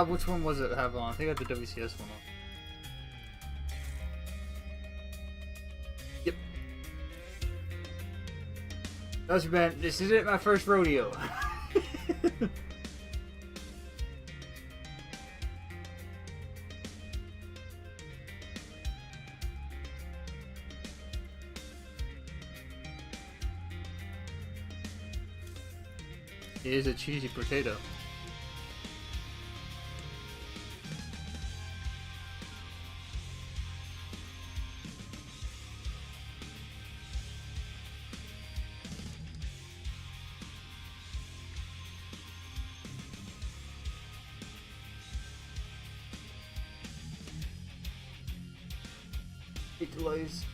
Which one was it? Have on? I think I had the WCS one on. Yep. This isn't my first rodeo. It is a cheesy potato. It delays.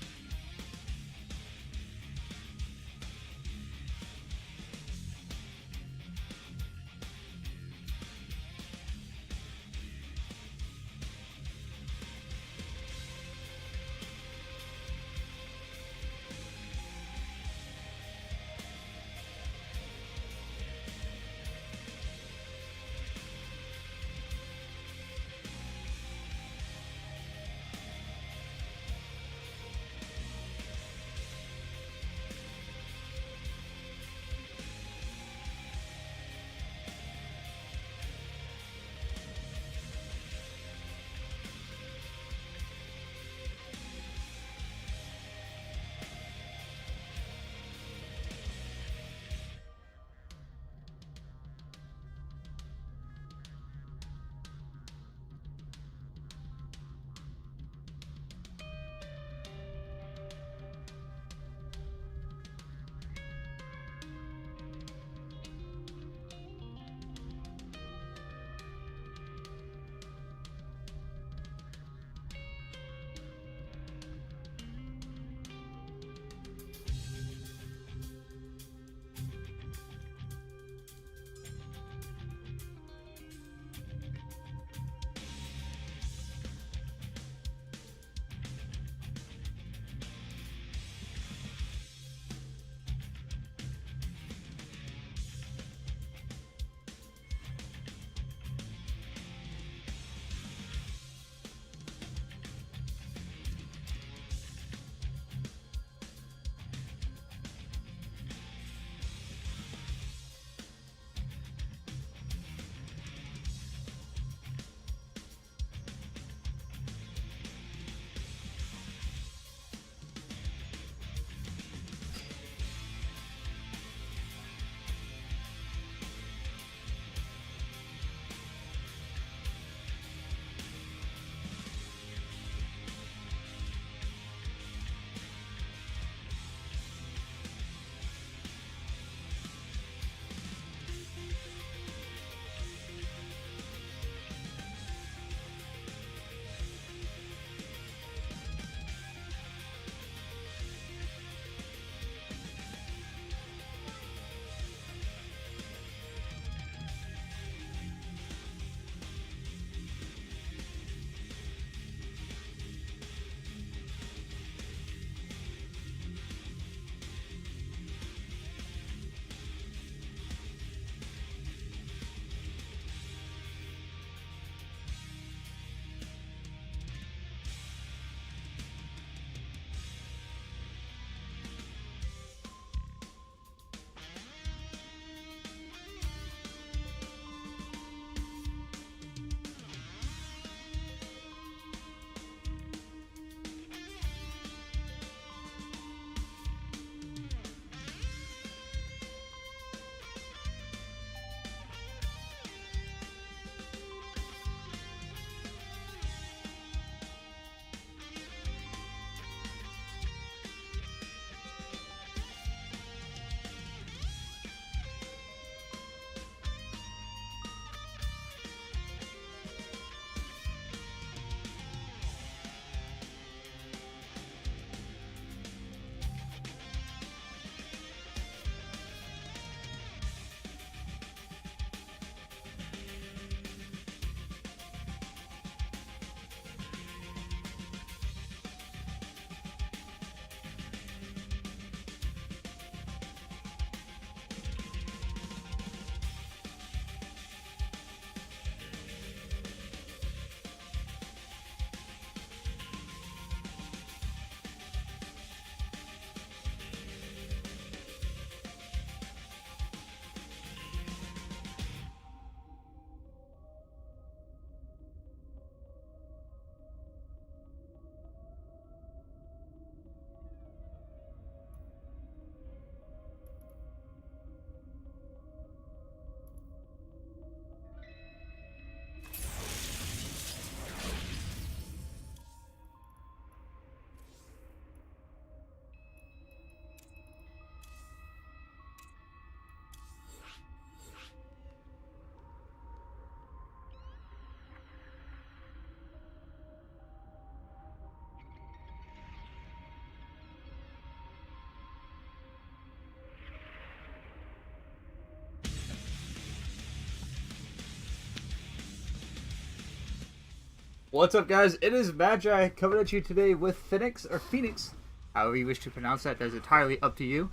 What's up, guys? It is Magi coming at you today with Phoenix, or Phoenix. However you wish to pronounce that, that's entirely up to you.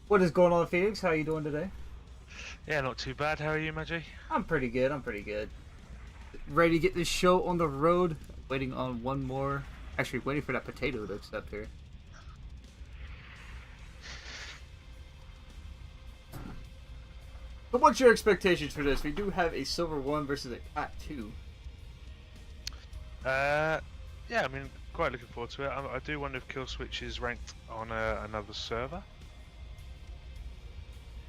What is going on, Phoenix? How are you doing today? Yeah, not too bad. How are you, Maggie? I'm pretty good. Ready to get this show on the road. Waiting on one more. Actually, waiting for that potato to accept here. But what's your expectations for this? We do have a silver 1 versus a cat 2. Yeah, I mean, quite looking forward to it. I do wonder if Killswitch is ranked on another server.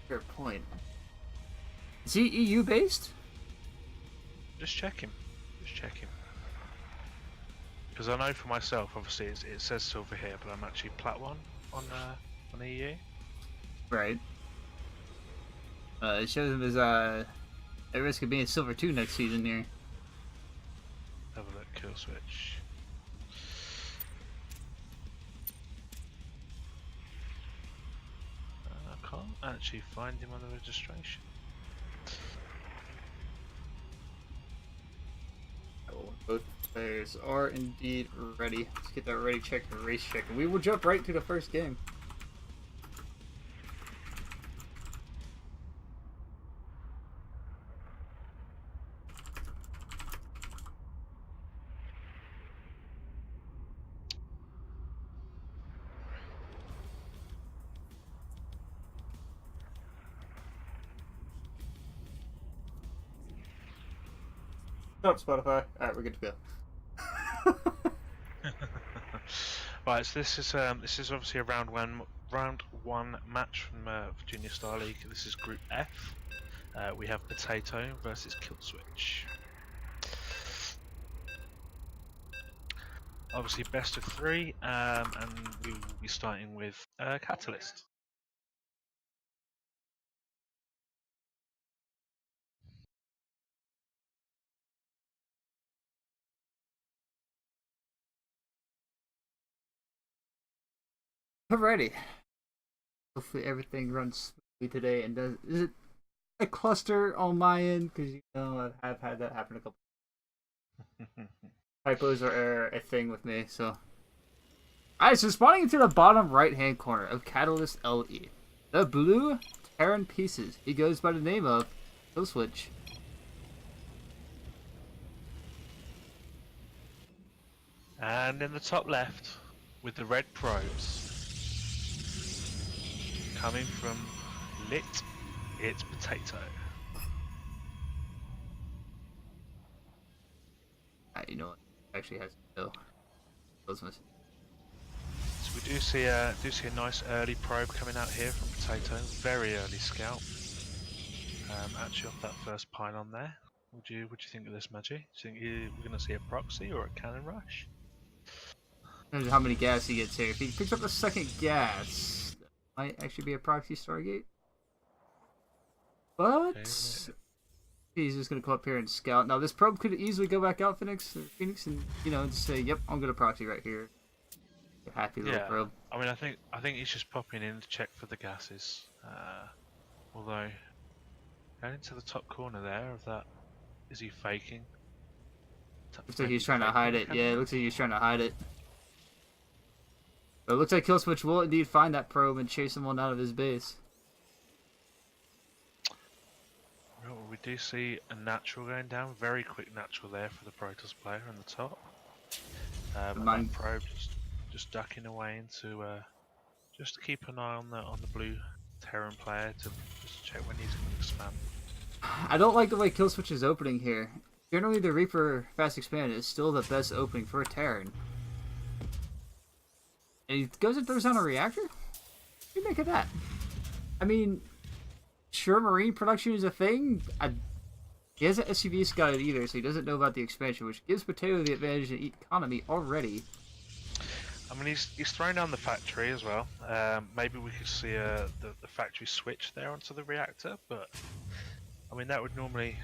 Fair point. Is he EU based? Just checking. Because I know for myself, obviously, it says silver here, but I'm actually plat 1 on EU. Right. It shows him as at risk of being silver 2 next season here. Have a look, Killswitch. I can't actually find him on the registration. Both players are indeed ready. Let's get that ready check and race check. And we will jump right to the first game. Stop, Spotify. Alright, we're good to go. Right, so this is obviously a round one match from Virginia Star League. This is Group F. We have Potato versus Killswitch. Obviously, best of 3, and we will be starting with Catalyst. Alrighty. Hopefully everything runs smoothly today. And is it a cluster on my end? Because you know I've had that happen a couple. Typos are a thing with me. So, alright. So spawning into the bottom right-hand corner of Catalyst LE, the blue Terran pieces. He goes by the name of Killswitch. And in the top left, with the red probes, coming from Lit, it's Potato. You know what? Actually has no. So we do see a nice early probe coming out here from Potato. Very early scout. Actually off that first pylon there. What do you think of this, Maggie? Do you think we're going to see a proxy or a cannon rush? Depends on how many gas he gets here. If he picks up the second gas, that might actually be a proxy Stargate. But he's just gonna come up here and scout. Now this probe could easily go back out, Phoenix, and just say, "Yep, I'm gonna proxy right here." A happy little probe. I mean, I think he's just popping in to check for the gases. Although going into the top corner there of that, is he faking? Looks like he's trying to hide it. Yeah, it looks like he's trying to hide it. But it looks like Killswitch will indeed find that probe and chase him on out of his base. Well, we do see a natural going down. Very quick natural there for the Protoss player on the top. And that probe just ducking away into just to keep an eye on the blue Terran player to just check when he's going to expand. I don't like the way Killswitch is opening here. Generally, the Reaper Fast Expand is still the best opening for a Terran. And he goes and throws down a reactor? What do you make of that? I mean, sure, Marine production is a thing. He hasn't SCV scouted either, so he doesn't know about the expansion, which gives Potato the advantage in economy already. I mean, he's thrown down the factory as well. Maybe we could see the factory switch there onto the reactor, but I mean that would normally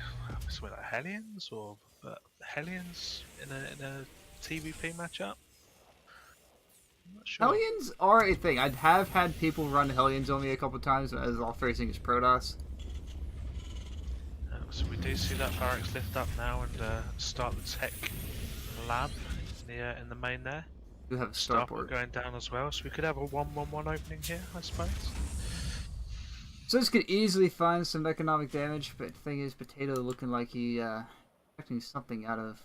like Hellions or Hellions in a TVP matchup. I'm not sure. Hellions are a thing. I have had people run Hellions on me a couple times as all facing is Protoss. So we do see that barracks lift up now and start the tech lab in the main there. We have a Starport starport. going down as well, so we could have a 1-1-1 opening here, I suppose. So this could easily find some economic damage, but the thing is, Potato looking like he expecting something out of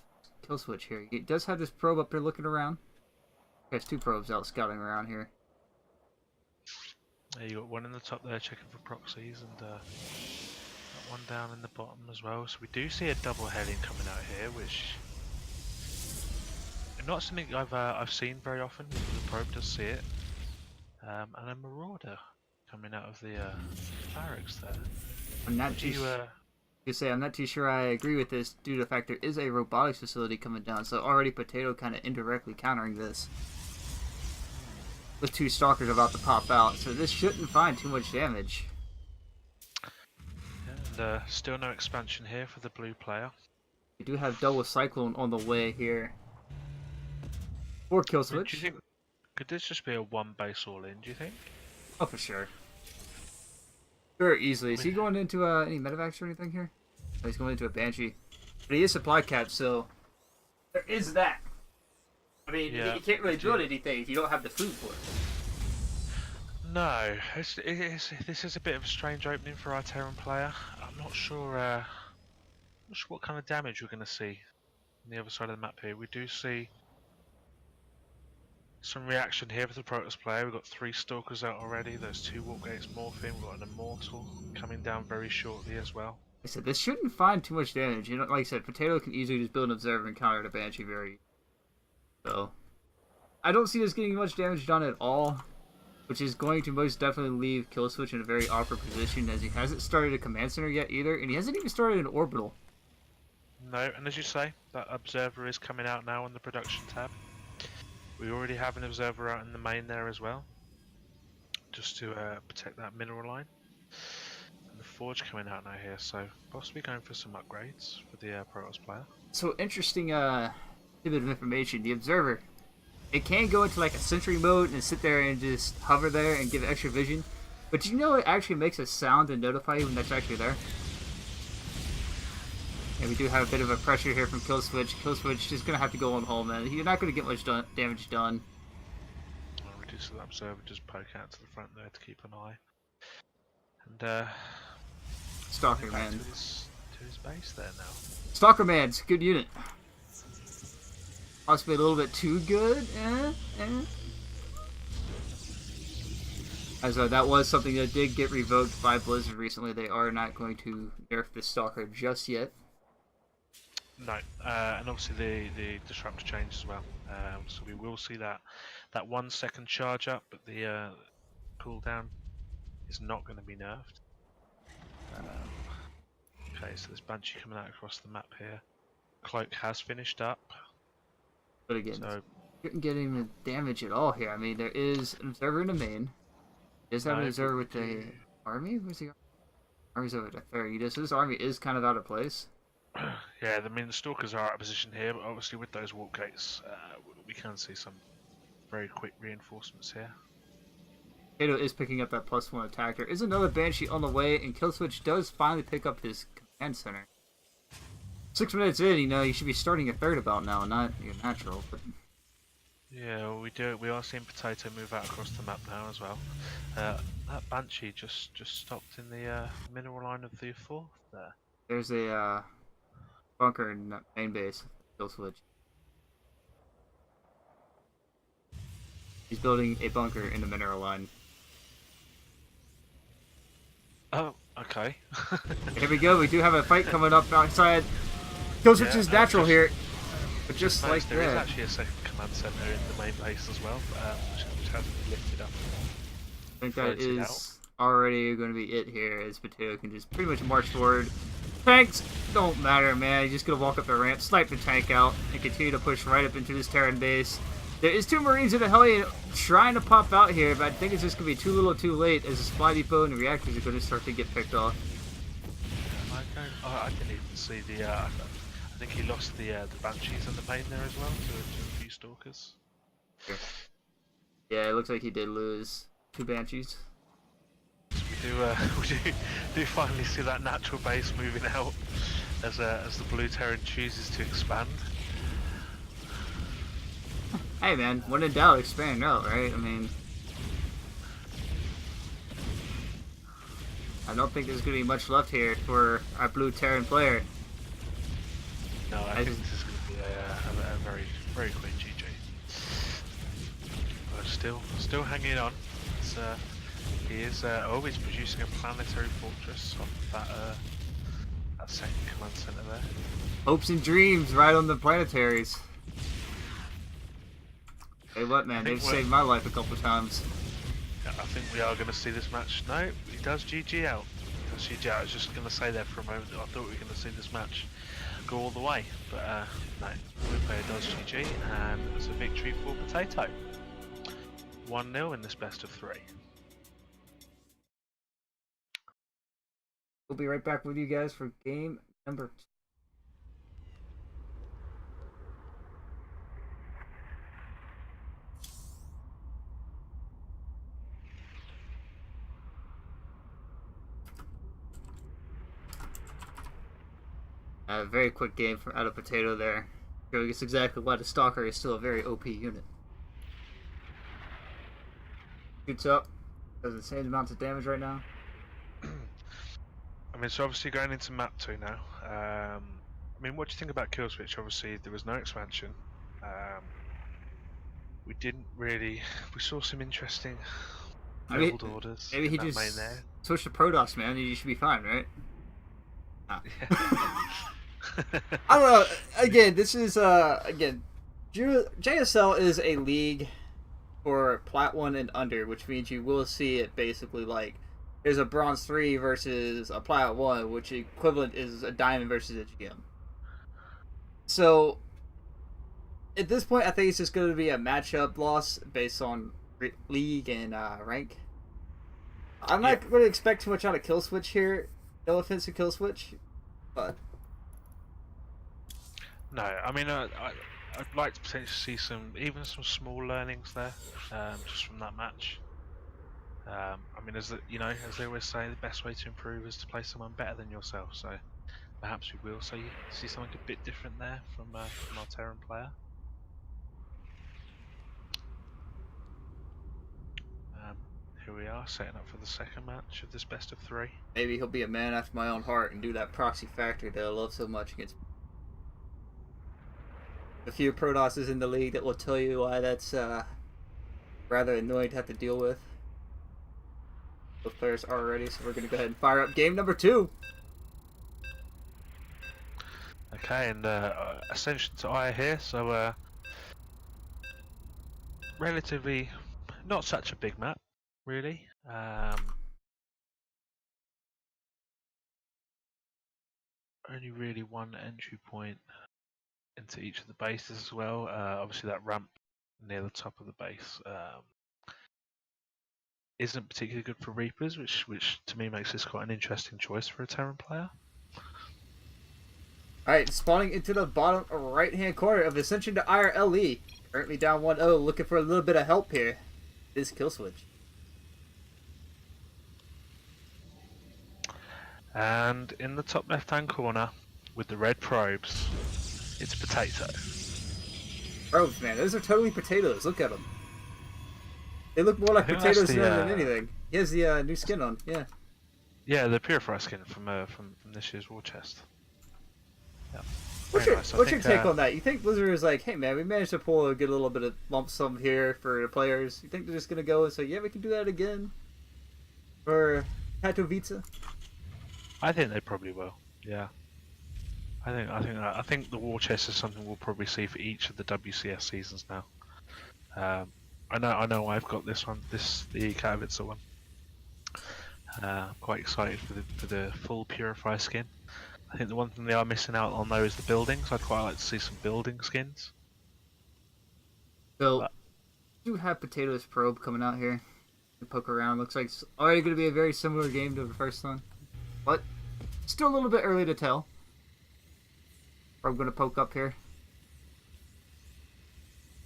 Kill Switch here. He does have this probe up there looking around. He has 2 probes out scouting around here. Yeah, you got one in the top there checking for proxies, and got one down in the bottom as well. So we do see a double heading coming out here, which not something I've seen very often. The probe does see it, and a marauder coming out of the barracks there. I'm not too sure. I'm not too sure I agree with this due to the fact there is a robotics facility coming down. So already Potato kind of indirectly countering this with 2 stalkers about to pop out. So this shouldn't find too much damage. And still no expansion here for the blue player. We do have double cyclone on the way here. Or Kill Switch. Do you think, could this just be a 1 base all in, do you think? Oh, for sure. Very easily. Is he going into any medevacs or anything here? Oh, he's going into a Banshee. But he is supply capped, so there is that. I mean, Yeah, you can't really build anything if you don't have the food for it. No, this is a bit of a strange opening for our Terran player. I'm not sure what kind of damage we're going to see on the other side of the map here. We do see some reaction here for the Protoss player. We've got 3 Stalkers out already. There's 2 Warp Gates morphing. We've got an Immortal coming down very shortly as well. Like I said, this shouldn't find too much damage. You know, like I said, Potato can easily just build an Observer and counter the Banshee very easily. So, I don't see this getting much damage done at all, which is going to most definitely leave Kill Switch in a very awkward position, as he hasn't started a command center yet either, and he hasn't even started an orbital. No, and as you say, that Observer is coming out now on the production tab. We already have an Observer out in the main there as well, just to protect that mineral line. And the Forge coming out now here, so possibly going for some upgrades for the Protoss player. So interesting bit of information. The Observer, it can go into like a sentry mode and sit there and just hover there and give extra vision. But do you know it actually makes a sound to notify you when that's actually there? And we do have a bit of a pressure here from Kill Switch. Kill Switch is going to have to go on home, man. You're not going to get much damage done. Well, we do see that Observer just poke out to the front there to keep an eye. And Stalker back Man. to his base there now. Stalker Man's good unit. Possibly a little bit too good. As that was something that did get revoked by Blizzard recently. They are not going to nerf the Stalker just yet. No, and obviously the disruptor change as well. So we will see that 1 second charge up, but the cooldown is not going to be nerfed. Okay, so there's Banshee coming out across the map here. Cloak has finished up. But again, So couldn't get any damage at all here. I mean, there is an Observer in the main. Does have an No, Observer but with the army? Where's the army's over at Farragut? So this army is kind of out of place. yeah, I mean the Stalkers are out of position here, but obviously with those Warp Gates, we can see some very quick reinforcements here. Kato is picking up that +1 attack. There is another Banshee on the way, and Killswitch does finally pick up his command center. 6 minutes in, you know, you should be starting your third about now, not your natural. But Yeah, well, we are seeing Potato move out across the map now as well. That Banshee just stopped in the mineral line of the 4th there. there's a bunker in that main base. Killswitch. He's building a bunker in the mineral line. Oh, okay. Here we go. We do have a fight coming up outside. Killswitch Yeah, is natural just- here, but just like there is that. actually a second command center in the main base as well, which hasn't been lifted up. I think that floated is already going to be it here, as Potato can just pretty much march forward. Tanks don't matter, man. He's just going to walk up the ramp, snipe the tank out, and continue to push right up into this Terran base. There is 2 Marines in the Hellion trying to pop out here, but I think it's just going to be too little too late, as the supply depot and the reactors are going to start to get picked off. I didn't even see the. I think he lost the Banshees in the main there as well to a few Stalkers. Yeah, it looks like he did lose 2 Banshees. So we we do finally see that natural base moving out as the blue Terran chooses to expand. Hey man, when in doubt, expand out, right? I mean, I don't think there's gonna be much left here for our blue Terran player. No, I think this is going to be a very, very quick GG. But still hanging on. He is always producing a planetary fortress off that second command center there. Hopes and dreams right on the planetaries. Hey, what man? They've saved my life a couple times. I think we are going to see this match. No, he does GG out. I was just going to say there for a moment that I thought we were going to see this match go all the way, but no. Blue player does GG, and it's a victory for Potato. 1-0 in this best of 3. We'll be right back with you guys for game number 2. A very quick game from out of Potato there. Showing us exactly why the Stalker is still a very OP unit. Shoots up, does the same amount of damage right now. I mean, so obviously going into map 2 now. I mean, what do you think about Kill Switch? Obviously, there was no expansion. We didn't really. We saw some interesting build orders. Maybe he just switched to Protoss, man. You should be fine, right? Ah. I don't know. Again, this is JSL is a league for Plat 1 and under, which means you will see it basically like there's a Bronze 3 versus a Plat 1, which equivalent is a Diamond versus a GM. So at this point, I think it's just going to be a matchup loss based on league and rank. I'm not going to expect too much out of Kill Switch here. No offense to Kill Switch, but no, I mean, I'd like to potentially see some small learnings there, just from that match. I mean, as they always say, the best way to improve is to play someone better than yourself. So perhaps we will see something a bit different there from our Terran player. Here we are, setting up for the second match of this best of 3. Maybe he'll be a man after my own heart and do that proxy factory that I love so much against a few Protosses in the league that will tell you why that's rather annoying to have to deal with. Both players are ready, so we're going to go ahead and fire up game number 2. Okay, and Ascension to Aya here, so relatively not such a big map, really. Only really one entry point into each of the bases as well. Obviously that ramp near the top of the base isn't particularly good for Reapers, which to me makes this quite an interesting choice for a Terran player. Alright, spawning into the bottom right hand corner of Ascension to IRLE. Currently down 1-0, looking for a little bit of help here. This Kill Switch. And in the top left hand corner with the red probes, it's Potato. Probes, man, those are totally potatoes. Look at them. They look more like potatoes than anything. He has the new skin on, yeah. Yeah, the Purifier skin from this year's War Chest. Yeah. What's your take on that? You think Blizzard is like, hey man, we managed to pull a good little bit of lump sum here for the players. You think they're just gonna go and say, yeah, we can do that again for Katowice? I think they probably will. Yeah. I think the War Chest is something we'll probably see for each of the WCS seasons now. I know I've got this one, the Katowice one. I'm quite excited for the full Purifier skin. I think the one thing they are missing out on though is the buildings. I'd quite like to see some building skins. So, do have Potato's probe coming out here to poke around. Looks like it's already going to be a very similar game to the first one, but still a little bit early to tell. Probe going to poke up here.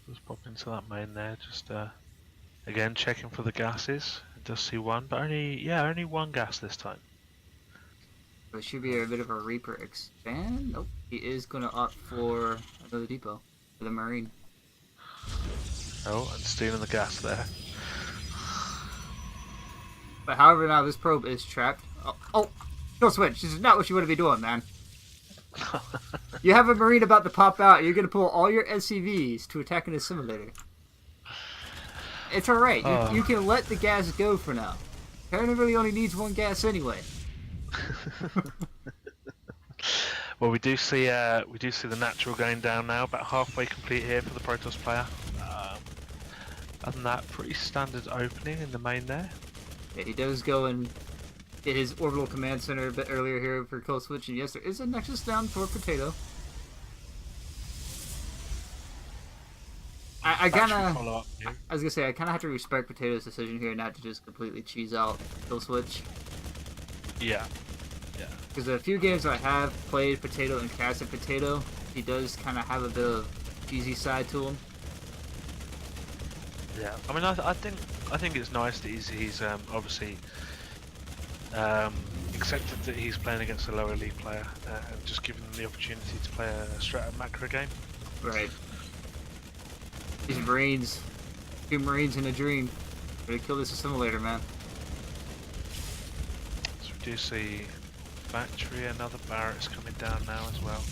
Just pop into that main there. Just again checking for the gases It does see one, but only one gas this time. So it should be a bit of a Reaper expand. Nope, he is going to opt for another depot for the Marine. Oh, and stealing the gas there. But however, now this probe is trapped. Oh, kill switch. This is not what you want to be doing, man. You have a Marine about to pop out. You're going to pull all your SCVs to attack an assimilator. It's alright. You can let the gas go for now. Terran really only needs one gas anyway. Well, we do see the natural going down now, about halfway complete here for the Protoss player. Other than that, pretty standard opening in the main there. Yeah, he does go and get his orbital command center a bit earlier here for kill switch, and yes, there is a Nexus down for Potato. I was gonna say, I kind of have to respect Potato's decision here not to just completely cheese out kill switch. Yeah. Because a few games I have played Potato and casted Potato, he does kind of have a bit of cheesy side to him. Yeah, I mean, I think it's nice that he's obviously accepted that he's playing against a lower league player and just giving them the opportunity to play a straight-up macro game. Right. These Marines, 2 Marines in a dream. We're gonna kill this assimilator, man. So we do see factory, another barracks coming down now as well.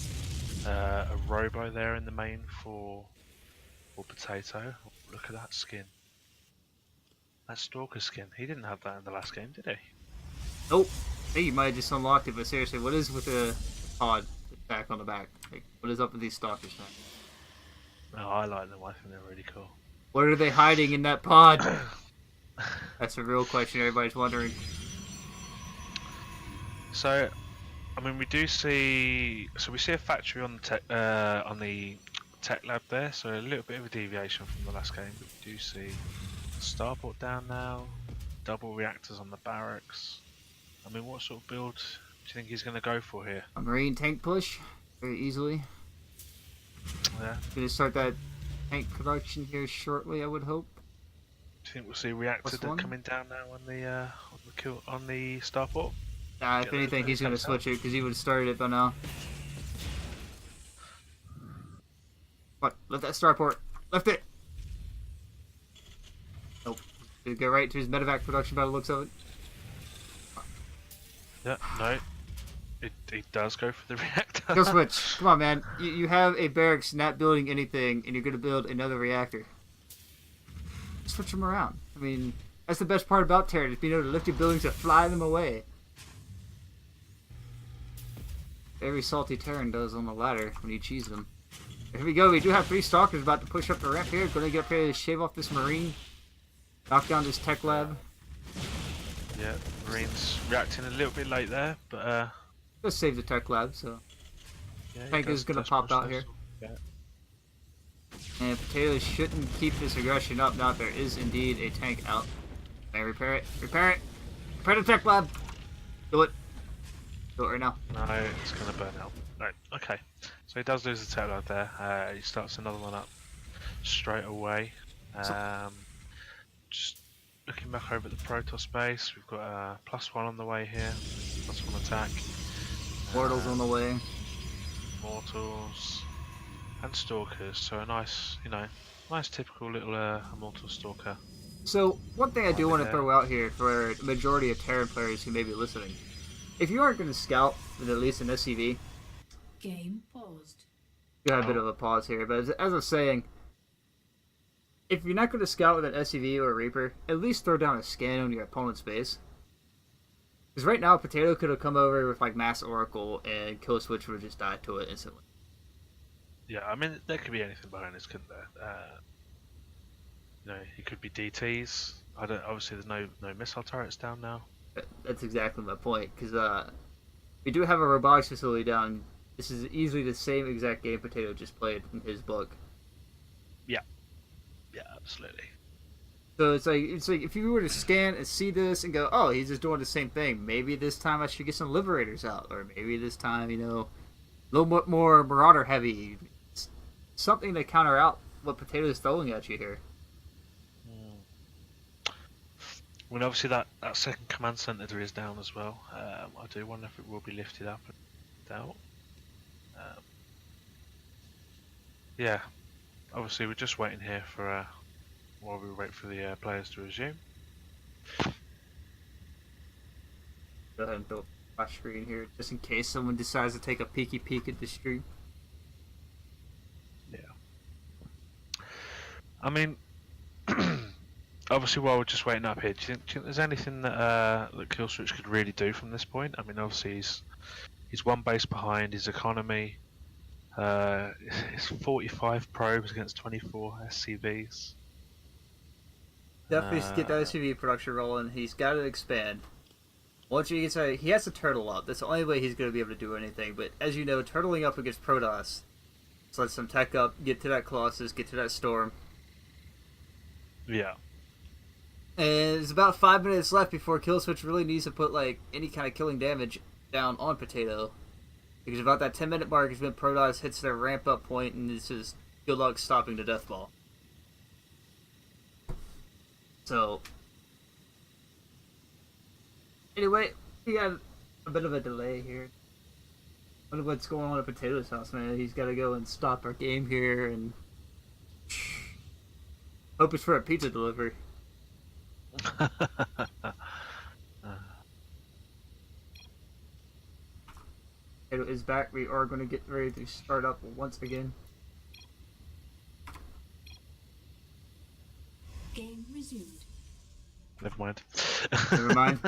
A robo there in the main for Potato. Oh, look at that skin. That Stalker skin. He didn't have that in the last game, did he? Nope. I think you might have just unlocked it, but seriously, what is with the pod attack on the back? Like, what is up with these stalkers, man? Oh, I like them. I think they're really cool. What are they hiding in that pod? That's a real question everybody's wondering. So, I mean, we see a factory on the tech lab there, so a little bit of a deviation from the last game, but we do see starport down now, double reactors on the barracks. I mean, what sort of build do you think he's going to go for here? A Marine tank push, very easily. Yeah. Gonna start that tank production here shortly, I would hope. Do you think we'll see reactor coming down now on the starport? If anything, he's gonna switch it because he would have started it by now. What? Left that starport. Left it. Nope. Did it go right to his medevac production by the looks of it? Yeah. No. It does go for the reactor. Go switch. Come on, man. You have a barracks not building anything, and you're gonna build another reactor. Switch them around. I mean, that's the best part about Terran, is being able to lift your buildings and fly them away. Every salty Terran does on the ladder when you cheese them. Here we go. We do have 3 stalkers about to push up the ramp here. Gonna get up here to shave off this Marine. Knock down this tech lab. Yeah, Marine's reacting a little bit late there, but Just save the tech lab, so yeah, tank is gonna pop out here. Yeah. And Potato shouldn't keep this aggression up. Now there is indeed a tank out. Can I repair it? Repair it! Repair the tech lab! Do it. Do it right now. No, it's gonna burn out. Right, okay. So he does lose the tech lab there. He starts another one up straight away. Just looking back over at the Protoss base, we've got a +1 on the way here. +1 attack. Mortals on the way. Mortals and Stalkers, so a nice, nice typical little Immortal Stalker. So, one thing I do want to throw out here for the majority of Terran players who may be listening. If you aren't going to scout with at least an SCV, game paused. you got a bit of a pause here, but as I was saying, if you're not going to scout with an SCV or a Reaper, at least throw down a scan on your opponent's base. Because right now, Potato could have come over with like Mass Oracle and Kill Switch would have just died to it instantly. Yeah, I mean, there could be anything behind this, couldn't there? He could be DTs. Obviously, there's no missile turrets down now. That's exactly my point, because we do have a robotics facility down. This is easily the same exact game Potato just played in his book. Yeah, absolutely. So it's like if you were to scan and see this and go, oh, he's just doing the same thing. Maybe this time I should get some Liberators out, or maybe this time, a little bit more Marauder heavy, something to counter out what Potato's throwing at you here. Well, obviously that second command center is down as well. I do wonder if it will be lifted up and out. Yeah, obviously we're just waiting here for while we wait for the players to resume. Go ahead and build my screen here, just in case someone decides to take a peeky peek at the stream. Yeah. I mean, obviously while we're just waiting up here, do you think there's anything that Killswitch could really do from this point? I mean, obviously he's one base behind. His economy is 45 probes against 24 SCVs. Definitely get the SCV production rolling. He's got to expand. Once he gets he has to turtle up. That's the only way he's going to be able to do anything. But as you know, turtling up against Protoss, so let some tech up, get to that Colossus, get to that Storm. Yeah. And there's about 5 minutes left before Killswitch really needs to put like any kind of killing damage down on Potato. Because about that 10-minute mark is when Protoss hits their ramp up point, and it's just good luck stopping the death ball. So, anyway, we got a bit of a delay here. I wonder what's going on at Potato's house, man. He's got to go and stop our game here, and hope it's for a pizza delivery. Potato is back. We are going to get ready to start up once again. Game resumed. Never mind. Never mind.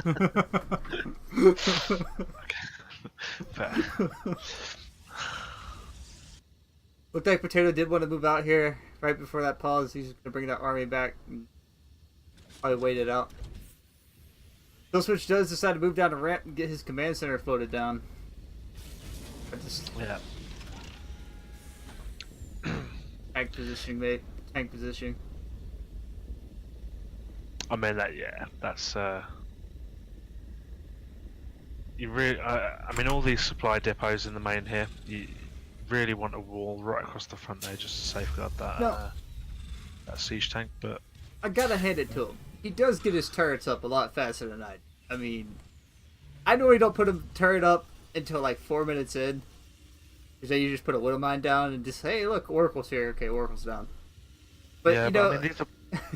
Fair. Looked like Potato did want to move out here right before that pause. He's going to bring that army back and probably wait it out. Killswitch does decide to move down the ramp and get his command center floated down. Yeah. Tank positioning, mate. Tank positioning. I mean that's you really. I mean, all these supply depots in the main here. You really want a wall right across the front there just to safeguard that that siege tank. But I gotta hand it to him. He does get his turrets up a lot faster than I do. I mean, I normally don't put a turret up until like 4 minutes in. Because then you just put a widow mine down and just, hey, look, Oracle's here. Okay, Oracle's down. But yeah, you know, I mean,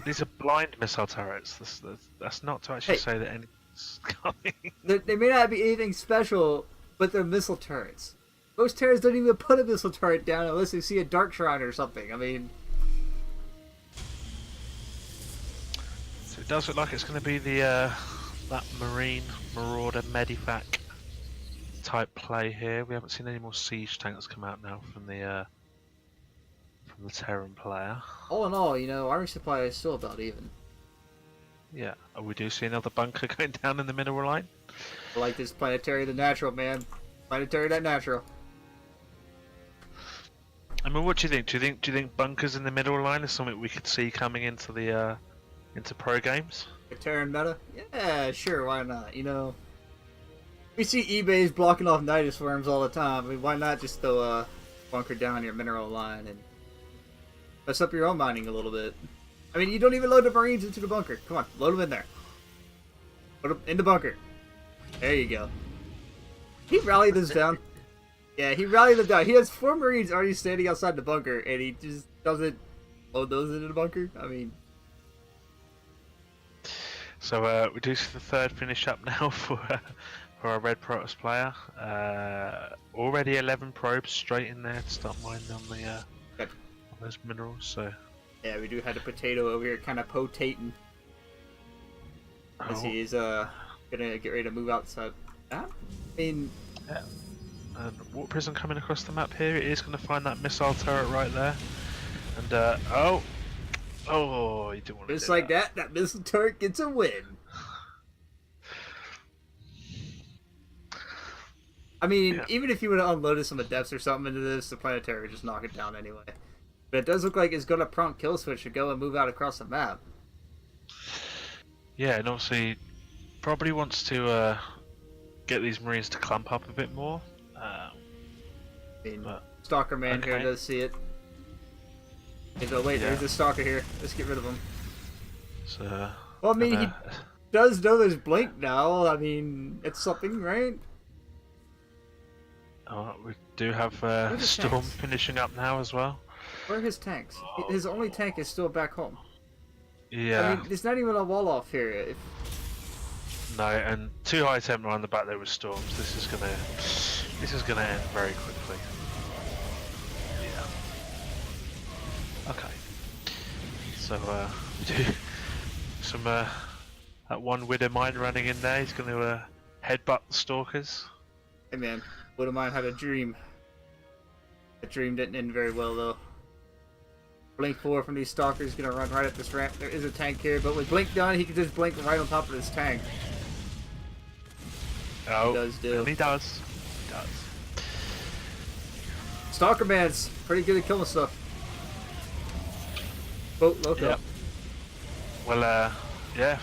these are blind missile turrets. That's not to actually say that anything's coming. they may not be anything special, but they're missile turrets. Most turrets don't even put a missile turret down unless they see a Dark Shrine or something. I mean, so it does look like it's going to be the that Marine Marauder Medivac type play here. We haven't seen any more siege tanks come out now from the Terran player. all in all, you know, army supply is still about even. Yeah, we do see another bunker going down in the mineral line. I like this Planetary the Natural, man. Planetary that Natural. I mean, what do you think? Do you think bunkers in the middle line is something we could see coming into the into pro games? The Terran meta? Yeah, sure, why not? You know, we see eBay's blocking off Nidus worms all the time. I mean, why not just throw a bunker down your mineral line and mess up your own mining a little bit? I mean, you don't even load the Marines into the bunker. Come on, load them in there. Put them in the bunker. There you go. He rallied this down. Yeah, he rallied them down. He has 4 Marines already standing outside the bunker, and he just doesn't load those into the bunker. I mean, so we do see the third finish up now for our Red Protoss player. Already 11 probes straight in there to start mining on the on those minerals. So yeah, we do have the Potato over here kind of potating. As he is gonna get ready to move outside. I mean, yeah. And Warp Prism coming across the map here. It is going to find that missile turret right there. And oh, you didn't want to. Just like that missile turret gets a win. I mean, even if you would have unloaded some adepts or something into this, the Planetary would just knock it down anyway. But it does look like it's going to prompt Killswitch to go and move out across the map. Yeah, and obviously probably wants to get these Marines to clump up a bit more. I mean, Stalker Man here does see it. Hey, so wait, there's a Stalker here. Let's get rid of him. So, well, I mean, he does know there's Blink now. I mean, it's something, right? We do have Where's the Storm tanks? finishing up now as well. Where are his tanks? His only tank is still back home. Yeah. I mean, there's not even a wall off here. If No, and 2 High Templar on the back there with Storms. This is gonna end very quickly. Yeah. Okay. So we do some that one Widow Mine running in there. He's gonna headbutt the Stalkers. Hey man, what am I had a dream? The dream didn't end very well though. Blink 4 from these stalkers is gonna run right up this ramp. There is a tank here, but with Blink done, he can just blink right on top of this tank. Oh, does do. and he does. He does. Stalker man's pretty good at killing stuff. Boat loco. Yep. Well, yeah.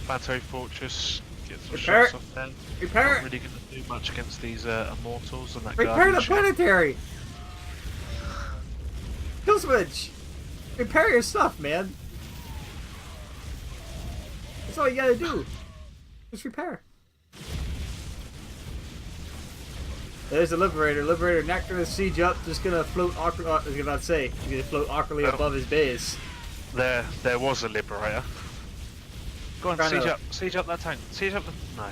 Plateau Fortress gets some Repair shots off then. Repair Not really going to do much against these Immortals and that Repair Guardian the ship. planetary! Kill switch! Repair your stuff, man. That's all you gotta do. Just repair. There's the Liberator. Liberator not gonna siege up, just gonna float awkwardly. I was about to say, he's gonna float awkwardly Oh. above his base. There was a Liberator. Go on, Trying to- siege up that tank. Siege up the... No.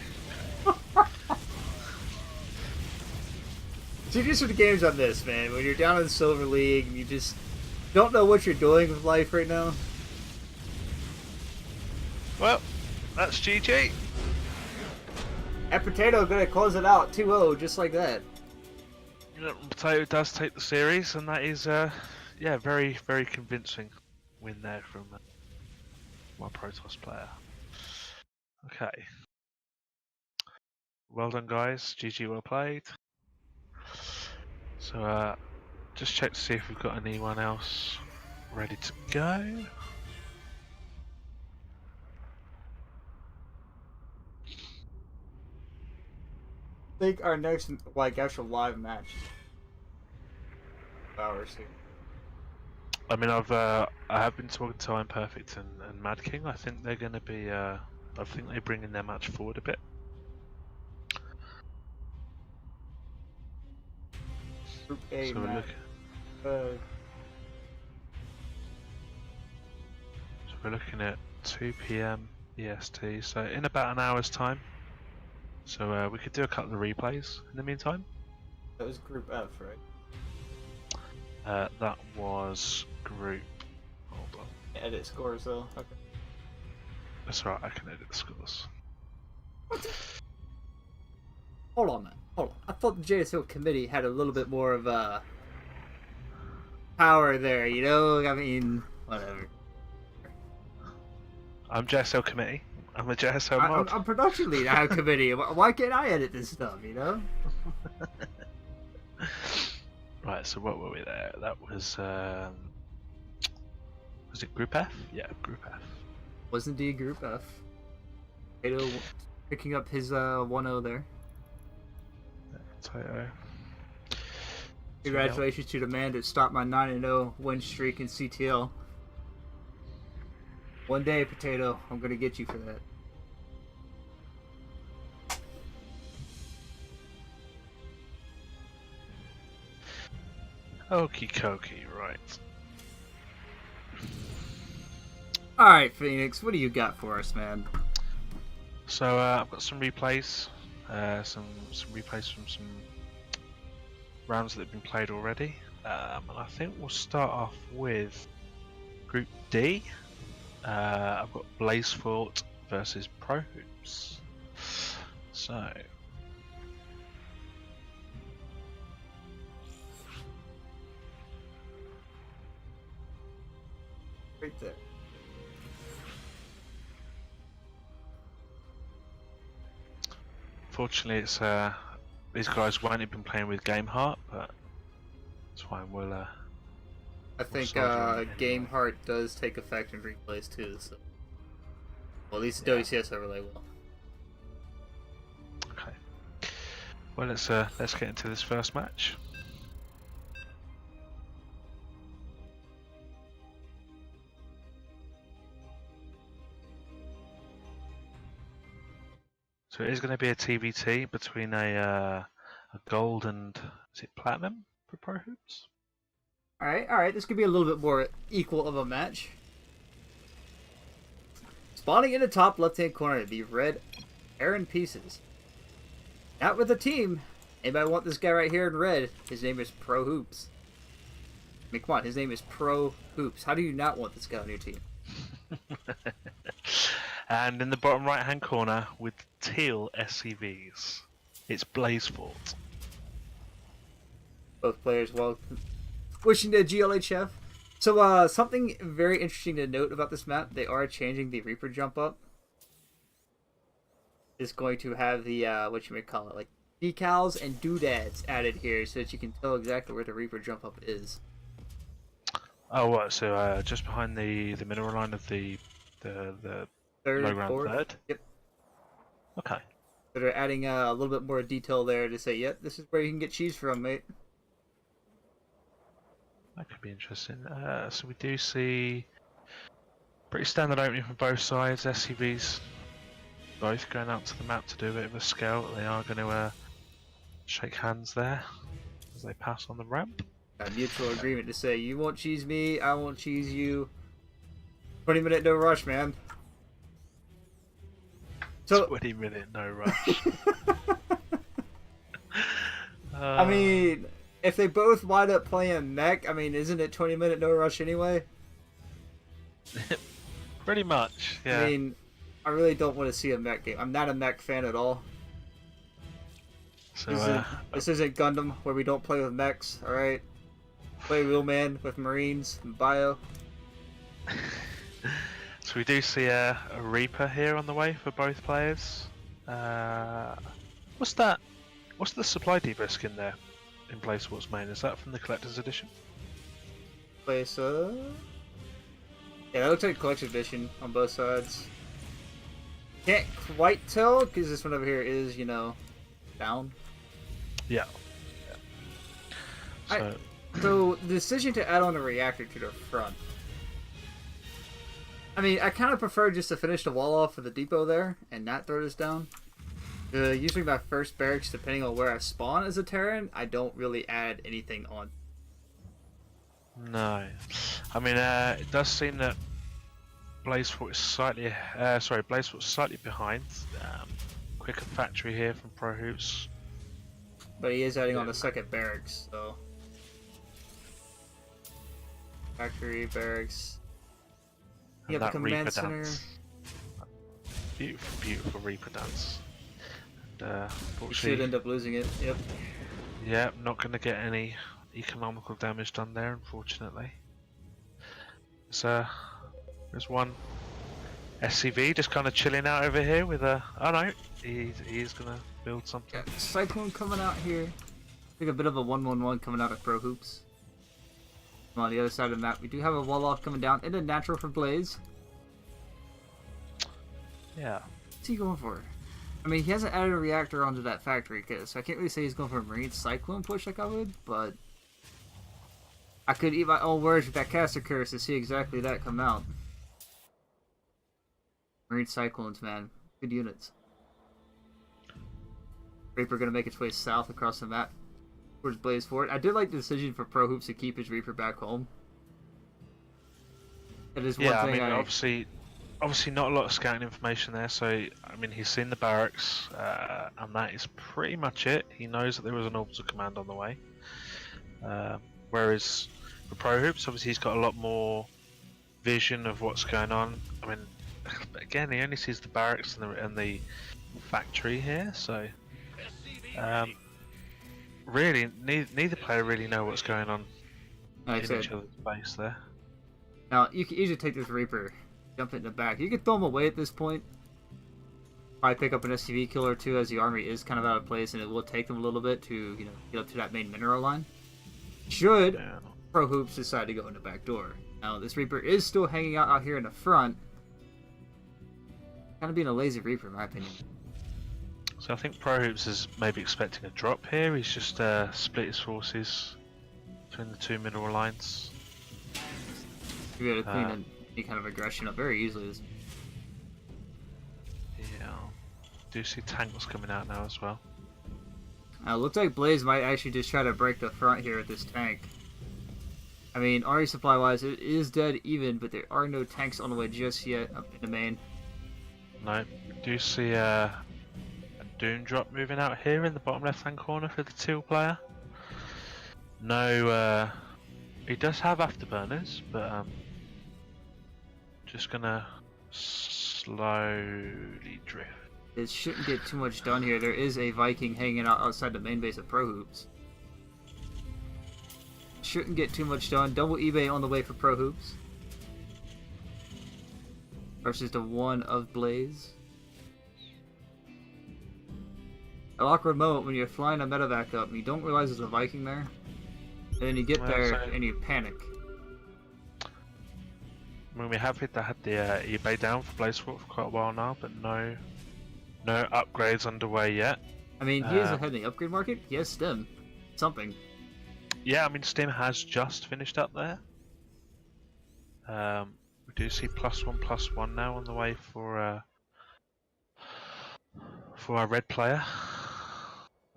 See, these are the games on this, man. When you're down in Silver League and you just don't know what you're doing with life right now. Well, that's GG. And Potato gonna close it out 2-0, just like that. Potato does take the series, and that is, yeah, very, very convincing win there from my Protoss player. Okay. Well done, guys. GG, well played. So, just check to see if we've got anyone else ready to go. I think our next, like, actual live match. Hours here. I mean, I have been talking to Imperfect and Mad King. I think they're going to be. I think they're bringing their match forward a bit. Group A So match. we're looking at 2 PM EST. So in about an hour's time. So we could do a couple of replays in the meantime. That was Group F, right? That was group. Hold on. Edit scores though. Okay. That's right. I can edit the scores. Hold on, man. Hold on. I thought the JSO committee had a little bit more of power there. You know, I mean, whatever. I'm JSL committee. I'm a JSL mod. I'm production lead. I have committee. Why can't I edit this stuff? You know. Right, so what were we there? That was it Group F? Yeah, Group F. Was indeed Group F. Kato picking up his 1-0 there. Toto. Congratulations to the man that stopped my 9-0 win streak in CTL. One day, Potato, I'm gonna get you for that. Okie dokie, right. Alright, Phoenix, what do you got for us, man? So I've got some replays, some replays from some rounds that have been played already, and I think we'll start off with Group D. I've got Blazefort versus Pro Hoops. So Right there. fortunately, it's these guys won't have been playing with GameHeart, but it's fine. We'll I think soldier on Game Heart does take effect in replays too, so. Well, at least Yeah. WCS overlay will. okay. Well, let's get into this first match. So it is going to be a TVT between a gold and is it platinum for Pro Hoops? All right. This could be a little bit more equal of a match. Spawning in the top left-hand corner, the red Aaron Pieces. Out with the team. Anybody want this guy right here in red? His name is Pro Hoops. I mean, come on, his name is Pro Hoops. How do you not want this guy on your team? And in the bottom right-hand corner with teal SCVs, it's Blazefort. Both players well wishing to GLHF. So, something very interesting to note about this map, they are changing the Reaper jump up. It's going to have the, what you may call it, like decals and doodads added here so that you can tell exactly where the Reaper jump up is. Oh, what? So just behind the mineral line of the Third, low ground fourth. third. Yep. Okay. So they're adding a little bit more detail there to say, yep, this is where you can get cheese from, mate. That could be interesting. So we do see pretty standard opening from both sides. SCVs both going out to the map to do a bit of a scout. They are going to shake hands there as they pass on the ramp. A mutual agreement to say, you won't cheese me, I won't cheese you. 20-minute no rush, man. So 20-minute no rush. I mean, if they both wind up playing mech, I mean, isn't it 20-minute no rush anyway? Pretty much, yeah. I mean, I really don't want to see a mech game. I'm not a mech fan at all. So, This isn't Gundam where we don't play with mechs, alright? Play Wheelman with Marines and Bio. so we do see a Reaper here on the way for both players. What's that? What's the supply depot skin there in Blazefort's main? Is that from the collector's edition? Place, yeah, that looks like collection edition on both sides. Can't quite tell because this one over here is, you know, down. Yeah. So, So the decision to add on a reactor to the front. I mean, I kind of prefer just to finish the wall off for the depot there and not throw this down. Usually my first barracks, depending on where I spawn as a Terran, I don't really add anything on. no. I mean, it does seem that Blazefort is Blazefort's slightly behind. Quicker factory here from Pro Hoops. But he is adding on the second barracks, so. Factory, barracks. You And have the that Reaper command center. dance. Beautiful, beautiful Reaper dance. And We should end up losing it, yep. yeah, not going to get any economical damage done there, unfortunately. So, there's one SCV just kind of chilling out over here with a. Oh no, he's going to build something. Got Cyclone coming out here. I think a bit of a 1-1-1 coming out of Pro Hoops. On the other side of the map, we do have a wall off coming down and a natural for Blaze. Yeah. What's he going for? I mean, he hasn't added a reactor onto that factory kit, so I can't really say he's going for a Marine Cyclone push like I would, but I could eat my own words with that caster curse to see exactly that come out. Marine Cyclones, man. Good units. Reaper gonna make its way south across the map towards Blazefort. I did like the decision for Pro Hoops to keep his Reaper back home. That is one Yeah, I thing mean, obviously not a lot of scouting information there, so, I mean, he's seen the barracks, and that is pretty much it. He knows that there was an orbital command on the way. Whereas for Pro Hoops, obviously he's got a lot more vision of what's going on. I mean, again, he only sees the barracks and the factory here, so really, neither player really know what's going on Like I in each said, other's base there. now you can easily take this Reaper, jump it in the back. You could throw him away at this point. Probably pick up an SCV killer or two as the army is kind of out of place, and it will take them a little bit to, you know, get up to that main mineral line. Should Yeah. Pro Hoops decide to go in the back door. Now this Reaper is still hanging out here in the front. Kind of being a lazy Reaper, in my opinion. So I think Pro Hoops is maybe expecting a drop here. He's just split his forces between the two mineral lines. You'll be able to clean any kind of aggression up very easily. Yeah. do see tanks coming out now as well. Looks like Blaze might actually just try to break the front here with this tank. I mean, RE supply wise, it is dead even, but there are no tanks on the way just yet up in the main. No, we do see a Doom drop moving out here in the bottom left hand corner for the teal player. No, he does have afterburners, but just gonna slowly drift. It shouldn't get too much done here. There is a Viking hanging out outside the main base of Pro Hoops. Shouldn't get too much done. Double eBay on the way for Pro Hoops. Versus the one of Blaze. An awkward moment when you're flying a medevac up and you don't realize there's a Viking there. And then you get there and you panic. I mean, we have had the eBay down for Blaze for quite a while now, but no upgrades underway yet. I mean, he is ahead in the upgrade market. He has STEM. Something. Yeah, I mean, Steam has just finished up there. We do see +1/+1 now on the way for our red player.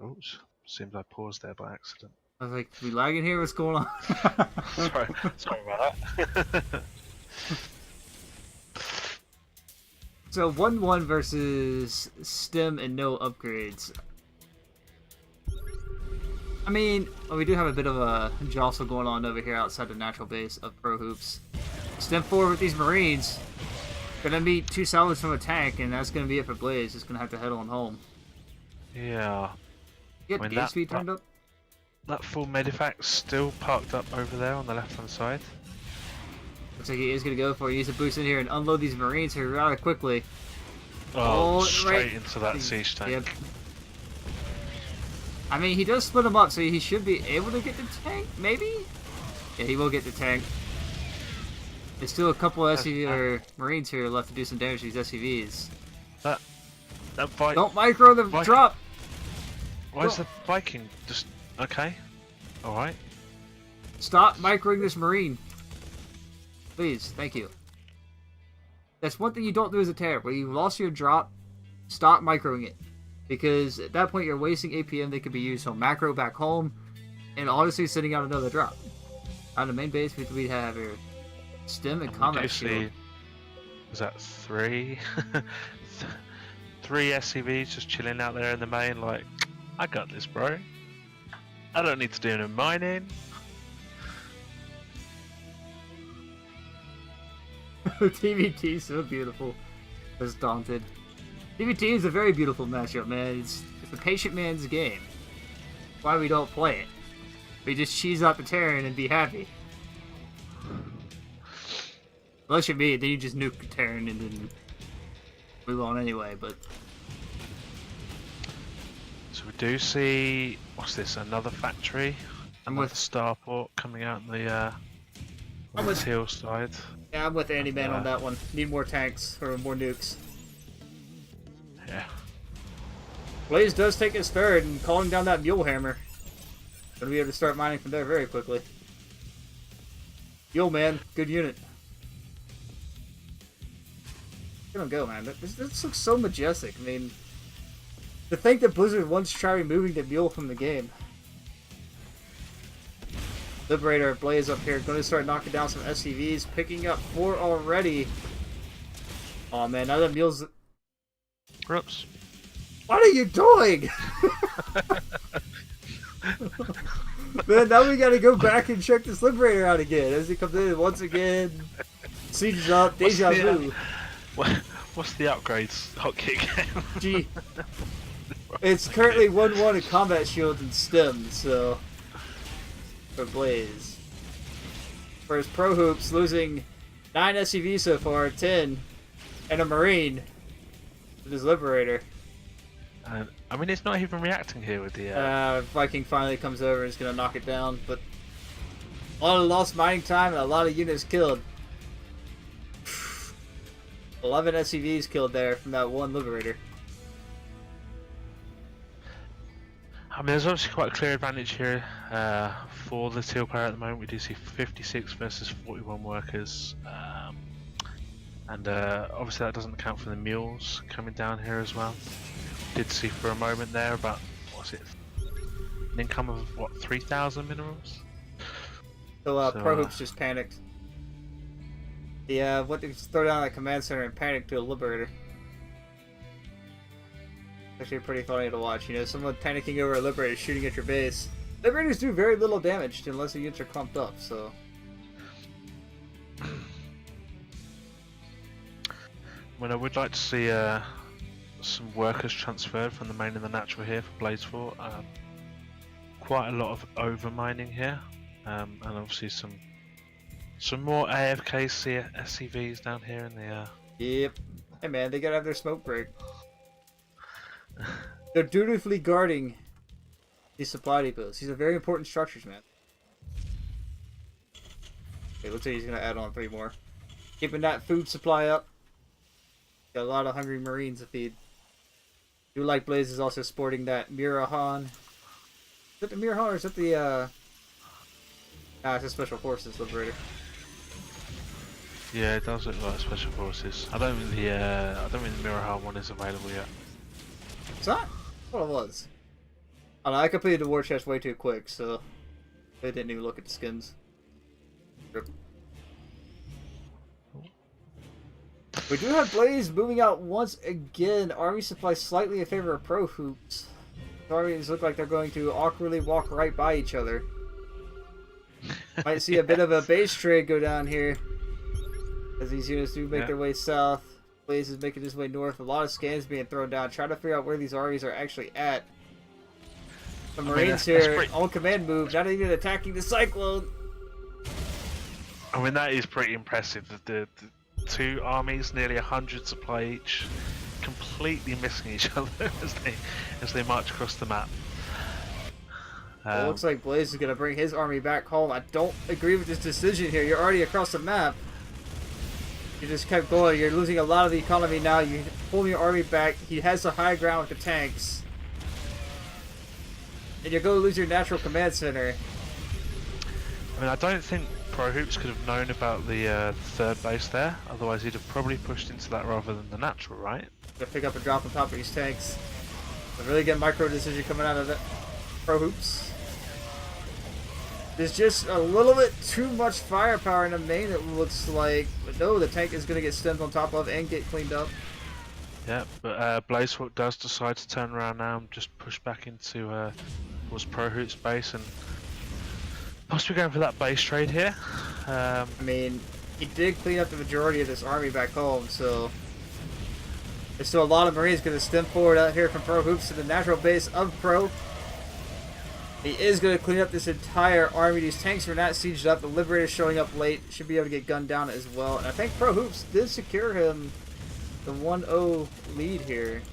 Oops, seems I paused there by accident. I was like, we lagging here? What's going on? sorry about that. So 1-1 versus STEM and no upgrades. I mean, we do have a bit of a jostle going on over here outside the natural base of Pro Hoops. STEM forward with these Marines. Gonna meet 2 salvage from a tank, and that's gonna be it for Blaze. Just gonna have to head on home. Yeah. Get the game speed turned up. That full medevac's still parked up over there on the left hand side. Looks like he is gonna go for it. He needs to boost in here and unload these Marines here rather quickly. Oh, straight into that siege tank. Yep. I mean, he does split them up, so he should be able to get the tank, maybe? Yeah, he will get the tank. There's still a couple SCV or Marines here left to do some damage to these SCVs. That Viking. Don't micro the Viking. drop! Why is the Viking just okay? Alright. Stop microing this Marine. Please, thank you. That's one thing you don't do as a Terran. When you've lost your drop, stop microing it. Because at that point you're wasting APM that could be used on macro back home, and honestly sending out another drop. On the main base we have here STEM and combat shield. Was that 3? 3 SCVs just chilling out there in the main like, I got this, bro. I don't need to do no mining. TVT is so beautiful. It's daunted. TVT is a very beautiful matchup, man. It's the patient man's game. Why we don't play it. We just cheese out the Terran and be happy. Unless you're me, then you just nuke the Terran and then move on anyway, but... So we do see... What's this? Another factory? I'm Another with starport coming out on the teal side. Yeah, I'm with Andy Man on that one. Need more tanks, or more nukes. Yeah. Blaze does take his third and calling down that Mule Hammer. Gonna be able to start mining from there very quickly. Mule Man, good unit. Look at him go, man. This looks so majestic. I mean, to think that Blizzard once tried removing the Mule from the game. Liberator, Blaze up here, going to start knocking down some SCVs, picking up 4 already. Oh man, now the Mule's... Oops. What are you doing? Man, now we gotta go back and check this Liberator out again as he comes in once again. Sieges up, deja vu. What's the upgrades hotkey? Gee. It's currently 1-1 in combat shield and STEM, so... For Blaze. Whereas Pro Hoops losing 9 SCVs so far, 10, and a Marine with his Liberator. I mean, it's not even reacting here with the... Viking finally comes over and is going to knock it down, but a lot of lost mining time and a lot of units killed. 11 SCVs killed there from that one Liberator. I mean, there's obviously quite a clear advantage here for the teal player at the moment. We do see 56 versus 41 workers. And obviously that doesn't account for the mules coming down here as well. did see for a moment there about, what's it, an income of what, 3,000 minerals? So, So, Pro Hoops just panicked. Yeah, what to throw down that command center and panic to a Liberator. Actually pretty funny to watch, you know, someone panicking over a Liberator shooting at your base. Liberators do very little damage unless the units are clumped up, so... I mean, I would like to see some workers transferred from the main and the natural here for Blaze Fort. Quite a lot of over mining here, and obviously some more AFK SCVs down here in the. Yep. Hey man, they gotta have their smoke break. They're dutifully guarding these supply depots. These are very important structures, man. Okay, looks like he's gonna add on 3 more. Keeping that food supply up. Got a lot of hungry Marines to feed. Do like Blaze is also sporting that Mirahan. Is that the Mirahan or is that the Nah, it's a Special Forces Liberator. Yeah, it does look like special forces. I don't think the Mirror Hull one is available yet. It's not? I thought it was. I don't know, I completed the war chest way too quick, so I didn't even look at the skins. Rip. We do have Blaze moving out once again. Army supply slightly in favor of Pro Hoops. The armies look like they're going to awkwardly walk right by each other. Might see a bit of a base trade go down here. As these units do make their way south. Blaze is making his way north. A lot of scans being thrown down. Trying to figure out where these armies are actually at. The Marines here on command move, not even attacking the Cyclone. I mean, that is pretty impressive. The 2 armies, nearly 100 supply each, completely missing each other as they march across the map. It looks like Blaze is going to bring his army back home. I don't agree with this decision here. You're already across the map. You just kept going. You're losing a lot of the economy now. You're pulling your army back. He has the high ground with the tanks. And you're going to lose your natural command center. I mean, I don't think Pro Hoops could have known about the 3rd base there. Otherwise, he'd have probably pushed into that rather than the natural, right? Gonna pick up and drop on top of these tanks. A really good micro decision coming out of it. Pro Hoops. There's just a little bit too much firepower in the main, it looks like. But no, the tank is going to get stemmed on top of and get cleaned up. Yeah, but Blazefort does decide to turn around now and just push back into towards Pro Hoops base and possibly going for that base trade here. I mean, he did clean up the majority of this army back home, so there's still a lot of Marines going to stem forward out here from Pro Hoops to the natural base of Pro. He is going to clean up this entire army. These tanks are not sieged up. The Liberator showing up late. Should be able to get gunned down as well. And I think Pro Hoops did secure him the 1-0 lead here.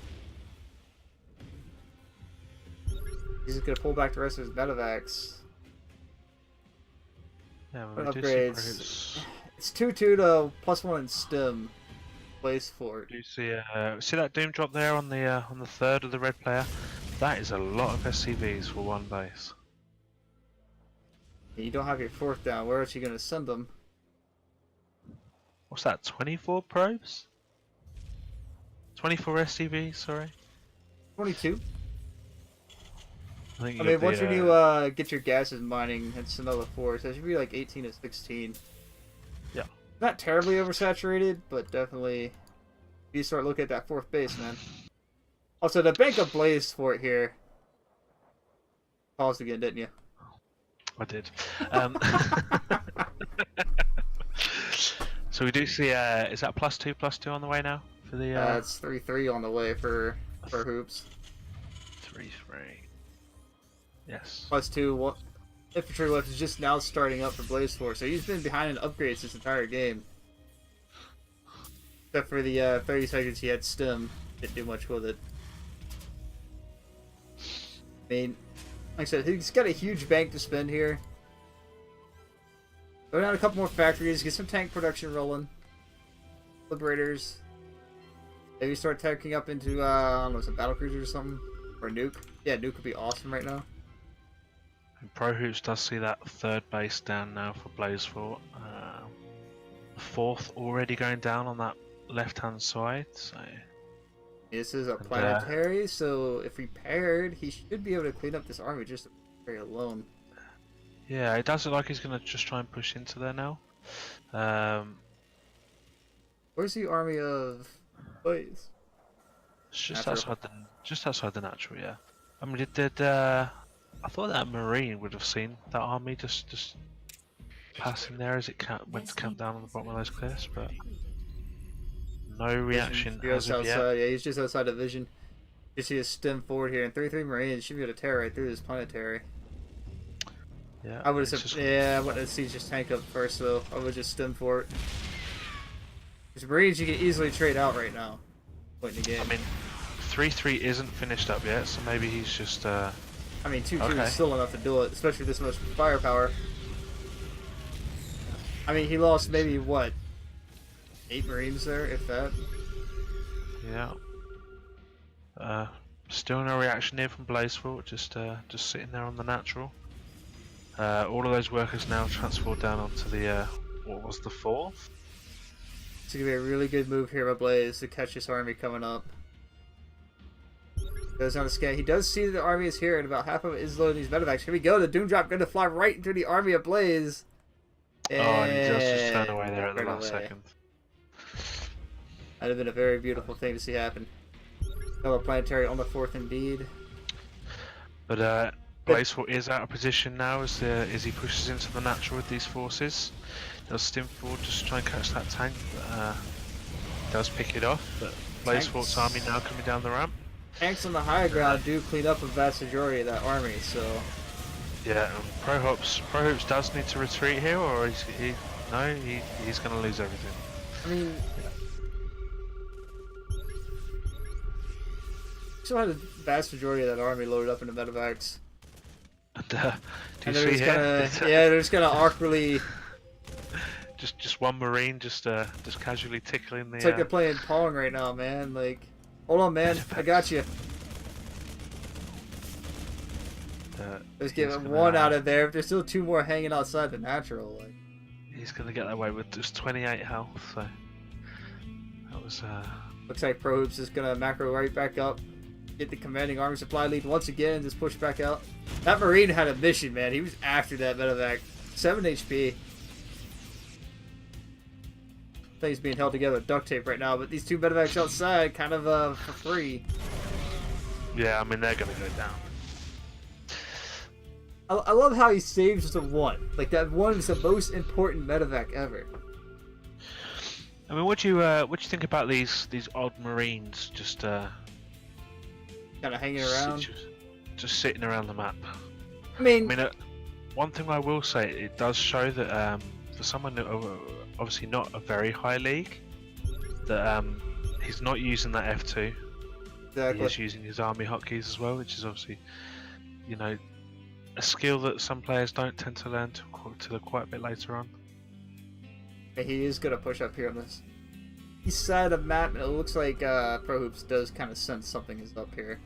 He's just going to pull back the rest of his medevacs. Yeah, well, Upgrades. It's 2-2 to +1 in stem. Blaze Fort. Do you see that Doom drop there on the 3rd of the red player? That is a lot of SCVs for one base. You don't have your 4th down. Where else are you going to send them? What's that? 24 probes? 24 SCVs, sorry. 22. I mean, once you get your gases mining, it's another 4, so it should be like 18 to 16. Yeah. Not terribly oversaturated, but definitely you start looking at that 4th base, man. Also, the Bank of Blaze Fort here. Paused again, didn't you? I did. So we do see, is that +2/+2 on the way now? For the it's 3-3 on the way for Hoops. 3-3. Yes. +2, what? Infantry Lift is just now starting up for Blaze Fort, so he's been behind in upgrades this entire game. Except for the 30 seconds he had stem. Didn't do much with it. I mean, like I said, he's got a huge bank to spend here. Go down a couple more factories, get some tank production rolling. Liberators. Maybe start tanking up into, I don't know, some battlecruisers or something. Or a nuke. Yeah, nuke would be awesome right now. And Pro Hoops does see that 3rd base down now for Blaze Fort. The 4th already going down on that left-hand side, so This is a And, planetary, so if repaired, he should be able to clean up this army just alone. Yeah, it does look like he's gonna just try and push into there now. Where's the army of Blaze? It's just Natural. outside the natural. Yeah. I mean, I thought that Marine would have seen that army just passing there as it went to camp down on the bottom of those cliffs, but no reaction Just as of outside, yet. yeah, he's just outside of vision. You see a stem forward here, and 3-3 Marines should be able to tear right through this planetary. Yeah, I would it's have just- yeah, I wouldn't have siege just tank up first though. I would just stem for it. Because Marines you can easily trade out right now. Point in the game. I mean, 3-3 isn't finished up yet, so maybe he's just. I mean 2-2 okay. is still enough to do it, especially with this much firepower. I mean he lost maybe what? 8 Marines there, if that. Yeah. Still no reaction here from Blazefort, just sitting there on the natural. All of those workers now transferred down onto the what was the 4th? It's gonna be a really good move here by Blaze to catch this army coming up. Goes on a scan. He does see that the army is here, and about half of it is loading these medevacs. Here we go. The Doomdrop going to fly right into the army of Blaze. Oh, and he does just turn away there at the right last away. second. That'd have been a very beautiful thing to see happen. Another planetary on the 4th indeed. But Blazefort is out of position now as he pushes into the natural with these forces. Does Stimford just try and catch that tank, but does pick it off. But Blazefort's army now coming down the ramp. Tanks on the higher ground do clean up a vast majority of that army, so Yeah, Prohoops does need to retreat here, or he's going to lose everything. I mean, still had a vast majority of that army loaded up into medevacs. And do you And see here? they're just gonna awkwardly. Just one Marine just casually tickling the. It's like they're playing Pong right now, man. Like, hold on, man, I got you. Let's get one out of there. If there's still 2 more hanging outside the natural, like. He's gonna get away with just 28 health, so that was. Looks like Prohoops is gonna macro right back up, get the commanding army supply lead once again, just push back out. That Marine had a mission, man. He was after that medevac. 7 HP. Thing's being held together with duct tape right now, but these 2 medevacs outside, kind of for free. Yeah, I mean they're gonna go down. I love how he saves the 1. Like that 1 is the most important medevac ever. I mean, what do you think about these odd Marines just Kind of hanging around. just sitting around the map? I mean, One thing I will say, it does show that for someone obviously not a very high league, that he's not using that F2. exactly. He is using his army hotkeys as well, which is obviously, a skill that some players don't tend to learn till quite a bit later on. He is gonna push up here on this east side of the map, and it looks like Prohoops does kind of sense something is up here.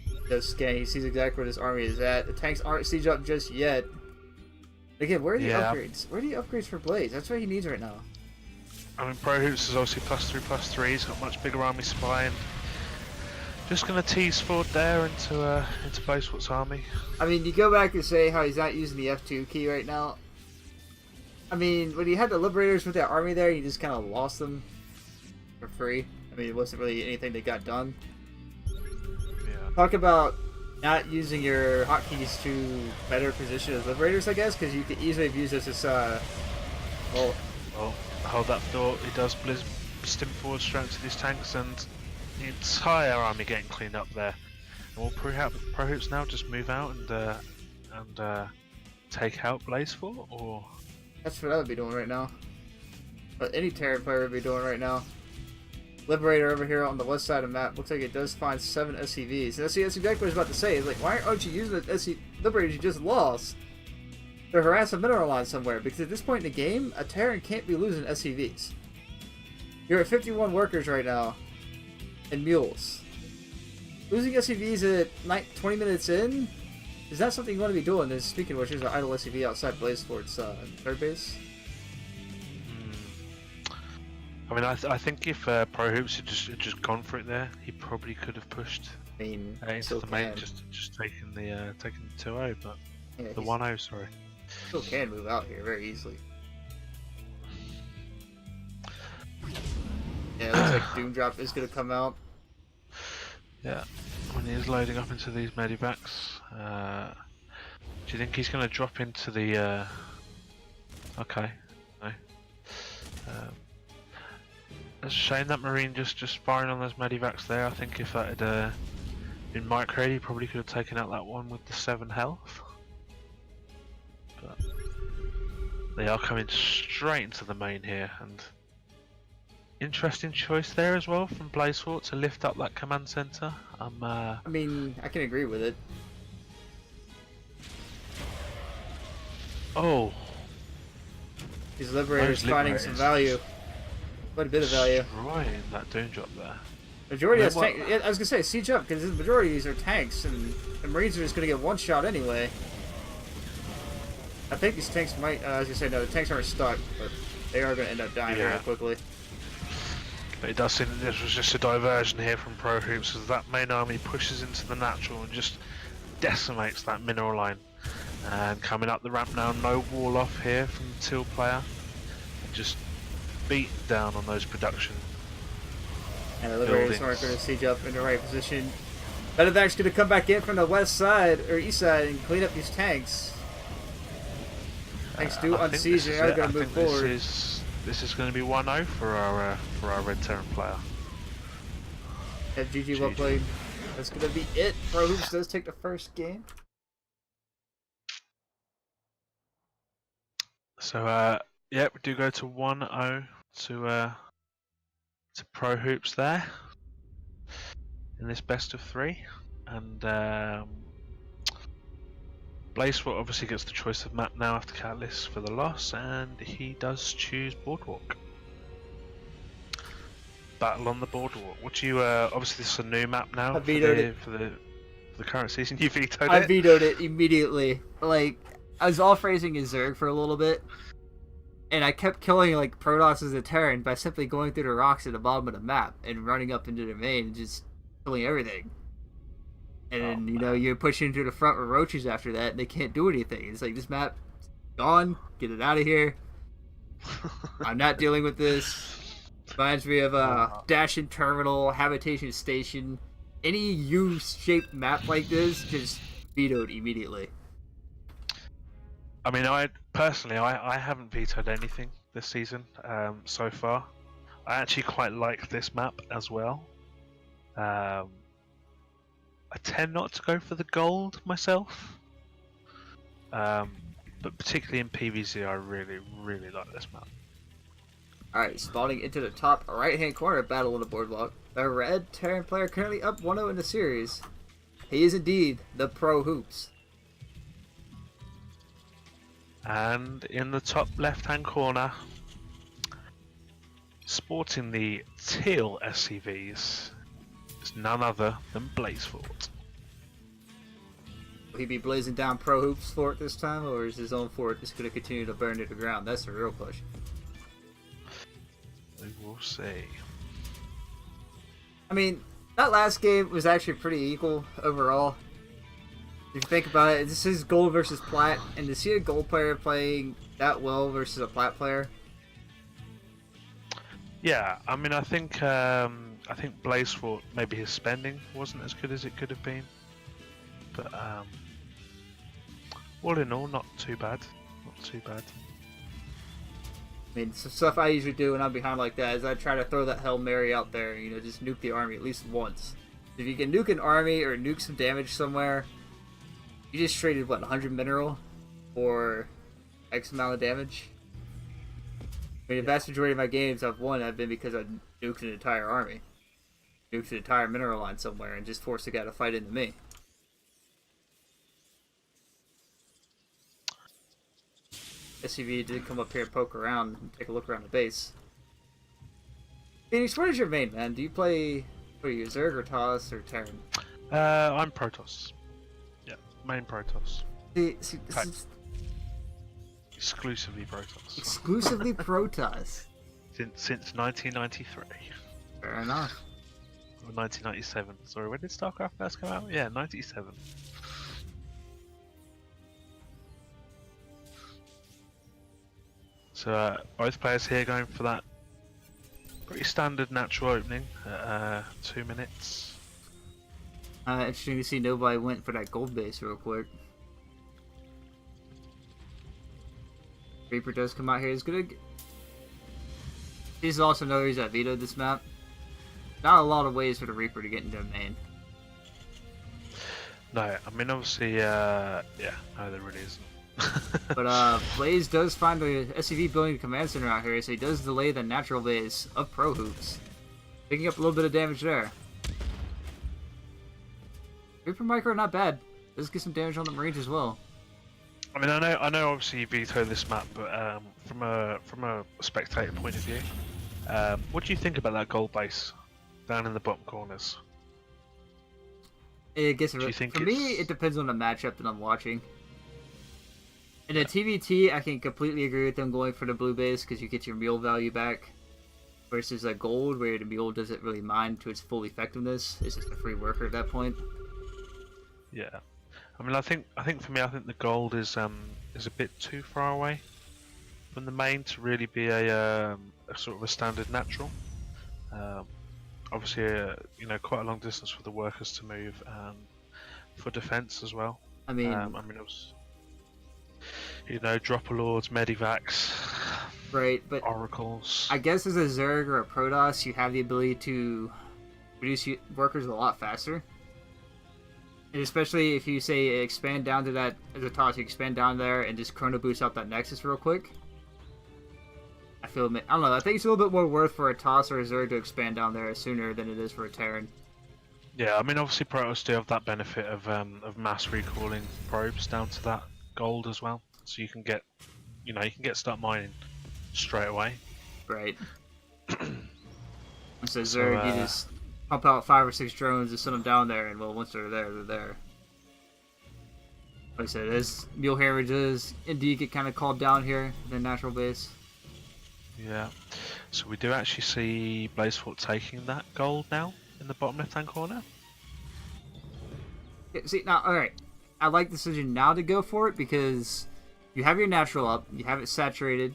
He does scan. He sees exactly where this army is at. The tanks aren't siege up just yet. Again, where are the upgrades? Where are the upgrades for Blaze? That's what he needs right now. I mean, Prohoops is obviously +3/+3. He's got much bigger army supply, and just gonna tease forward there into Blazefort's army. I mean, you go back and say how he's not using the F2 key right now. I mean, when he had the Liberators with that army there, he just kind of lost them for free. I mean, it wasn't really anything that got done. Yeah. Talk about not using your hotkeys to better position as Liberators, I guess, because you could easily have used this as, well, Hold that thought. He does stim forward straight to these tanks, and the entire army getting cleaned up there. And will Prohoops now just move out and take out Blazefort, or? that's what I would be doing right now. But any Terran player would be doing right now. Liberator over here on the west side of the map looks like it does find 7 SCVs. And that's exactly what I was about to say. It's like, why aren't you using the Liberators you just lost to harass a mineral line somewhere? Because at this point in the game, a Terran can't be losing SCVs. You're at 51 workers right now, and mules. Losing SCVs at 20 minutes in is not something you want to be doing. And speaking of which, there's an idle SCV outside Blazefort's third base. I mean, I think if Pro Hoops had just gone for it there, he probably could have pushed I mean, into still the main, can. just taking the 2-0, but Yeah, the he 1-0, sorry. still can move out here very easily. Yeah, it looks like Doomdrop is gonna come out. Yeah, when he is loading up into these medivacs, do you think he's going to drop into the? Okay, no. It's a shame that Marine just firing on those medivacs there. I think if that had been micro, he probably could have taken out that one with the 7 health. But they are coming straight into the main here, and interesting choice there as well from Blazefort to lift up that command center. I mean, I can agree with it. Oh, These Liberators Those finding some Liberators. value. Quite a bit of value. destroying that doom drop there. Majority I has mean, tank. Yeah, I was gonna say siege up because the majority of these are tanks, and the Marines are just gonna get one shot anyway. I think these tanks might. I was gonna say no, the tanks aren't stuck, but they are gonna end up dying Yeah. very quickly. But it does seem that this was just a diversion here from Pro Hoops, as that main army pushes into the natural and just decimates that mineral line. And coming up the ramp now, no wall off here from the Teal player. And just beat down on those production. And the Liberators Buildings. aren't gonna siege up in the right position. Medevac's gonna come back in from the west side or east side and clean up these tanks. Tanks do I think unsiege this and is are it. gonna I move think forward. This is going to be 1-0 for our Red Terran player. Yeah, GG well GG. played. That's gonna be it. Pro Hoops does take the first game. So yeah, we do go to 1-0 to Pro Hoops there in this best of 3, and Blazefort obviously gets the choice of map now after Catalyst for the loss, and he does choose Boardwalk. Battle on the Boardwalk. What do you? Obviously, this is a new map now I vetoed it. for the current season. You vetoed I it. vetoed it immediately. Like, I was all phrasing his Zerg for a little bit, and I kept killing like Protoss as a Terran by simply going through the rocks at the bottom of the map and running up into the main and just killing everything. And then, you know, you're pushing to the front with roaches after that, and they can't do anything. It's like, this map gone, get it out of here. I'm not dealing with this. Reminds me of a Dashin Terminal, Habitation Station. Any U-shaped map like this, just vetoed immediately. I mean, I personally haven't vetoed anything this season so far. I actually quite like this map as well. I tend not to go for the gold myself, but particularly in PvZ, I really like this map. Alright, spawning into the top right-hand corner of Battle on the Boardwalk. The red Terran player currently up 1-0 in the series. He is indeed the Pro Hoops. And in the top left-hand corner, sporting the teal SCVs, is none other than Blazefort. Will he be blazing down Pro Hoops fort this time, or is his own fort just going to continue to burn to the ground? That's the real question. We will see. I mean, that last game was actually pretty equal overall. If you think about it, this is gold versus plat, and to see a gold player playing that well versus a plat player, Yeah, I mean, I think Blazefort, maybe his spending wasn't as good as it could have been, but all in all, not too bad. Not too bad. I mean, some stuff I usually do when I'm behind like that is I try to throw that Hail Mary out there, you know, just nuke the army at least once. If you can nuke an army or nuke some damage somewhere, you just traded, what, 100 mineral for X amount of damage? I mean, the vast majority of my games I've won have been because I nuked an entire army. Nuked an entire mineral line somewhere and just forced the guy to fight into me. SCV did come up here and poke around and take a look around the base. Phoenix, what is your main, man? Do you play, what are you, Zerg or Talos or Terran? I'm Protoss. Yeah, main Protoss. See, this Right. is Exclusively Protoss. exclusively Protoss. since 1993 Fair enough. or 1997. Sorry, when did StarCraft first come out? Yeah, 97. So both players here going for that pretty standard natural opening at 2 minutes. Interesting to see nobody went for that gold base real quick. Reaper does come out here. He's gonna. He's also another reason I vetoed this map. Not a lot of ways for the Reaper to get into main. No, I mean obviously, yeah, no, there really isn't. But Blaze does find the SCV building command center out here, so he does delay the natural base of Pro Hoops, picking up a little bit of damage there. Reaper Micro not bad. Does get some damage on the Marines as well. I mean, I know. Obviously, you veto this map, but from a spectator point of view, what do you think about that gold base down in the bottom corners? It gets Do you think for me, it's- it depends on the matchup that I'm watching. In a TVT, I can completely agree with them going for the blue base because you get your mule value back. Versus a gold, where the mule doesn't really mind to its full effectiveness. It's just a free worker at that point. Yeah, I mean, I think for me, I think the gold is a bit too far away from the main to really be a sort of a standard natural. Obviously, you know, quite a long distance for the workers to move, for defense as well. I mean, it was, you know, dropper lords, medivacs, right, but oracles. I guess as a Zerg or a Protoss, you have the ability to produce workers a lot faster. And especially if you say expand down to that, as a toss, you expand down there and just chrono boost out that Nexus real quick. I don't know, I think it's a little bit more worth for a toss or a Zerg to expand down there sooner than it is for a Terran. Yeah, I mean, obviously Protoss do have that benefit of mass recalling probes down to that gold as well, so you can get, you know, start mining straight away. Right. So Zerg, you just pump out 5 or 6 drones and send them down there, and well, once they're there, they're there. Like I said, as mule hemorrhages indeed get kind of called down here in the natural base. Yeah, so we do actually see Blazefort taking that gold now in the bottom left-hand corner. Yeah, see, now, alright, I like the decision now to go for it because you have your natural up, you have it saturated,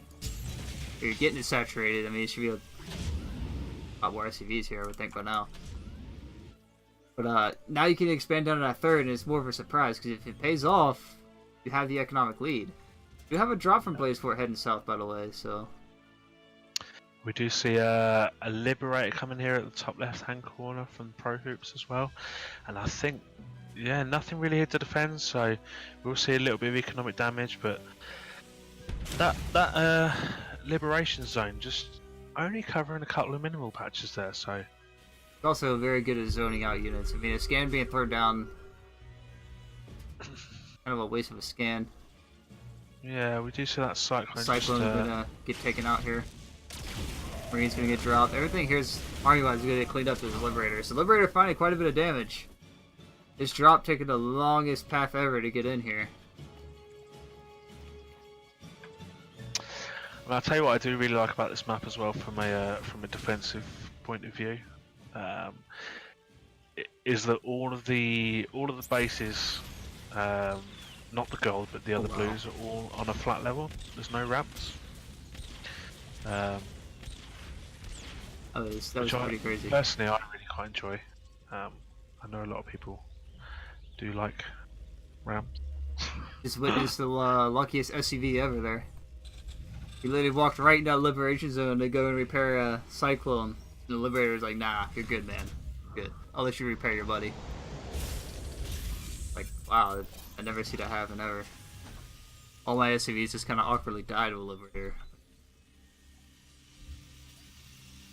or you're getting it saturated. I mean, it should be a lot more SCVs here, I would think, by now. But now you can expand down to that third, and it's more of a surprise, because if it pays off, you have the economic lead. You have a drop from Blazefort heading south, by the way, so... We do see a Liberator coming here at the top left-hand corner from Pro Hoops as well, and I think, yeah, nothing really here to defend, so we'll see a little bit of economic damage, but that Liberation Zone just only covering a couple of minimal patches there, so... It's also very good at zoning out units. I mean, a scan being thrown down, kind of a waste of a scan. Yeah, we do see that Cyclone. Cyclone gonna get taken out here. Marine's gonna get dropped. Everything here's army-wise is gonna get cleaned up to the Liberator. So Liberator finding quite a bit of damage. This drop taking the longest path ever to get in here. Well, I'll tell you what I do really like about this map as well from a defensive point of view, is that all of the bases, not the gold but the other blues, are all on a flat level. There's no ramps. That was pretty crazy. Personally, I really quite enjoy. I know a lot of people do like ramps. Just witnessed the luckiest SCV ever there. He literally walked right into that Liberation Zone to go and repair a Cyclone. And the Liberator's like, nah, you're good, man. You're good. I'll let you repair your buddy. Like, wow, I never see that happen ever. All my SCVs just kind of awkwardly died with a Liberator.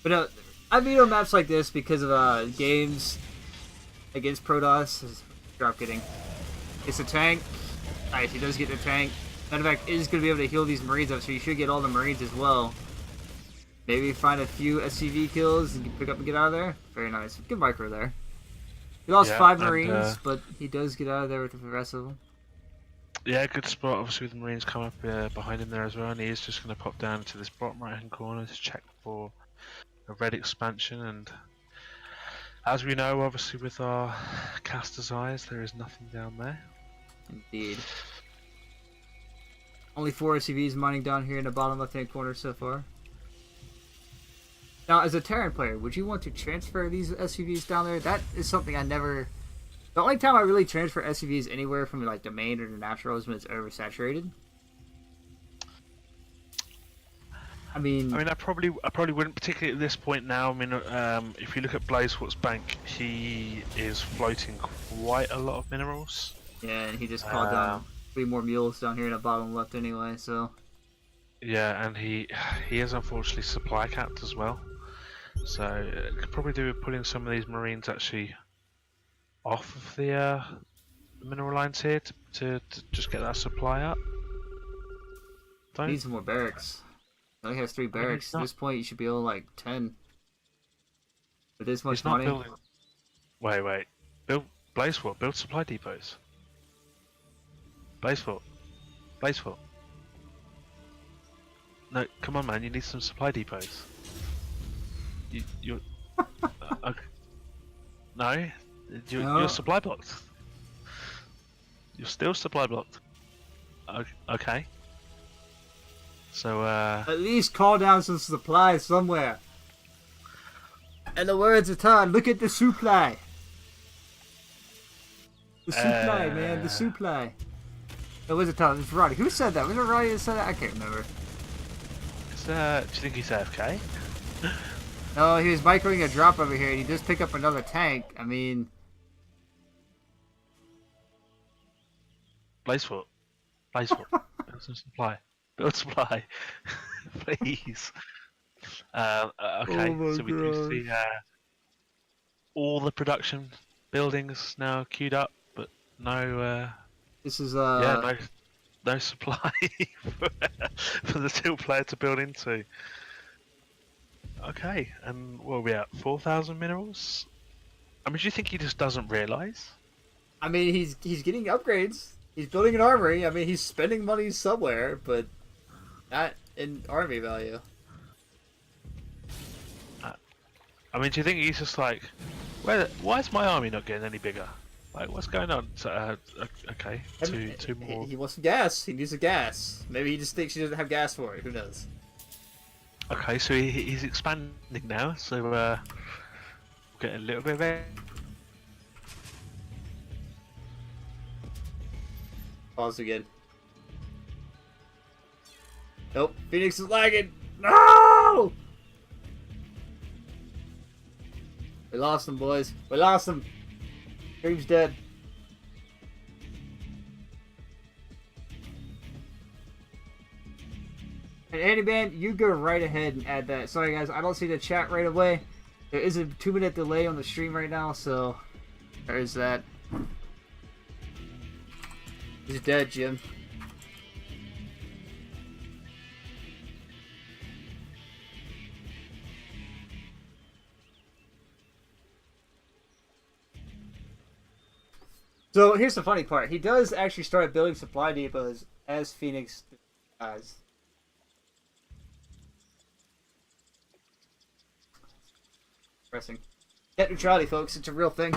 But I veto maps like this because of games against Protoss. Drop getting. It's a tank. Alright, he does get the tank. Medevac is going to be able to heal these Marines up, so you should get all the Marines as well. Maybe find a few SCV kills and pick up and get out of there. Very nice. Good micro there. He lost 5 Marines, but he does get out of there with the rest of them. Yeah, good spot. Obviously, with the Marines come up behind him there as well, and he is just going to pop down to this bottom right-hand corner to check for a red expansion. And as we know, obviously, with our caster's eyes, there is nothing down there. Indeed. Only 4 SCVs mining down here in the bottom left-hand corner so far. Now, as a Terran player, would you want to transfer these SCVs down there? That is something I never... The only time I really transfer SCVs anywhere from like the main or the natural is when it's oversaturated. I mean, I probably wouldn't, particularly at this point now. I mean, if you look at Blazefort's bank, he is floating quite a lot of minerals. yeah, and he just called down 3 more mules down here in the bottom left anyway, so... Yeah, and he is unfortunately supply capped as well. So could probably do with pulling some of these Marines actually off of the mineral lines here to just get that supply up. Need some more barracks. He only has 3 barracks. At this point, you should be able like 10. With this much He's not money. building. Wait. Blazefort. Build supply depots. Blazefort. No, come on, man. You need some supply depots. You're okay. No, you're supply blocked. You're still supply blocked. Okay. So At least call down some supplies somewhere. In the words of Todd, look at the supply. The supply, man, the supply. It was a Todd. It's Roddy. Who said that? Was it Roddy that said that? I can't remember. do you think he's AFK? No, he was microing a drop over here, and he just picked up another tank. I mean... Blazefort. Build some supply. Build supply. Please. Okay, Oh so we do see all the production buildings now queued up, but no... This is, no supply for the 2 player to build into. Okay, and what are we at? 4,000 minerals? I mean, do you think he just doesn't realise? I mean, he's getting upgrades. He's building an armory. I mean, he's spending money somewhere, but not in army value. I mean, do you think he's just like, why is my army not getting any bigger? Like, what's going on? So, okay, two more. He wants some gas. He needs a gas. Maybe he just thinks he doesn't have gas for it. Who knows? Okay, so he's expanding now, so we'll get a little bit of it. Pause again. Nope, Phoenix is lagging. No! We lost him, boys. We lost him. Dream's dead. And Andy Man, you go right ahead and add that. Sorry guys, I don't see the chat right away. There is a 2-minute delay on the stream right now, so there's that. He's dead, Jim. So here's the funny part. He does actually start building supply depots as Phoenix dies. Pressing. Net neutrality, folks. It's a real thing.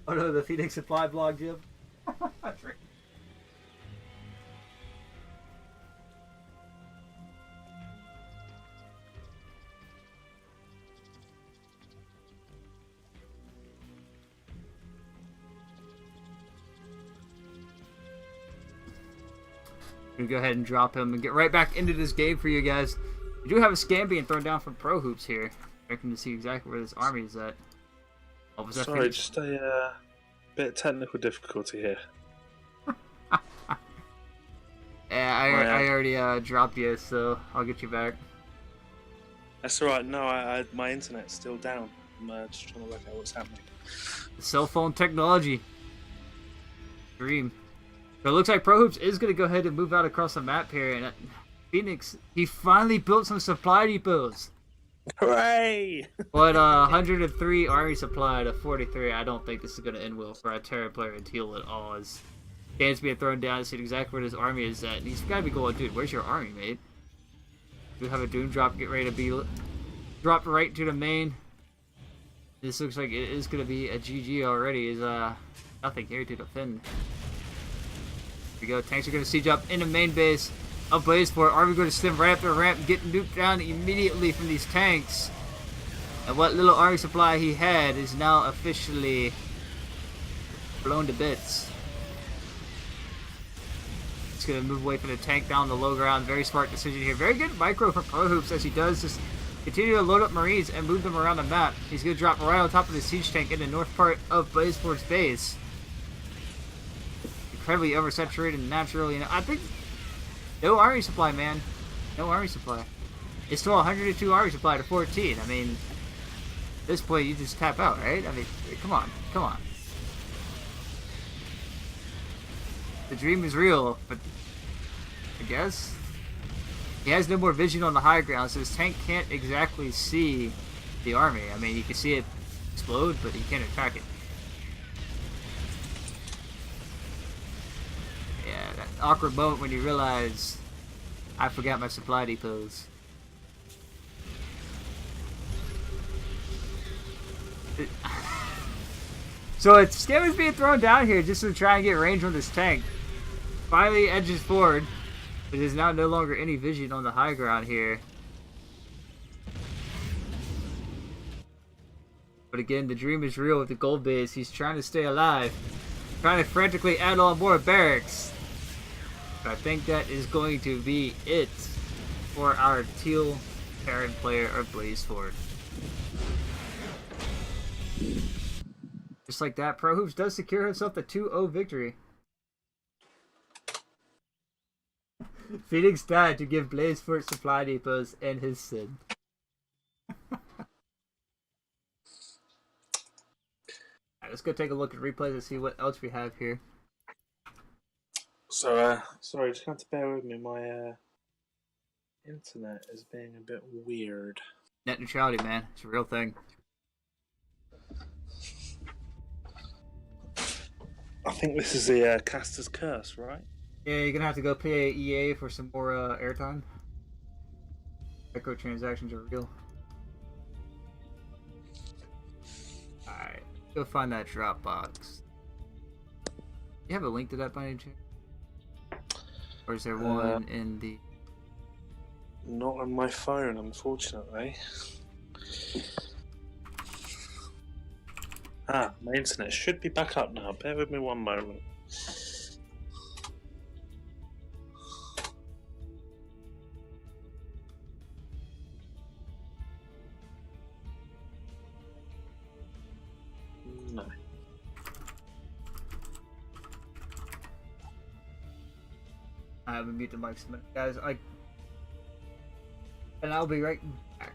Oh no, the Phoenix Supply blog, Jim. That's right. I'm gonna go ahead and drop him and get right back into this game for you guys. We do have a scan being thrown down from Pro Hoops here. Checking to see exactly where this army is at. Oh, was that Sorry, Phoenix? just a bit of technical difficulty here. Yeah, I already dropped you, so I'll get you back. That's alright, no, my internet's still down. I'm just trying to work out what's happening. Cell phone technology. Dream. So it looks like Pro Hoops is going to go ahead and move out across the map here. And Phoenix, he finally built some supply depots. Hooray! But 103 army supply to 43. I don't think this is gonna end well for a Terran player in teal at all. As Dan's being thrown down to see exactly where his army is at, and he's gotta be going, dude, where's your army, mate? We have a Doom drop get ready to be dropped right to the main. This looks like it is gonna be a GG already. Is nothing here to defend. Here we go. Tanks are gonna siege up in the main base of Blazeport. Army going to stem right up the ramp, getting nuked down immediately from these tanks. And what little army supply he had is now officially blown to bits. He's going to move away from the tank down the low ground. Very smart decision here. Very good micro from ProHoops as he does just continue to load up Marines and move them around the map. He's going to drop right on top of the siege tank in the north part of Blazeport's base. Incredibly oversaturated naturally. And I think no army supply, man. No army supply. It's still 102 army supply to 14. I mean, at this point, you just tap out, right? I mean, come on. Come on. The dream is real, but I guess he has no more vision on the high ground, so his tank can't exactly see the army. I mean, you can see it explode, but he can't attack it. Yeah, that awkward moment when you realize I forgot my supply depots. So it's Scam is being thrown down here just to try and get range on this tank. Finally edges forward, but there's now no longer any vision on the high ground here. But again, the dream is real with the gold base. He's trying to stay alive, trying to frantically add on more barracks. But I think that is going to be it for our teal Terran player of Blazeport. Just like that, ProHoops does secure himself the 2-0 victory. Phoenix died to give Blazeport supply depots and his sin. Alright, let's go take a look at replays and see what else we have here. So, sorry, just have to bear with me. My internet is being a bit weird. Net neutrality, man. It's a real thing. I think this is the Caster's Curse, right? Yeah, you're gonna have to go pay EA for some more airtime. Microtransactions are real. Alright, go find that Dropbox. You have a link to that by any chance? Or is there one in the... Not on my phone, unfortunately. My internet should be back up now. Bear with me one moment. No. I haven't mute the mics, guys. And I'll be right back.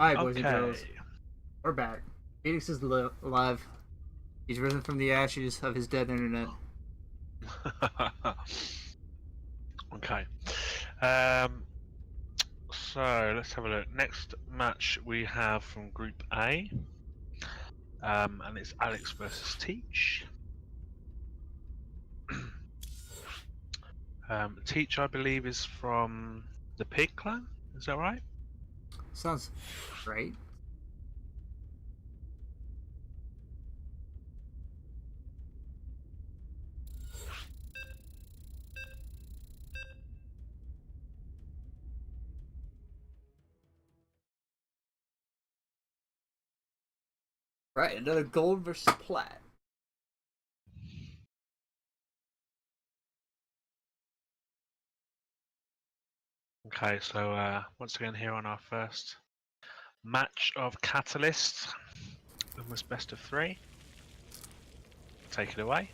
Alright, boys and Okay. girls. We're back. Phoenix is alive. He's risen from the ashes of his dead internet. Okay. So let's have a look. Next match we have from Group A, and it's Alex versus Teach. Teach, I believe, is from the Pig Clan. Is that right? Sounds right. Right, another gold versus plat. Okay, so once again here on our first match of Catalyst, almost best of 3. Take it away.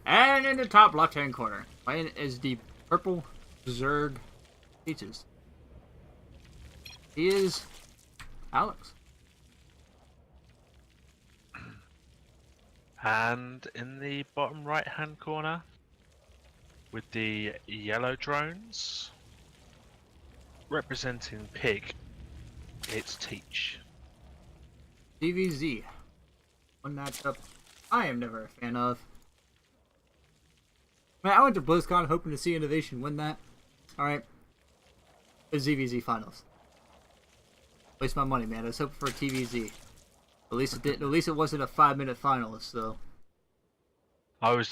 And in the top left-hand corner, playing is the purple Zerg Peaches. He is Alex. And in the bottom right hand corner, with the yellow drones, representing Pig, it's Teach. DVZ. One matchup I am never a fan of. Man, I went to BlizzCon hoping to see Innovation win that. Alright. The ZVZ finals. Waste my money, man. I was hoping for a TVZ. At least it didn't. At least it wasn't a 5-minute finalist, though. I was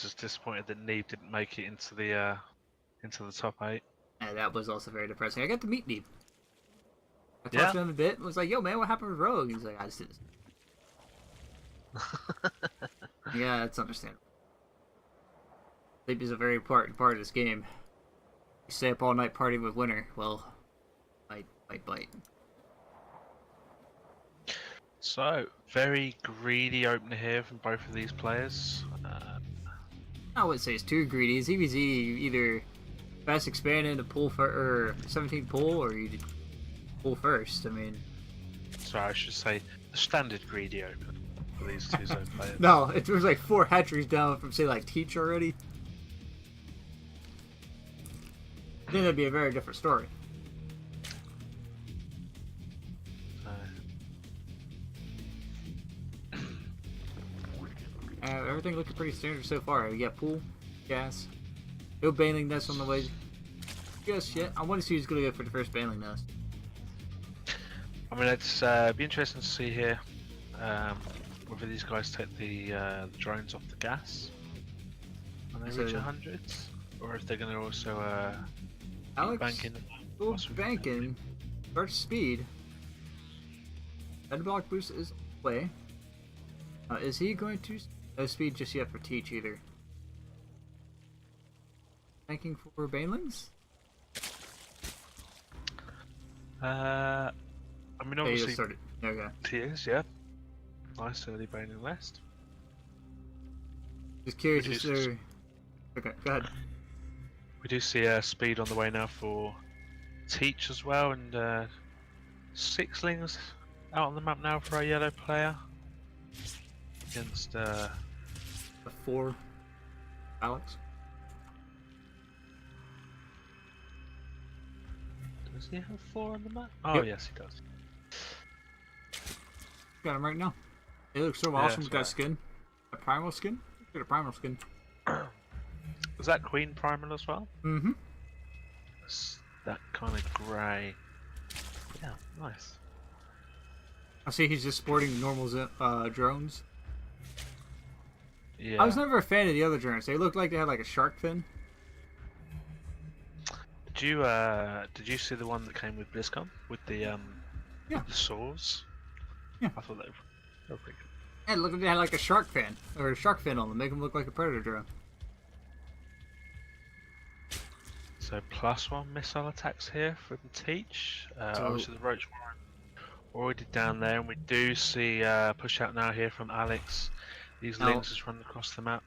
just disappointed that Neve didn't make it into the top 8. And that was also very depressing. I got to meet Neve. I Yeah. talked to him a bit and was like, yo, man, what happened with Rogue? He's like, I just didn't. Yeah, that's understandable. Sleep is a very important part of this game. You stay up all night partying with Winter, well, might bite. So, very greedy opener here from both of these players. I wouldn't say it's too greedy. ZVZ, you either fast expand into pull or 17 pull, or you pull first. I mean, Sorry, I should say the standard greedy open for these two zone players. no, it was like 4 hatcheries down from say like Teach already. Then that'd be a very different story. Everything looking pretty standard so far. We got pool, gas, no baneling nest on the way. Just yet. I want to see who's gonna go for the first baneling nest. I mean, it's be interesting to see here whether these guys take the drones off the gas when they reach So- 100, or if they're going to also Alex, bank in. go banking, start speed. Head block boost is away. Is he going to? No speed just yet for Teach either. Banking for banelings? I mean, Yeah, you just obviously, started. Okay. he is, yeah. Nice early Baneling West. Just curious We if do- they're. Okay, go ahead. We do see speed on the way now for Teach as well, and Sixlings out on the map now for our yellow player against. The 4. Alex. Does he have 4 on the map? Oh Yep. yes, he does. Got him right now. It looks so Yeah, awesome. that's Got right. skin. A primal skin? Got a primal skin. Is that Queen Primal as well? Mm-hmm. It's that kind of grey. Yeah, nice. I see he's just sporting normal drones. Yeah. I was never a fan of the other drones. They looked like they had like a shark fin. Did you see the one that came with BlizzCon with the Yeah. the saws? Yeah. I thought they were pretty good. Yeah, it looked like they had like a shark fin or a shark fin on them, make them look like a predator drone. So +1 missile attacks here from Teach. So- Obviously the Roach Warren already down there, and we do see push out now here from Alex. These Now- links just running across the map.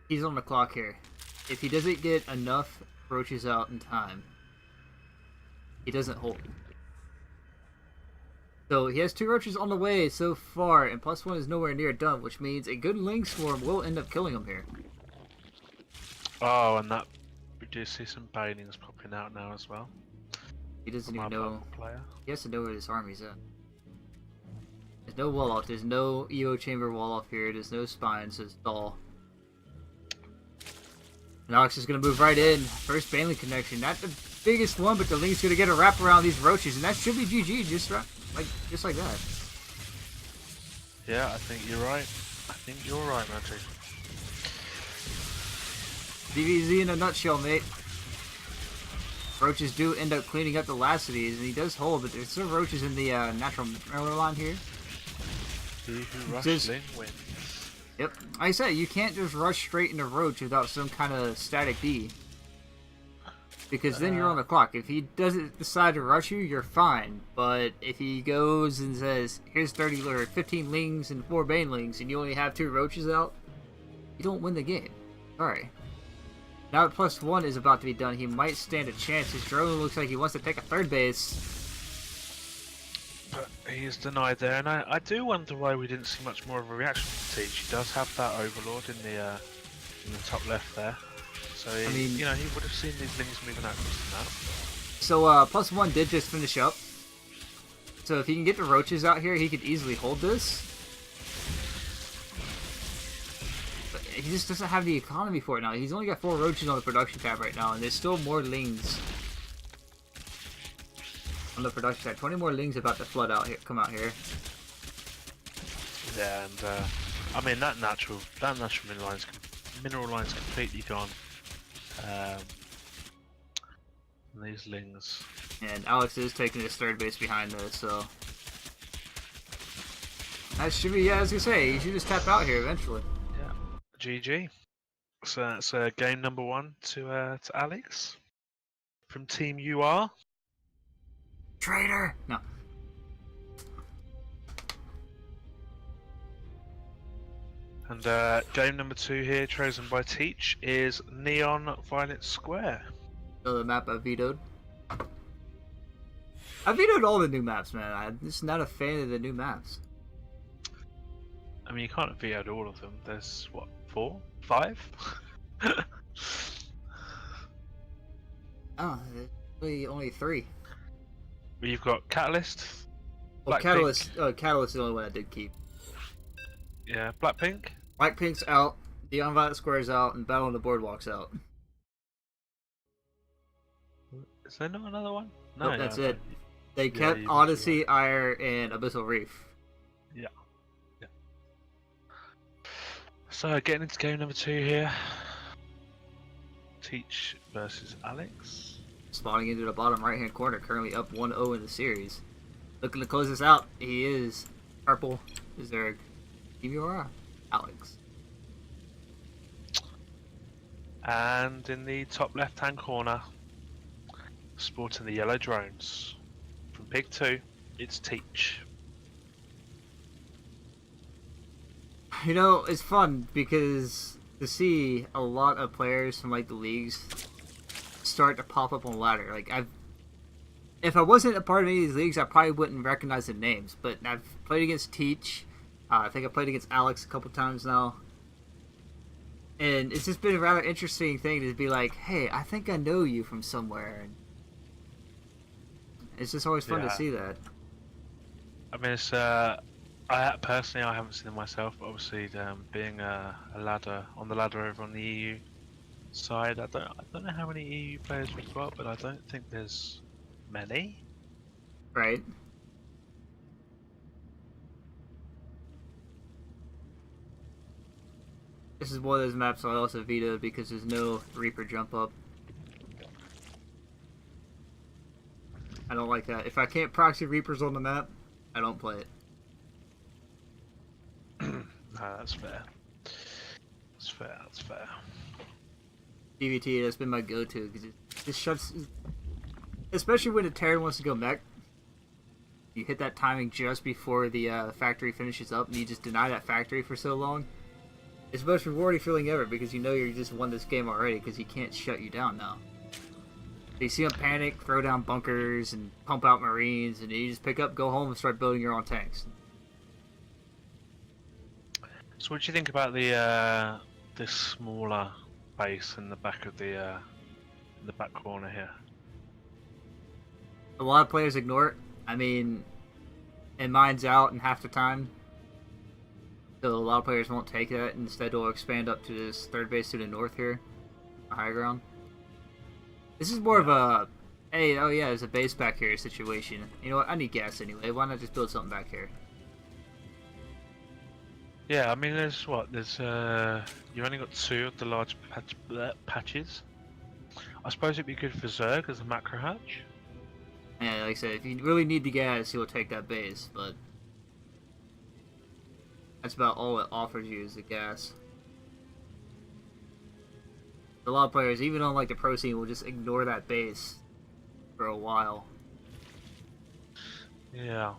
He's on the clock here. If he doesn't get enough roaches out in time, he doesn't hold. So he has 2 roaches on the way so far, and +1 is nowhere near done, which means a good Ling Swarm will end up killing him here. Oh, and that we do see some banings popping out now as well. He doesn't From even our know. purple player. He has to know where this army's at. There's no wall off. There's no EO chamber wall off here. There's no spines. It's all. And Alex is going to move right in. First Baneling connection. Not the biggest one, but the Ling's going to get a wrap around these roaches, and that should be GG just like that. Yeah, I think you're right. I think you're right, Magic. DBZ in a nutshell, mate. Roaches do end up cleaning up the last of these, and he does hold, but there's still roaches in the natural mineral line here. He who rushed Just- Ling wins. Yep. Like I said, you can't just rush straight into Roach without some kind of static D. Because then you're on the clock. If he doesn't decide to rush you, you're fine. But if he goes and says, here's 30 or 15 Lings and 4 Banelings, and you only have 2 Roaches out, you don't win the game. Sorry. Now that +1 is about to be done, he might stand a chance. His drone looks like he wants to take a 3rd base. But he's denied there, and I do wonder why we didn't see much more of a reaction from Teach. He does have that Overlord in the top left there. So, I mean- you know, he would have seen these Lings moving out across the map. So, +1 did just finish up. So if he can get the Roaches out here, he could easily hold this. But he just doesn't have the economy for it now. He's only got 4 Roaches on the production tab right now, and there's still more Lings on the production tab. 20 more Lings about to flood out here, come out here. Yeah, and I mean that natural mineral line's completely gone. And these Lings. And Alex is taking his 3rd base behind this, so that should be, yeah, I was gonna say, he should just tap out here eventually. Yeah, GG. So that's game number 1 to Alex from Team UR. Traitor! No. And game number 2 here, chosen by Teach, is Neon Violet Square. So the map I vetoed. I vetoed all the new maps, man. I'm just not a fan of the new maps. I mean, you can't have vetoed all of them. There's, what, 4? 5? Oh, there's really only 3. Well, you've got Catalyst. Well, Blackpink. Catalyst is the only one I did keep. Yeah, Blackpink. Blackpink's out, Neon Violet Square's out, and Battle on the Boardwalk's out. Is there not another one? Nope, that's it. They Yeah, kept you- Odyssey, Ire, and Abyssal Reef. Yeah. So getting into game number 2 here. Teach versus Alex. Spawning into the bottom right-hand corner, currently up 1-0 in the series. Looking to close this out, he is purple. Is there Kimura? Alex. And in the top left-hand corner, sporting the yellow drones. From Pig 2, it's Teach. You know, it's fun because to see a lot of players from like the leagues start to pop up on ladder. Like if I wasn't a part of any of these leagues, I probably wouldn't recognize the names. But I've played against Teach. I think I played against Alex a couple times now. And it's just been a rather interesting thing to be like, hey, I think I know you from somewhere. And it's just always fun to Yeah. see that. I mean, it's personally, I haven't seen them myself, but obviously, being a ladder on the ladder over on the EU side, I don't know how many EU players we've got, but I don't think there's many. Right? This is one of those maps I also vetoed because there's no Reaper jump up. I don't like that. If I can't proxy Reapers on the map, I don't play it. No, that's fair. That's fair. That's fair. DVT, that's been my go-to because it just shuts. Especially when a Terran wants to go mech, you hit that timing just before the factory finishes up, and you just deny that factory for so long. It's the most rewarding feeling ever because you know you just won this game already because he can't shut you down now. You see them panic, throw down bunkers, and pump out Marines, and you just pick up, go home, and start building your own tanks. So what do you think about the this smaller base in the back of in the back corner here? A lot of players ignore it. I mean, and mine's out in half the time. So a lot of players won't take that. Instead, they'll expand up to this third base to the north here, the high ground. This is more of a, hey, oh yeah, there's a base back here situation. You know what? I need gas anyway. Why not just build something back here? Yeah, I mean, there's what? There's you only got 2 of the large patches. I suppose it'd be good for Zerg as a macro hatch. Yeah, like I said, if you really need the gas, he will take that base, but that's about all it offers you is the gas. A lot of players, even on like the pro scene, will just ignore that base for a while. Yeah.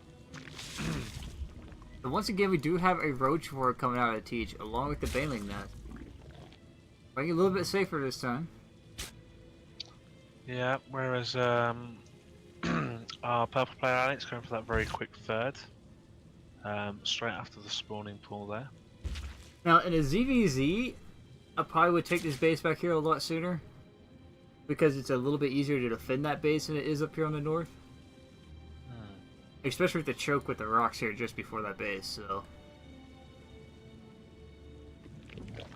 But once again, we do have a Roach Ward coming out of Teach, along with the Baneling Nest. Making it a little bit safer this time. Yeah, whereas our purple player Alex going for that very quick third. Straight after the spawning pool there. Now, in a ZVZ, I probably would take this base back here a lot sooner. Because it's a little bit easier to defend that base than it is up here on the north. Especially with the choke with the rocks here just before that base, so.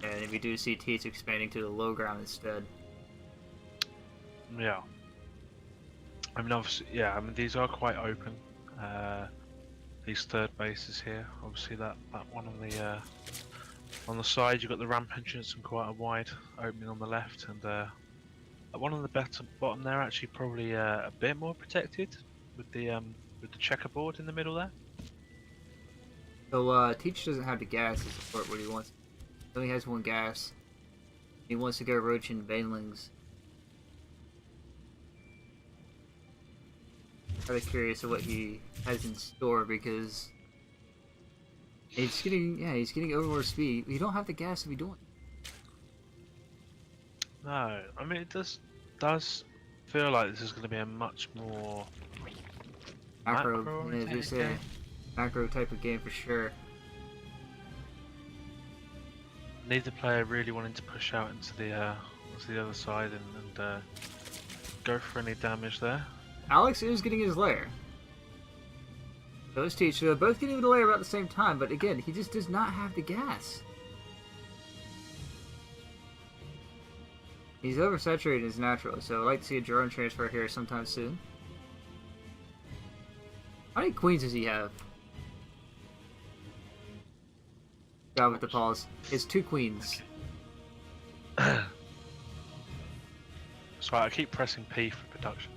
And if you do see Teats expanding to the low ground instead. Yeah. I mean, obviously, yeah, I mean, these are quite open. These third bases here. Obviously, that one on the side, you've got the ramp entrance and quite a wide opening on the left, and that one on the bottom there actually probably a bit more protected with the checkerboard in the middle there. So Teach doesn't have the gas to support what he wants. He only has 1 gas. He wants to go Roach and Banelings. Kind of curious of what he has in store because he's getting overlord speed. You don't have the gas to be doing. No, I mean, it does feel like this is going to be a much more Macro, yeah, just a macro type of game for sure. Neither player really wanting to push out into the other side and go for any damage there. Alex is getting his lair. Those Teach, they're both getting the lair about the same time, but again, he just does not have the gas. He's oversaturated as natural, so I'd like to see a drone transfer here sometime soon. How many queens does he have? God with the pause. It's 2 queens. So I keep pressing P for production.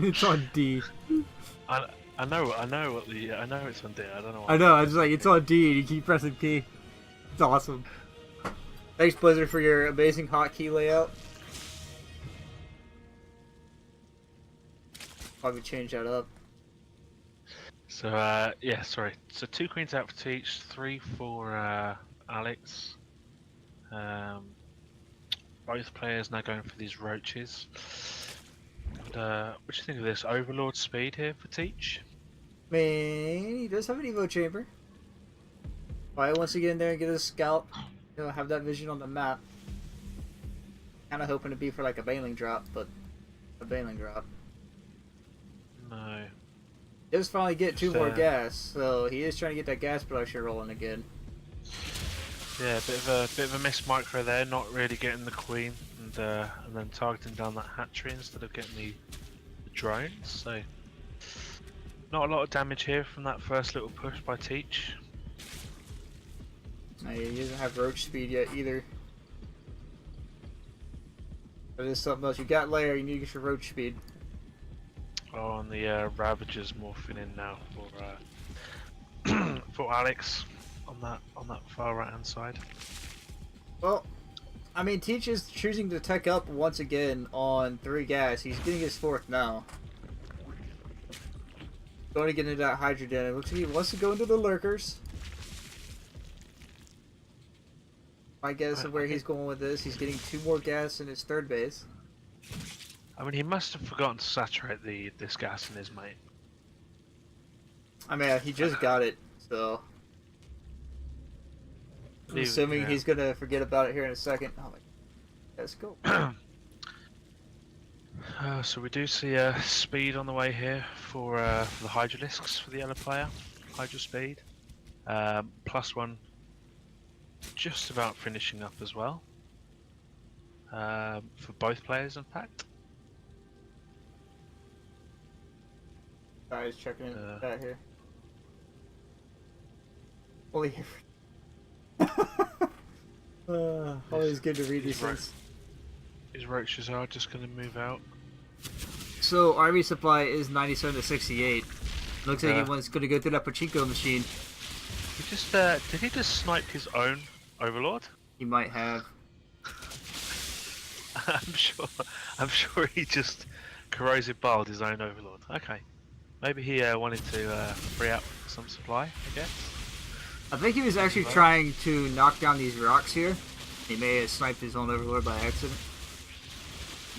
It's on D. I know what I know it's on D. I don't know. I know. I was like, it's on D, and you keep pressing P. It's awesome. Thanks, Blizzard, for your amazing hotkey layout. Probably change that up. So yeah, sorry. So 2 queens out for Teach, 3 for Alex. Both players now going for these roaches. And, what do you think of this Overlord speed here for Teach? Man, he does have an Evo chamber. Probably wants to get in there and get a scout. You know, have that vision on the map. Kind of hoping to be for like a Baneling drop, but a Baneling drop. No. He does finally get 2 more Fair. gas, so he is trying to get that gas production rolling again. Yeah, a bit of a missed micro there, not really getting the queen, and then targeting down that hatchery instead of getting the drones. So not a lot of damage here from that first little push by Teach. No, he doesn't have roach speed yet either. That is something else. You got layer, you need to get your roach speed. Oh, and the Ravagers morphing in now for for Alex on that far right hand side. Well, I mean, Teach is choosing to tech up once again on 3 gas. He's getting his 4th now. Going to get into that Hydra Den. It looks like he wants to go into the lurkers. My guess of where he's going with this, he's getting 2 more gas in his 3rd base. I mean, he must have forgotten to saturate this gas in his mate. I mean, he just got it, so I'm assuming he's gonna forget about it here in a second. Oh my, let's go. So we do see speed on the way here for the Hydralisks for the yellow player. Hydra speed. +1 just about finishing up as well. For both players, in fact. Sorry, just checking in that here. Holy. Always good to read these things. His roaches are just going to move out. So army supply is 97 to 68. Looks like everyone's going to go through that pachinko machine. He just did he just snipe his own overlord? He might have. I'm sure he just corrosive biled his own overlord. Okay, maybe he wanted to free up some supply, I guess. I think he was actually trying to knock down these rocks here. He may have sniped his own overlord by accident.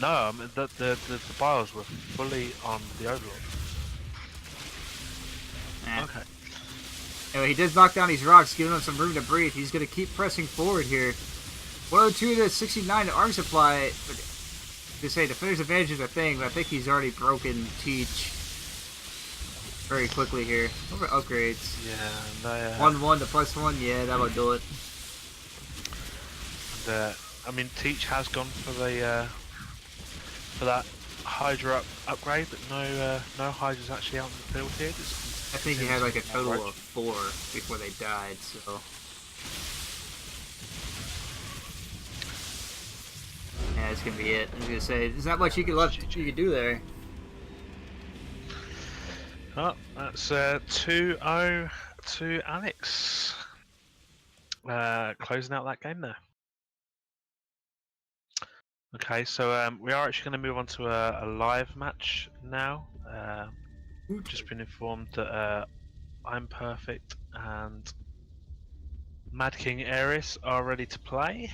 No, I mean, the biles were fully on the overlord. Okay. Anyway, he does knock down these rocks, giving him some room to breathe. He's going to keep pressing forward here. 102 to 69 to arm supply. But to say defender's advantage is a thing, but I think he's already broken Teach very quickly here. Over upgrades. Yeah, 1-1 to +1. Yeah, that would do it. And, I mean, Teach has gone for the for that Hydra upgrade, but no Hydra's actually out in the field here. I think he had like a total of 4 before they died, so. Yeah, that's gonna be it. I was gonna say, there's not much you could do there. Oh, that's 2-0 to Alex. Closing out that game there. Okay, so we are actually going to move on to a live match now. Just been informed that I'm Perfect and Mad King Ares are ready to play.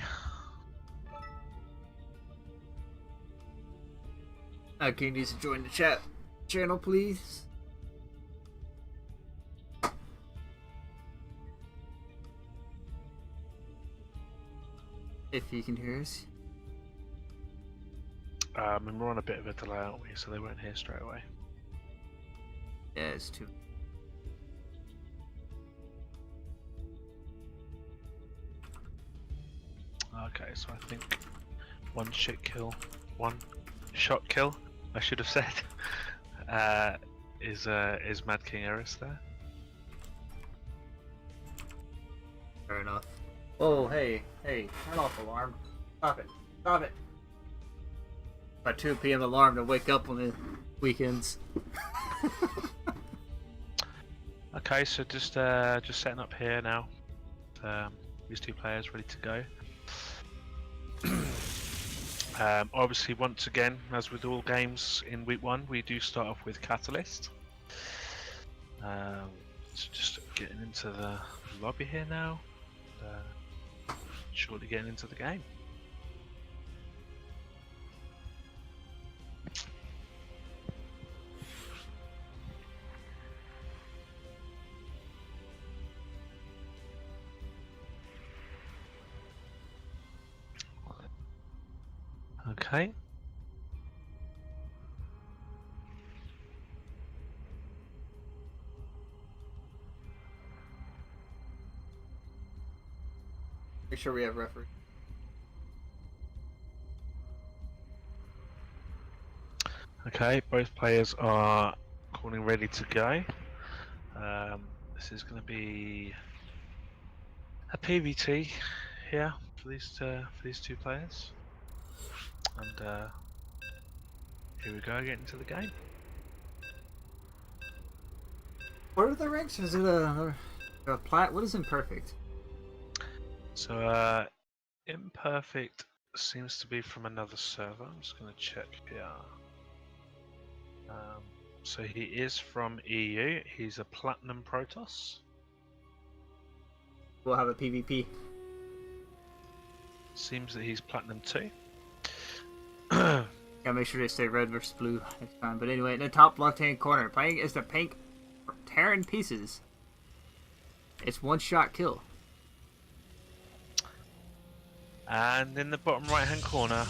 King needs to join the chat channel, please. If you can hear us. And we're on a bit of a delay, aren't we? So they won't hear straight away. Yeah, it's 2. Okay, so I think one shot kill, I should have said, is Mad King Ares there. Fair enough. Oh, hey, turn off alarm. Stop it. My 2 p.m. alarm to wake up on the weekends. Okay, so just setting up here now. These 2 players ready to go. Obviously, once again, as with all games in week 1, we do start off with Catalyst. So just getting into the lobby here now. Shortly getting into the game. Okay. Make sure we have referee. Okay, both players are calling ready to go. This is going to be a PVT here for these 2 players. And here we go, getting into the game. What are the ranks? Is it a plat? What is imperfect? So Imperfect seems to be from another server. I'm just going to check here. So he is from EU. He's a Platinum Protoss. We'll have a PvP. Seems that he's Platinum 2. Gotta make sure they stay red versus blue next time. But anyway, in the top left-hand corner, playing is the pink Terran pieces. It's one-shot kill. And in the bottom right-hand corner,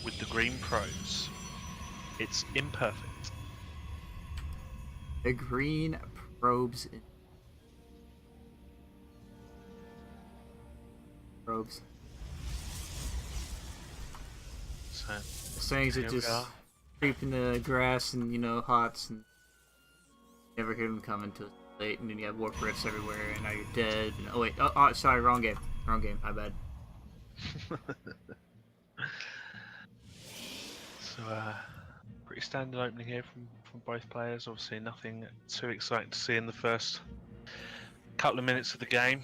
with the green probes, it's imperfect. The green probes. Probes. So, Those things that here we just are. creep in the grass and, you know, hots, and never hear them coming till it's late, and then you have warp rifts everywhere, and now you're dead. And, oh wait, sorry, wrong game. Wrong game, my bad. So, pretty standard opening here from both players. Obviously, nothing too exciting to see in the first couple of minutes of the game.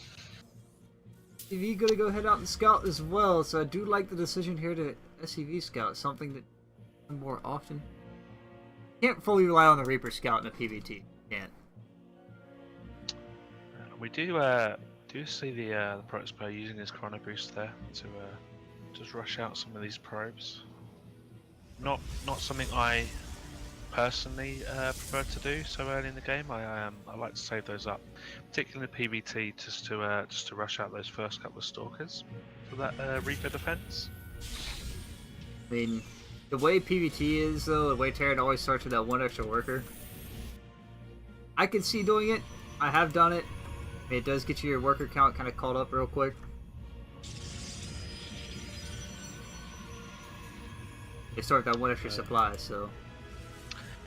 SCV gonna go head out and scout as well, so I do like the decision here to SCV scout, something that more often. Can't fully rely on the Reaper scout in a PvT. Can't. We do see the Protoss player using his Chrono Boost there to just rush out some of these probes. Not something I personally prefer to do so early in the game. I like to save those up, particularly in the PvT, just to rush out those first couple of stalkers for that Reaper defense. I mean, the way PvT is though, the way Terran always starts with that one extra worker. I can see doing it. I have done it. I mean, it does get you your worker count kind of caught up real quick. They start that one extra supply, so.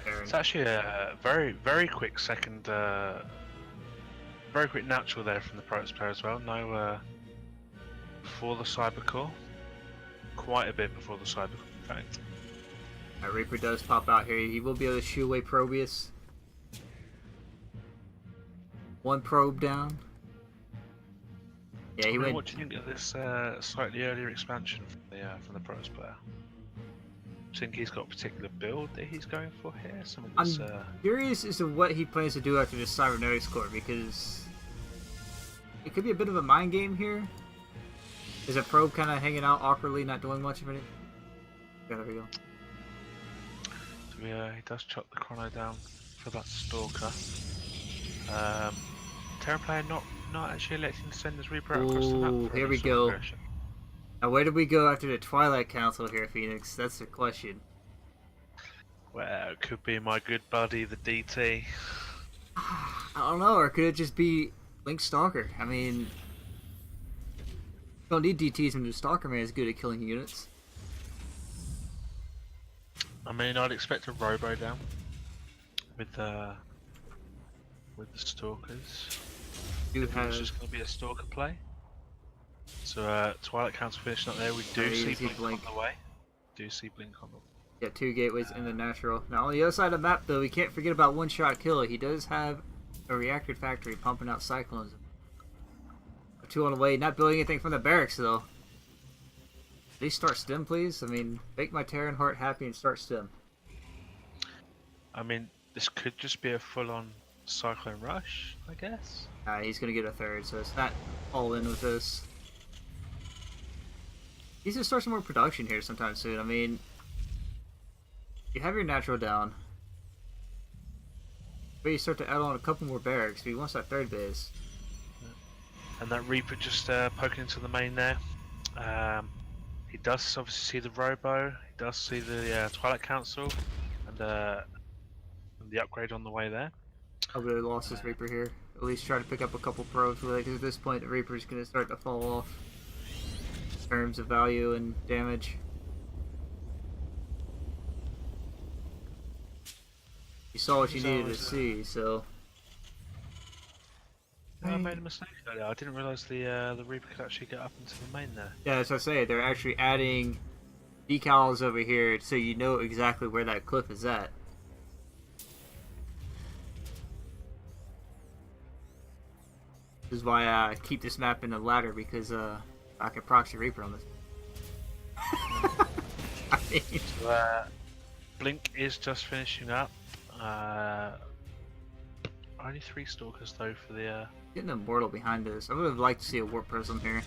Terran. It's actually a very quick second, very quick natural there from the Protoss player as well. No, before the Cyber Core, quite a bit before the Cyber Core, in fact. Reaper does pop out here. He will be able to shoo away Probius. One probe down. Yeah, he went. What do you think of this slightly earlier expansion from the Protoss player? Do you think he's got a particular build that he's going for here? Some of this, I'm curious as to what he plans to do after this Cybernetics Core, because it could be a bit of a mind game here. Is a probe kind of hanging out awkwardly, not doing much of anything? Yeah, there we go. So he does chop the chrono down for that stalker. Terran player not actually electing to send his Reaper out across the map. Ooh, for here any we sort of go. aggression. Now, where did we go after the Twilight Council here, Phoenix? That's the question. Well, it could be my good buddy, the DT. I don't know, or could it just be Link Stalker? I mean, you don't need DTs when the Stalker man is good at killing units. I mean, I'd expect a Robo down with the Stalkers. Do It's have just going to be a Stalker play. So Twilight Council finishing up there. We do see Easy Blink Blink. on the way. Do see Blink on the way. Yeah, 2 gateways in the natural. Now on the other side of the map, though, we can't forget about one-shot kill. He does have a reactor factory pumping out cyclones. 2 on the way. Not building anything from the barracks though. Please start stim, please. I mean, make my Terran heart happy and start stim. I mean, this could just be a full-on Cyclone Rush, I guess. He's gonna get a third, so it's not all in with this. He's gonna start some more production here sometime soon. I mean, you have your natural down, but you start to add on a couple more barracks. But he wants that third base. And that Reaper just poking into the main there. He does obviously see the Robo. He does see the Twilight Council and the upgrade on the way there. I would have lost this Reaper here. At least try to pick up a couple probes with it, because at this point the Reaper's gonna start to fall off in terms of value and damage. You saw what you needed to see, so. I made a mistake earlier. I didn't realise the Reaper could actually get up into the main there. Yeah, as I say, they're actually adding decals over here so you know exactly where that cliff is at. This is why I keep this map in the ladder, because I can proxy Reaper on this. I mean, So, Blink is just finishing up. Only 3 Stalkers though for the. getting Immortal behind us. I would have liked to see a Warp Prism here.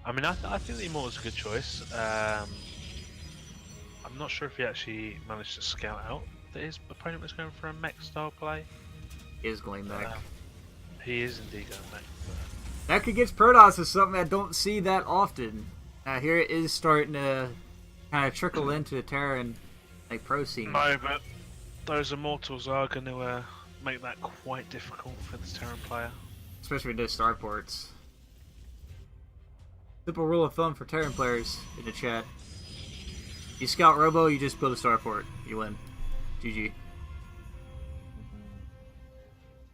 I mean, I think the Immortal's a good choice. I'm not sure if he actually managed to scout out that his opponent was going for a mech style play. Is going back. He is indeed going mech. Mech against Protoss is something I don't see that often. Here it is starting to kind of trickle into the Terran like pro scene. No, but those Immortals are going to make that quite difficult for the Terran player. Especially with those starports. Simple rule of thumb for Terran players in the chat. You scout Robo, you just build a starport. You win. GG.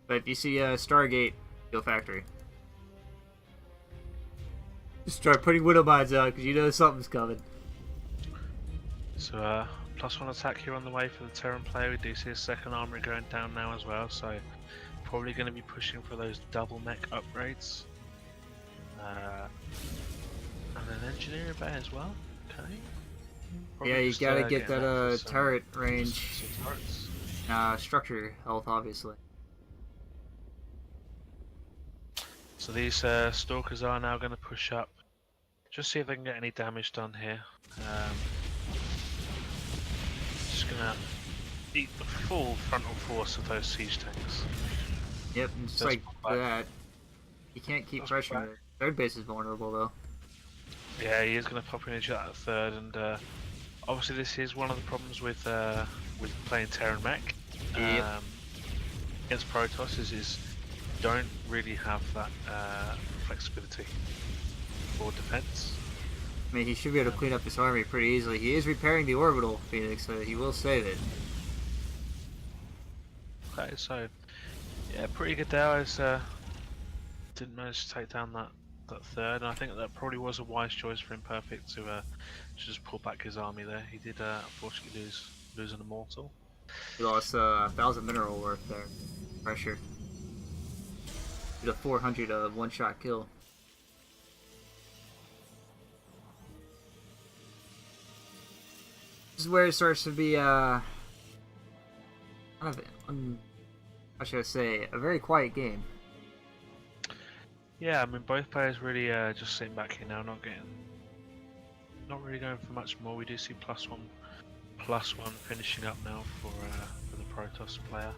But if you see Stargate, go factory. Just start putting widow mines out because you know something's coming. So, +1 attack here on the way for the Terran player. We do see a second armory going down now as well, so probably going to be pushing for those double mech upgrades. And an engineer bay as well. Okay. Probably Yeah, you just, gotta get getting that up to turret range. some turrets. Structure health, obviously. So these stalkers are now going to push up. Just see if they can get any damage done here. Just gonna eat the full frontal force of those siege tanks. Yep, and just That's like back. that. You can't keep That's pressuring back. it. Third base is vulnerable though. Yeah, he is going to pop in into that third, and obviously this is one of the problems with playing Terran mech Yep. against Protoss is don't really have that flexibility for defense. I mean, he should be able to clean up his army pretty easily. He is repairing the orbital Phoenix, so he will save it. Okay, so yeah, pretty good there. As didn't manage to take down that third, and I think that probably was a wise choice for Imperfect to just pull back his army there. He did unfortunately lose an Immortal. He lost 1,000 mineral worth there. Pressure. Did a 400 one-shot kill. This is where it starts to be kind of how should I say, a very quiet game. Yeah, I mean both players really just sitting back here now, not really going for much more. We do see +1 finishing up now for the Protoss player,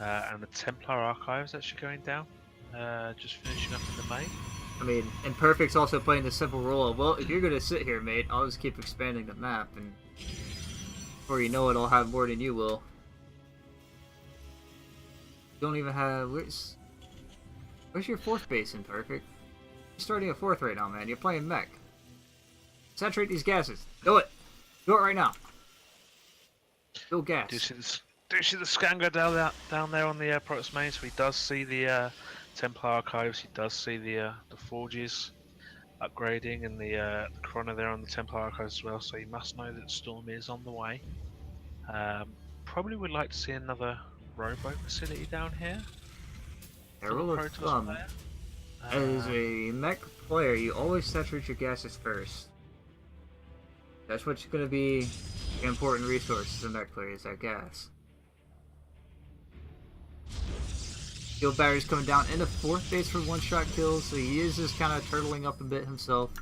and the Templar Archives actually going down, just finishing up in the main. I mean, Imperfect's also playing the simple rule of, well, if you're gonna sit here, mate, I'll just keep expanding the map, and before you know it, I'll have more than you will. You don't even have... Where's your fourth base, Imperfect? You're starting a fourth right now, man. You're playing mech. Saturate these gases. Do it. Do it right now. Build gas. Do you see the scan go down there on the Protoss main? So he does see the Templar Archives. He does see the forges upgrading, and the Chrono there on the Templar Archives as well. So he must know that Storm is on the way. Probably would like to see another robo facility down here. A rule of thumb. As a mech player, you always saturate your gases first. That's what's going to be an important resource as a mech player, is that gas. Field battery's coming down into fourth base for one-shot kills, so he is just kind of turtling up a bit himself.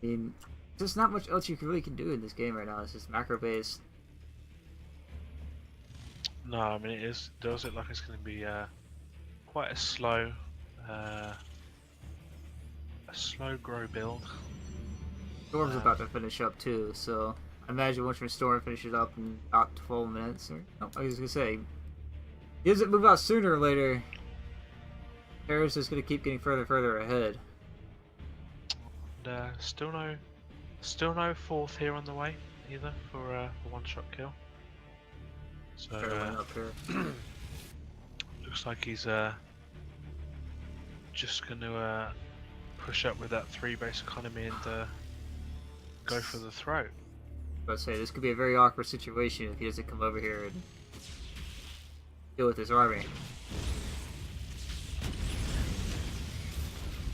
I mean, there's not much else you really can do in this game right now. It's just macro-based. No, I mean it does look like it's going to be quite a slow grow build. Storm's about to finish up too, so I imagine once your Storm finishes up in about 12 minutes, or no, I was gonna say, he doesn't move out sooner or later. Paris is gonna keep getting further and further ahead. And still no fourth here on the way either for one-shot kill. So Up here. looks like he's just going to push up with that 3-base economy and go for the throat. But say this could be a very awkward situation if he doesn't come over here and deal with his army.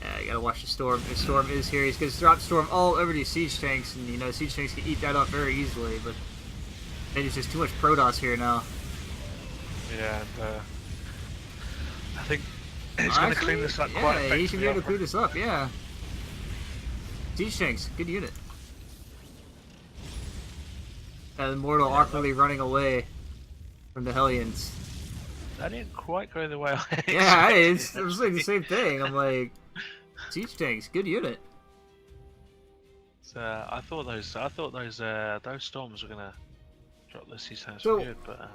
Yeah, you gotta watch the Storm. If Storm is here, he's gonna drop Storm all over these siege tanks, and you know siege tanks can eat that up very easily. But there's just too much Protoss here now. Yeah, and I think he's going to clean this up quite effectively. Yeah, he should be able to clean this up. Yeah. Siege tanks, good unit. And Immortal awkwardly running away from the Hellions. That didn't quite go the way I expected. Yeah, I was like the same thing. I'm like, siege tanks, good unit. So, I thought those storms were gonna drop the siege tanks So- for good, but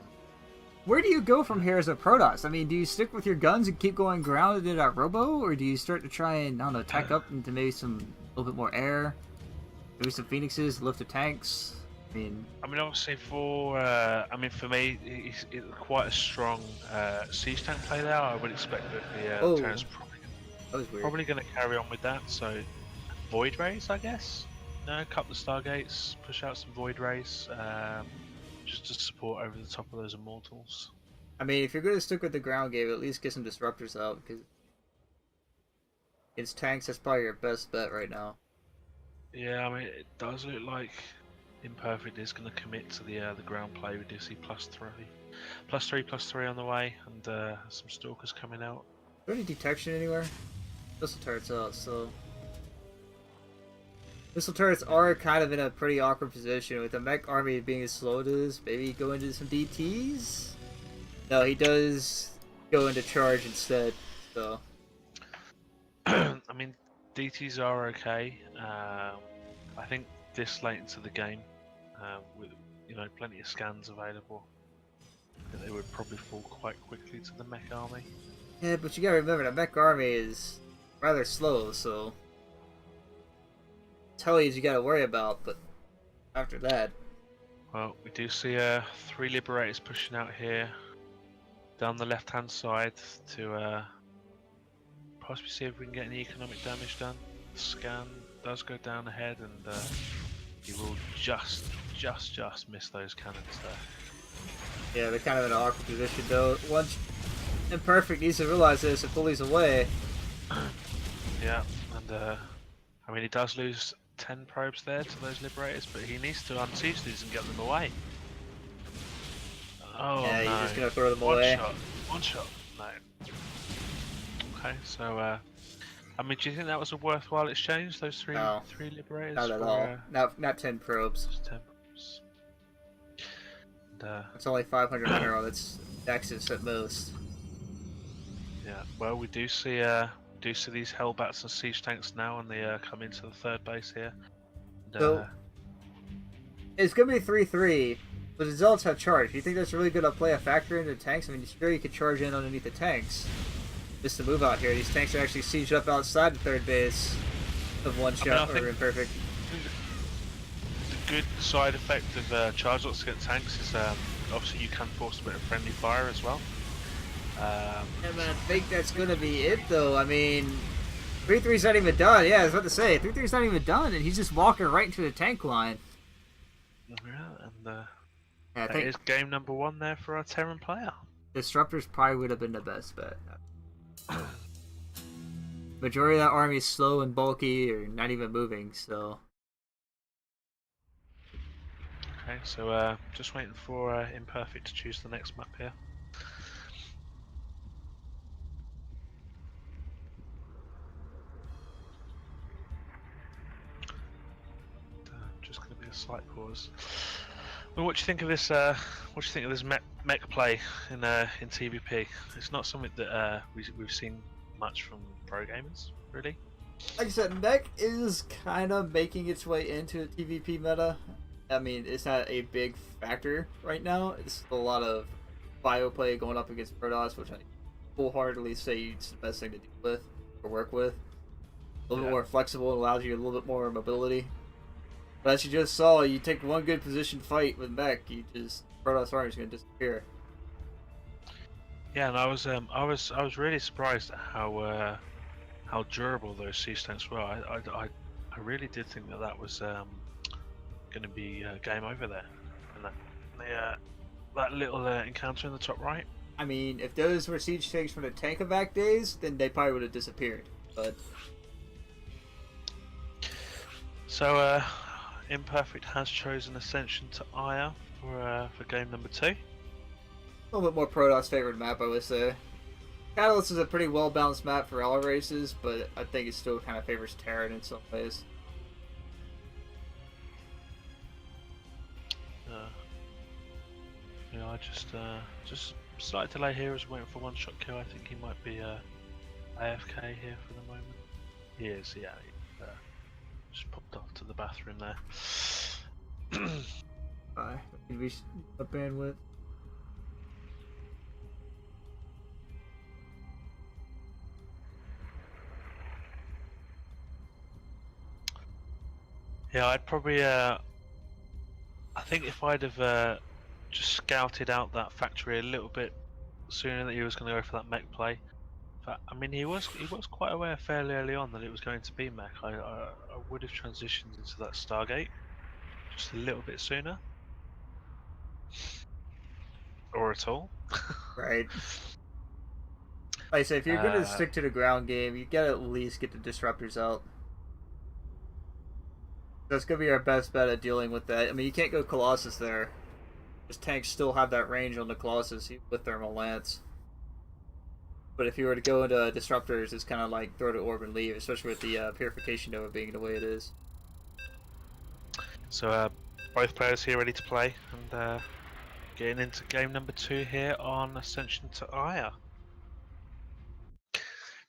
Where do you go from here as a Protoss? I mean, do you stick with your guns and keep going grounded at Robo, or do you start to try and, I don't know, tack up into maybe a little bit more air? Maybe some Phoenixes, lift the tanks? I mean, obviously for me, it's quite a strong siege tank play there. I would expect that the Oh. Terrans that was weird. probably going to carry on with that. So, Void Rays, I guess. No, a couple of Stargates, push out some Void Rays, just to support over the top of those Immortals. I mean, if you're going to stick with the ground game, at least get some Disruptors out, because against tanks, that's probably your best bet right now. Yeah, I mean, it does look like Imperfect is going to commit to the ground play. We do see +3 on the way, and some Stalkers coming out. Is there any detection anywhere? Missile turrets out, so... Missile turrets are kind of in a pretty awkward position with the mech army being as slow as it is. Maybe go into some DTs? No, he does go into charge instead, so... I mean, DTs are okay. I think this late into the game, with plenty of scans available, I think they would probably fall quite quickly to the mech army. Yeah, but you gotta remember, the mech army is rather slow, so... Tellies you gotta worry about, but after that... Well, we do see 3 Liberators pushing out here down the left-hand side to possibly see if we can get any economic damage done. The scan does go down ahead, and he will just miss those cannons there. Yeah, they're kind of in an awkward position, though. Once Imperfect needs to realize this and pull these away. Yeah, and I mean, he does lose 10 probes there to those Liberators, but he needs to unsiege these and get them away. Oh Yeah, no. you're just gonna throw them One away. shot, no. Okay, so I mean, do you think that was a worthwhile exchange? Those three No. Liberators? Not at for, all. Not 10 probes. just 10 probes. And, It's only 500 mineral. That's Nexus at most. yeah, well, we do see these Hellbats and siege tanks now, and they come into the third base here. And, So- It's gonna be 3-3, but the Zealots have charge. Do you think that's really gonna play a factor into the tanks? I mean, sure you could charge in underneath the tanks. Just to move out here. These tanks are actually sieged up outside the third base of one shot I think- or Imperfect. the good side effect of charge lots against tanks is obviously you can force a bit of friendly fire as well. And I think that's gonna be it, though. I mean, 3-3's not even done. Yeah, I was about to say 3-3's not even done, and he's just walking right into the tank line. Yeah, and Yeah, I that think is game number 1 there for our Terran player. Disruptors probably would have been the best bet. Majority of that army is slow and bulky, or not even moving. So Okay, so just waiting for Imperfect to choose the next map here. Just going to be a slight pause. Well, what do you think of this? What do you think of this mech play in TVP? It's not something that we've seen much from pro gamers, really. like I said, mech is kind of making its way into the TVP meta. I mean, it's not a big factor right now. It's a lot of bio play going up against Protoss, which I wholeheartedly say it's the best thing to deal with or work with. A little bit more flexible, and allows you a little bit more mobility. But as you just saw, you take one good position fight with mech, Protoss army is going to disappear. Yeah, and I was really surprised at how durable those siege tanks were. I really did think that was going to be game over there, and that little encounter in the top right. I mean, if those were siege tanks from the Tankovac days, then they probably would have disappeared. But So Imperfect has chosen Ascension to Aya for game number 2. a little bit more Protoss favorite map, I would say. Catalyst is a pretty well balanced map for all races, but I think it still kind of favors Terran in some ways. just slight delay here as waiting for one shot kill. I think he might be AFK here for the moment. He is, yeah. He, just popped off to the bathroom there. Bye. Need we a bandwidth. Yeah, I'd probably. I think if I'd have just scouted out that factory a little bit sooner, that he was going to go for that mech play. But I mean, he was quite aware fairly early on that it was going to be mech. I would have transitioned into that Stargate just a little bit sooner, or at all. Right. Like I say, if you're gonna stick to the ground game, you gotta at least get the disruptors out. That's gonna be our best bet at dealing with that. I mean, you can't go Colossus there. His tanks still have that range on the Colossus with Thermal Lance. But if you were to go into disruptors, it's kind of like throw the orb and leave, especially with the Purification Nova being the way it is. So both players here ready to play, and getting into game number 2 here on Ascension to Aya. Do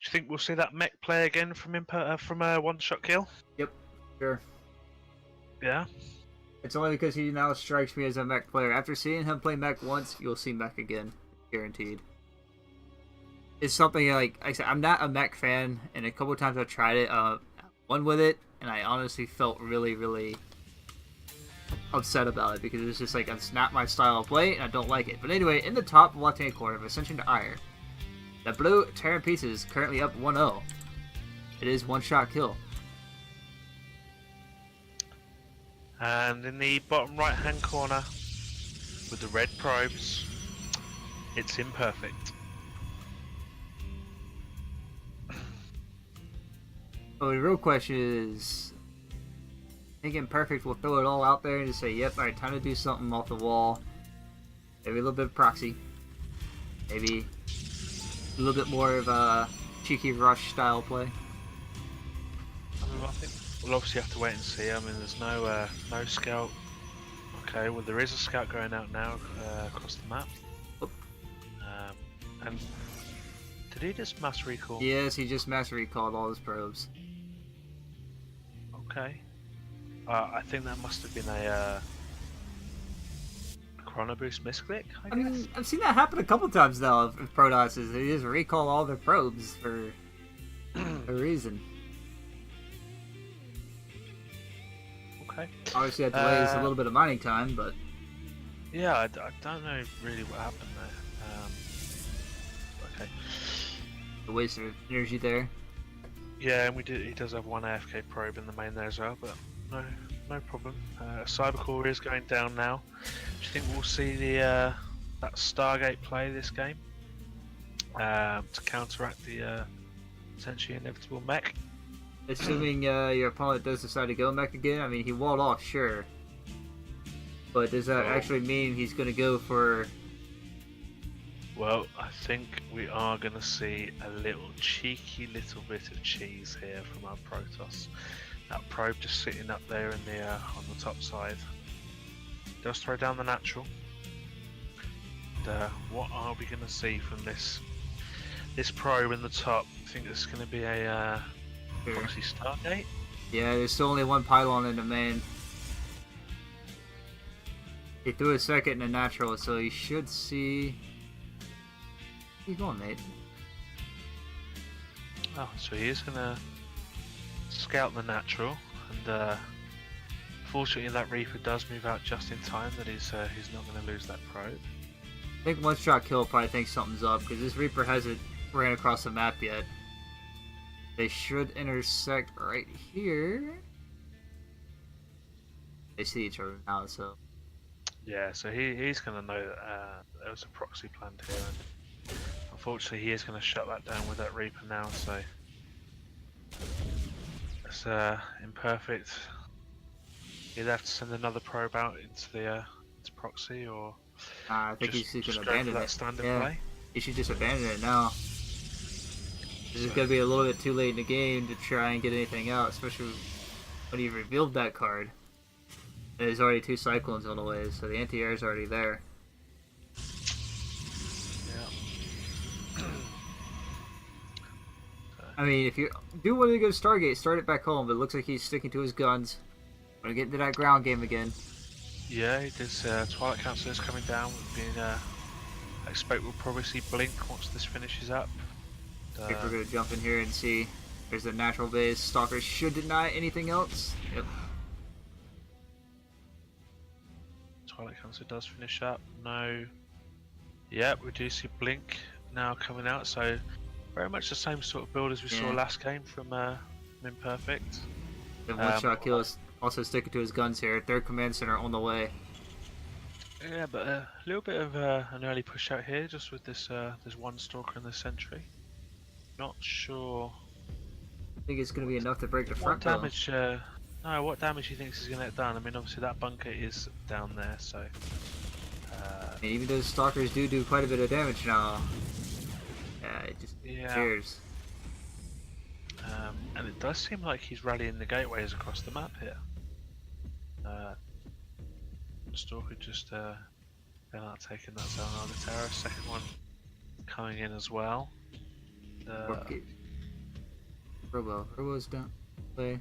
you think we'll see that mech play again from a one-shot kill? Yep, sure. Yeah. It's only because he now strikes me as a mech player. After seeing him play mech once, you'll see mech again, guaranteed. It's something like I said. I'm not a mech fan, and a couple times I've tried it. One with it, and I honestly felt really, really upset about it because it's just like it's not my style of play, and I don't like it. But anyway, in the top left-hand corner of Ascension to Ire, the blue Terran Pieces currently up 1-0. It is one-shot kill. And in the bottom right-hand corner, with the red probes, it's imperfect. So the real question is, I think Imperfect will throw it all out there and just say, yep, alright, time to do something off the wall. Maybe a little bit of proxy. Maybe a little bit more of a cheeky rush style play. I mean, I think we'll obviously have to wait and see. I mean, there's no scout. Okay, well there is a scout going out now across the map. Oh. And did he just mass recall? Yes, he just mass recalled all his probes. Okay. I think that must have been a Chrono Boost misclick, I guess. mean, I've seen that happen a couple times now with Protoss. They just recall all their probes for a reason. Okay. Obviously, that delays a little bit of mining time, but Yeah, I don't know really what happened there. Okay. a waste of energy there. Yeah, and he does have one AFK probe in the main there as well, but no problem. Cybercore is going down now. Do you think we'll see the that Stargate play this game to counteract the potentially inevitable mech? Assuming your opponent does decide to go mech again, I mean, he walled off, sure. But does that actually mean he's going to go for... Well, I think we are going to see a little cheeky little bit of cheese here from our Protoss. That probe just sitting up there in the on the top side. Does throw down the natural. And, what are we going to see from this probe in the top? I think it's going to be a proxy Stargate. Yeah, there's still only one pylon in the main. He threw a second in the natural, so he should see... Where you going, mate? Oh, so he is going to scout the natural, and fortunately that Reaper does move out just in time, that he's not going to lose that probe. I think one shot kill probably thinks something's up, because this Reaper hasn't ran across the map yet. They should intersect right here. They see each other now, so... Yeah, so he's going to know that there was a proxy planned here, and unfortunately he is going to shut that down with that Reaper now, so it's imperfect. He'd have to send another probe out into the into proxy, or I think he's just going to go for abandon that it. standard Yeah, play. he should just abandon it now. This is going to be a little bit too late in the game to try and get anything out, especially when he revealed that card. And there's already 2 Cyclones on the way, so the anti-air is already there. I mean, if you do want to go to Stargate, start it back home. But it looks like he's sticking to his guns. Gonna get into that ground game again. Yeah, this Twilight Council is coming down. I expect we'll probably see Blink once this finishes up. I think we're gonna jump in here and see. There's the natural base. Stalker should deny anything else. Yep. Twilight Council does finish up. No. Yep, we do see Blink now coming out. So very much the same sort of build as we saw last game from Imperfect. The one-shot kill is also sticking to his guns here. Third command center on the way. Yeah, but a little bit of an early push out here, just with this one stalker and the sentry. Not sure. I think it's going to be enough to break the front. What damage? No, what damage do you think is going to get done? I mean, obviously that bunker is down there, so. And even though stalkers do quite a bit of damage now, it just cheers. And it does seem like he's rallying the gateways across the map here. Stalker just going out taking that zone on the terror. Second one coming in as well. Robo's down. Play.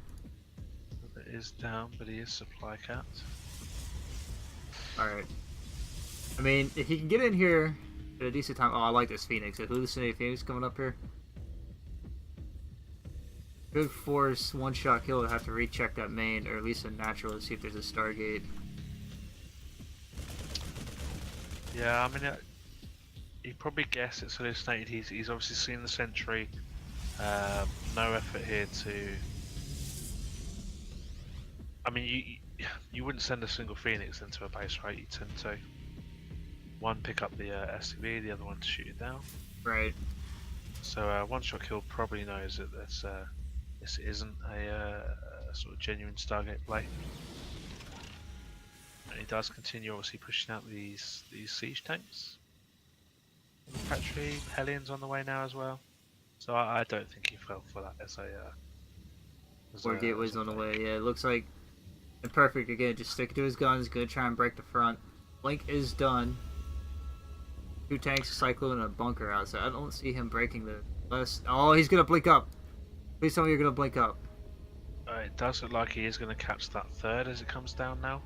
It is down, but he is supply capped. Alright. I mean, if he can get in here at a decent time. Oh, I like this Phoenix. A hallucinating Phoenix coming up here. Good force, one-shot kill to have to recheck that main, or at least a natural to see if there's a Stargate. Yeah, I mean, he probably guessed it's hallucinated. He's obviously seen the sentry. No effort here to. I mean, you wouldn't send a single Phoenix into a base, right? You tend to one pick up the SCV, the other one to shoot it down. Right. So one-shot kill probably knows that this isn't a sort of genuine Stargate play. And he does continue, obviously, pushing out these siege tanks. The factory, Hellions on the way now as well. So I don't think he fell for that as a. Four gateways on the way. Yeah, it looks like Imperfect again. Just stick to his guns. Gonna try and break the front. Blink is done. 2 tanks, a Cyclone, and a bunker outside. I don't see him breaking the last. Oh, he's gonna blink up. Please tell me you're gonna blink up. It does look like he is going to catch that third as it comes down now.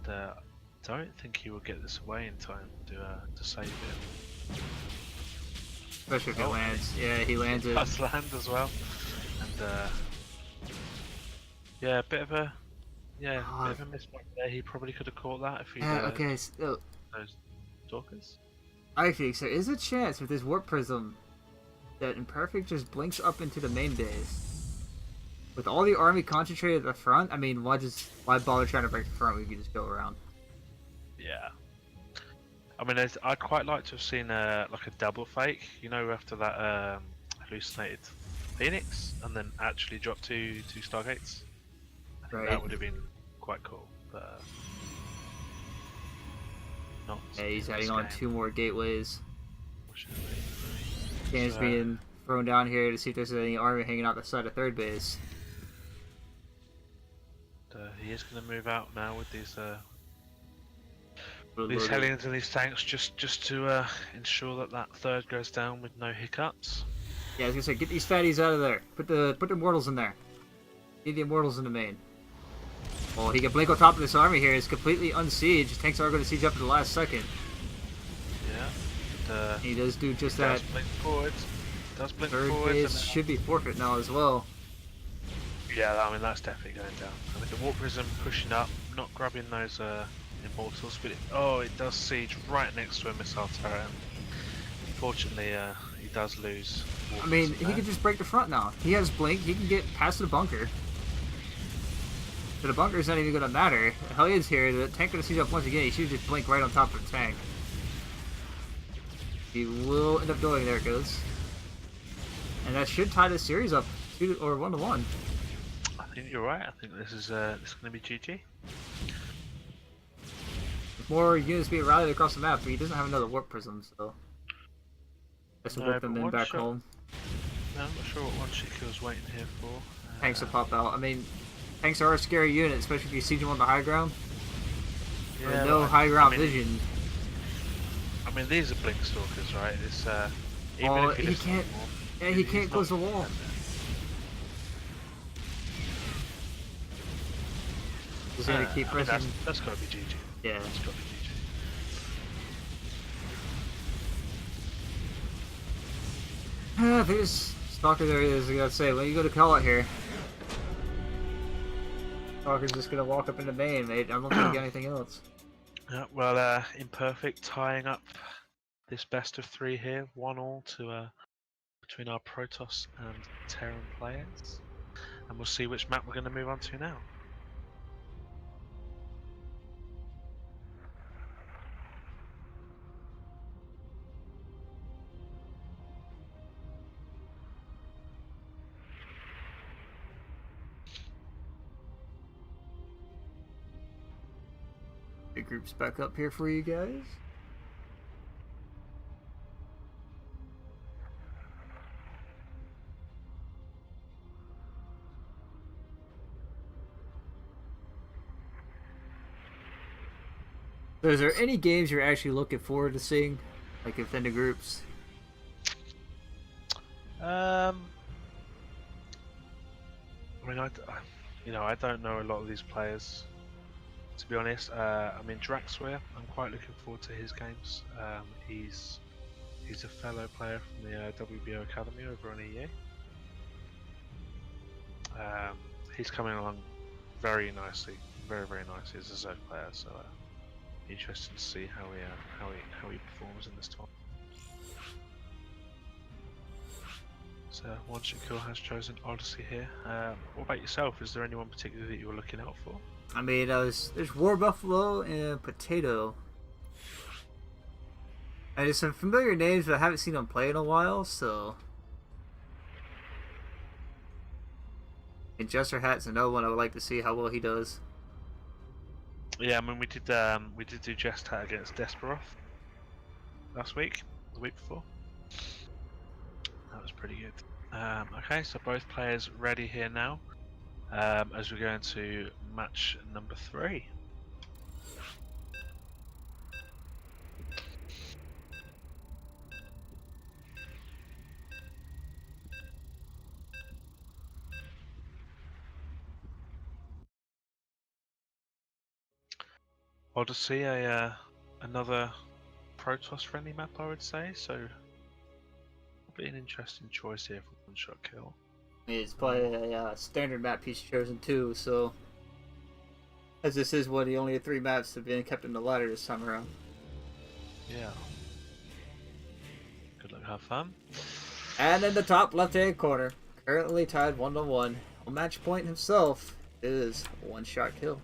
I don't think he will get this away in time to save it. Especially if it lands. Yeah, he lands it. Does land as well. And yeah, a bit of a mismatch there. He probably could have caught that if he okay, so those stalkers. I think so. Is a chance with this warp prism that Imperfect just blinks up into the main base. With all the army concentrated at the front, I mean, why bother trying to break the front? We could just go around. Yeah. I mean, I'd quite like to have seen like a double fake, you know, after that hallucinated Phoenix, and then actually drop two Stargates. I think that would have been quite cool, but not. Yeah, he's adding on 2 more gateways. Unfortunately. Cannon's being thrown down here to see if there's any army hanging out the side of third base. He is going to move out now with these Hellions and these tanks, just to ensure that third goes down with no hiccups. Yeah, I was gonna say, get these fatties out of there. Put the immortals in there. Need the immortals in the main. Well, he can blink on top of this army here. It's completely unsieged. Tanks are going to siege up to the last second. Yeah. He does do just does that. Blink forwards. Does blink Third forwards. base should be forfeit now as well. Yeah, I mean that's definitely going down. I mean the warp prism pushing up, not grabbing those immortals, but it does siege right next to a missile turret. Unfortunately, he does lose. I mean, he can just break the front now. He has blink. He can get past the bunker. So the bunker's not even going to matter. Hellions here. The tank going to siege up once again. He should just blink right on top of the tank. He will end up going. There it goes. And that should tie this series up 2 or 1-1. I think you're right. I think this is going to be GG. With more units being rallied across the map, but he doesn't have another warp prism, so let's whip them in back home. No, I'm not sure what one shot kill's waiting here for. Tanks will pop out. I mean, tanks are a scary unit, especially if you siege them on the high ground. Yeah, no high ground vision. I mean, these are blink stalkers, right? It's even if he can't. Yeah, he He's can't not- close the wall. He's gonna keep I mean, pressing. that's got to be GG. Yeah. That's got to be GG. There's Stalker there is, I gotta say, when you go to call it here. Stalker's just gonna walk up into main, mate. I don't think you got anything else. Yeah, well, Imperfect tying up this best of 3 here, 1-1 to between our Protoss and Terran players, and we'll see which map we're going to move on to now. The group's back up here for you guys. So is there any games you're actually looking forward to seeing? Like within the groups? I mean, I don't know a lot of these players, to be honest. I mean, Draxware, I'm quite looking forward to his games. He's a fellow player from the WBO Academy over on EA. He's coming along very nicely, very nicely as a Zerg player. So interesting to see how he performs in this tournament. So One Shot Kill has chosen Odyssey here. What about yourself? Is there anyone particular that you were looking out for? I mean, there's War Buffalo and Potato. And there's some familiar names, but I haven't seen them play in a while, so. And Jester Hat's another one I would like to see how well he does. Yeah, I mean we did do Jest Hat against Desperoth last week, the week before. That was pretty good. Okay, so both players ready here now, as we go into match number 3. Odyssey, another Protoss friendly map, I would say. So, it'll be an interesting choice here for One Shot Kill. It's probably a standard map he's chosen too, so. As this is one of the only 3 maps that have been kept in the ladder this time around. Yeah. Good luck, have fun. And in the top left-hand corner, currently tied 1-1, on match point himself is One Shot Kill.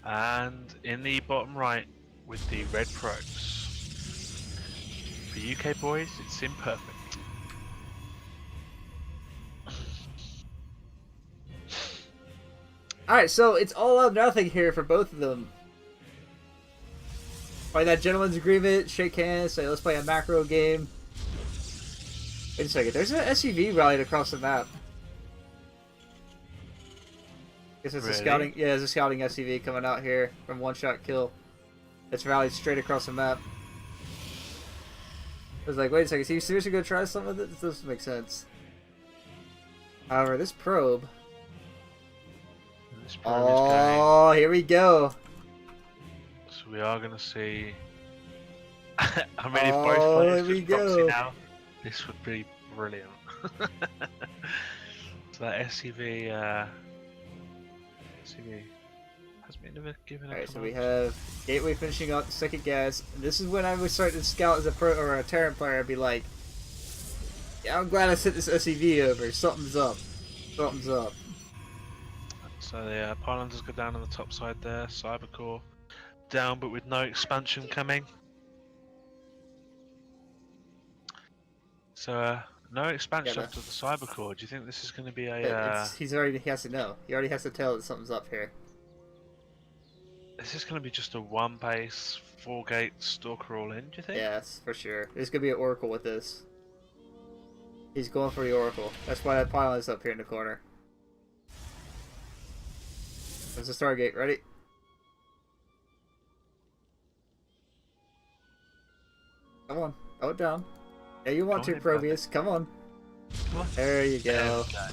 And in the bottom right with the red pros. For UK boys, it's Imperfect. Alright, so it's all or nothing here for both of them. By that gentleman's agreement, shake hands, say let's play a macro game. Wait a second, there's an SUV rallied across the map. Guess it's a Really? scouting, yeah, there's a scouting SUV coming out here from One Shot Kill. It's rallied straight across the map. I was like, wait a second, is he seriously gonna try some of it? This doesn't make sense. However, this probe. This probe is going. Oh, here we go. So we are going to see. I mean, if Oh, both players here we just proxy go. now, this would be brilliant. So that SUV has been given a Alright, so we command. have Gateway finishing out the second gas. And this is when I would start to scout as a pro or a Terran player. I'd be like, yeah, I'm glad I sent this SUV over. Something's up. Something's up. So the Pylanders go down on the top side there. Cybercore down, but with no expansion coming. So no expansion Yeah, after the Cybercore. Do you think this is going to be a? He has to know. He already has to tell that something's up here. Is this going to be just a 1 base, 4 gate Stalker all in? Do you think? Yes, for sure. There's gonna be an Oracle with this. He's going for the Oracle. That's why that pylon is up here in the corner. There's the Stargate. Ready? Come on. Throw it down. Yeah, you want Go to, on then, Probius. Come on. Come on. There you There go. we go.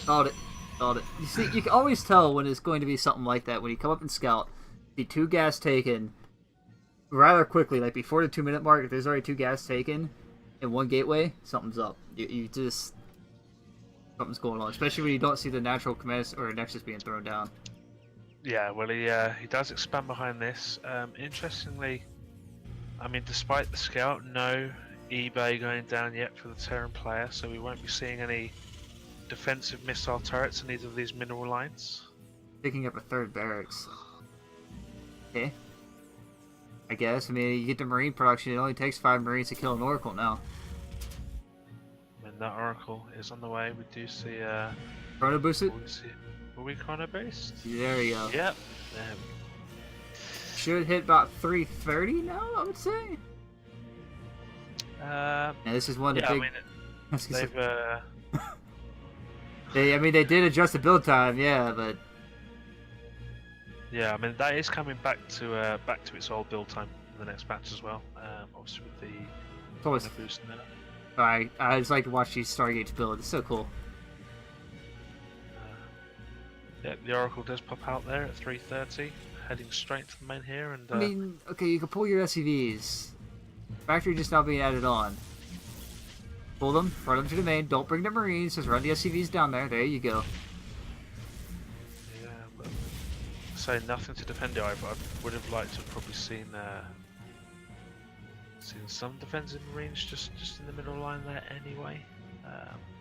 Called it. Called it. You see, you can always tell when it's going to be something like that. When you come up and scout, see 2 gas taken rather quickly, like before the 2-minute mark, if there's already 2 gas taken in 1 gateway, something's up. You just... something's going on. Especially when you don't see the natural command or Nexus being thrown down. Yeah, well, he does expand behind this. Interestingly, I mean, despite the scout, no eBay going down yet for the Terran player, so we won't be seeing any defensive missile turrets in either of these mineral lines. Picking up a 3rd barracks. Okay. I guess. I mean, you get the Marine production, it only takes 5 Marines to kill an Oracle now. And that Oracle is on the way. We do see, Chrono boost it? will we chrono based? There you go. Yep. Should hit about 330 now, I would say. There. And this is one of the Yeah, big... I mean, they've, they did adjust the build time, yeah, but yeah, I mean, that is coming back to its old build time in the next patch as well. Obviously with the it's always... chrono boost in there. I just like to watch these Stargates build. It's so cool. Yeah, the Oracle does pop out there at 3:30, heading straight to the main here, and I mean, okay, you can pull your SCVs. Factory just now being added on. Pull them, run them to the main. Don't bring the Marines. Just run the SCVs down there. There you go. yeah, but say nothing to defend it. I would have liked to have probably seen some defensive Marines just in the middle line there anyway.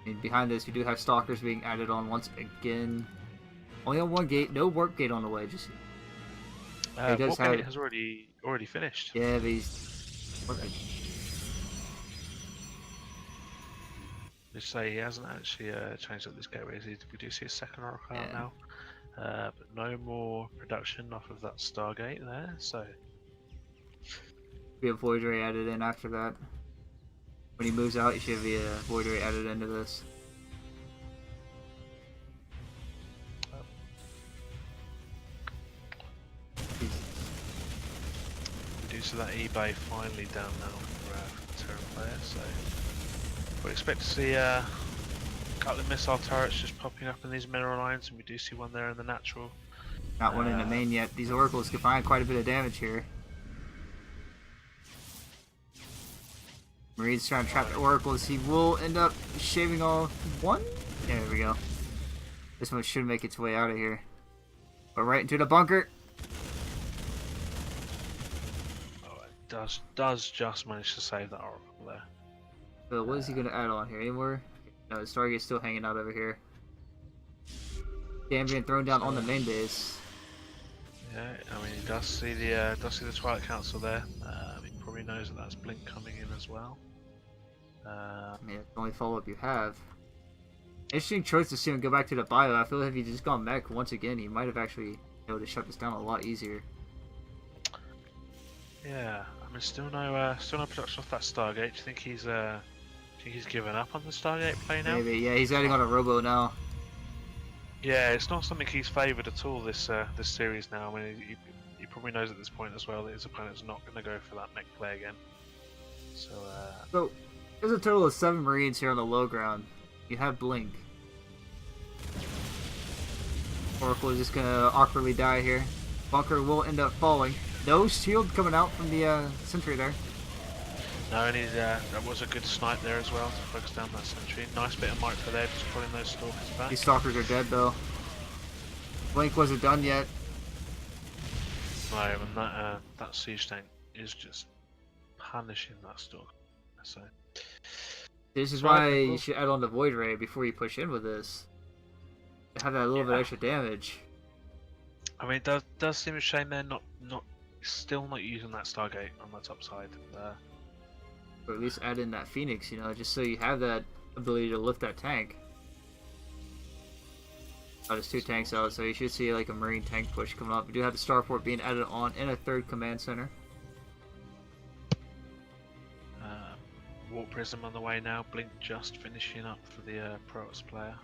And behind this, we do have Stalkers being added on once again. Only on 1 gate. No warp gate on the way. Just He does have Wargate it. has already finished. yeah, but he's... They say he hasn't actually changed up this gateway. We do see a second Oracle out Yeah. now, but no more production off of that Stargate there. So be a Void Ray added in after that. When he moves out, you should be a Void Ray added into this. we do see that eBay finally down now for the Terran player. So we expect to see a couple of missile turrets just popping up in these mineral lines, and we do see one there in the natural. Not one in the main yet. These Oracles can find quite a bit of damage here. Marines trying to trap the Oracles. He will end up shaving off 1. There we go. This one should make its way out of here. But right into the bunker. Oh, it does just manage to save that Oracle there. So what is he going to add on here? Any more? No, the Stargate's still hanging out over here. Damn, being thrown down on the main base. Yeah, I mean, he does see the Twilight Council there. He probably knows that that's Blink coming in as well. I mean, that's the only follow-up you have. Interesting choice to see him go back to the bio. I feel like if he just gone mech once again, he might have actually been able to shut this down a lot easier. Yeah, I mean, still no production off that Stargate. Do you think he's given up on the Stargate play now? Maybe, yeah, he's adding on a Robo now. Yeah, it's not something he's favoured at all this series now. I mean, he probably knows at this point as well that his opponent's not going to go for that mech play again. So, There's a total of 7 Marines here on the low ground. You have Blink. Oracle is just gonna awkwardly die here. Bunker will end up falling. No shield coming out from the sentry there. no, and that was a good snipe there as well to focus down that sentry. Nice bit of micro there, just pulling those stalkers back. These Stalkers are dead though. Blink wasn't done yet. No, and that siege tank is just punishing that stalker. So. This is Right, why cool. you should add on the Void Ray before you push in with this. To have that little bit extra damage. I mean, it does seem a shame they're still not using that Stargate on the top side. Or at least add in that Phoenix, you know, just so you have that ability to lift that tank. Oh, there's 2 tanks out, so you should see like a Marine tank push coming up. We do have the Starport being added on in a 3rd command center. Warp Prism on the way now. Blink just finishing up for the Protoss player.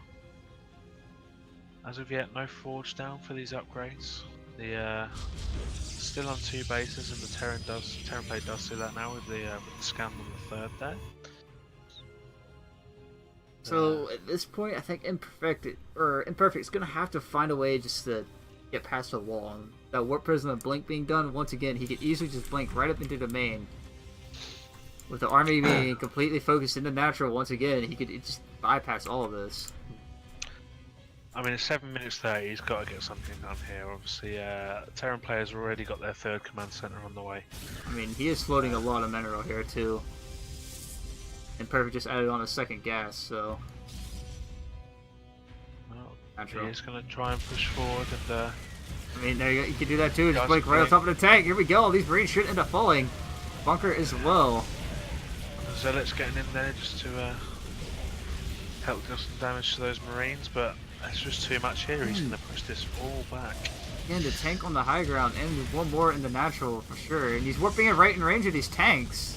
As of yet, no Forge down for these upgrades. The still on 2 bases, and the Terran play does see that now with the scan on the 3rd there. So at this point, I think Imperfect's gonna have to find a way just to get past the wall. And that Warp Prism and Blink being done, once again, he could easily just blink right up into the main. With the army being completely focused in the natural, once again, he could just bypass all of this. I mean, it's 7 minutes 30, he's got to get something done here. Obviously, Terran players have already got their 3rd command center on the way. I mean, he is floating a lot of mineral here, too. And Perfect just added on a 2nd gas, so... Well, Natural. he is going to try and push forward, and I mean, there you can do that too. Just Just blink right on blink. top of the tank. Here we go. These Marines should end up falling. Bunker is low. Zealot's getting in there just to help deal some damage to those Marines, but that's just too much here. He's going to push this all back. And the tank on the high ground, and one more in the natural for sure. And he's warping it right in range of these tanks.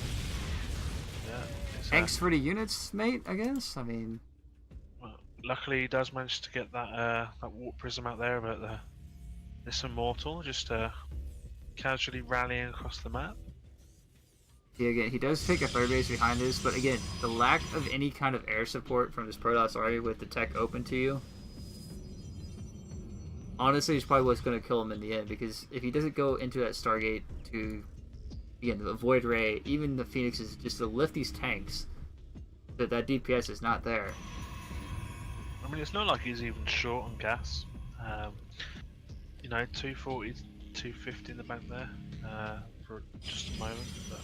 Yeah, it's, Tanks for the units, mate, I guess? I mean... well, luckily he does manage to get that Warp Prism out there, but this Immortal just casually rallying across the map. Yeah, again, he does take a 3rd base behind this, but again, the lack of any kind of air support from this Protoss army with the tech open to you, honestly, is probably what's going to kill him in the end, because if he doesn't go into that Stargate to, again, to avoid Ray, even the Phoenixes, just to lift these tanks, that DPS is not there. I mean, it's not like he's even short on gas. You know, 240, 250 in the bank there for just a moment, but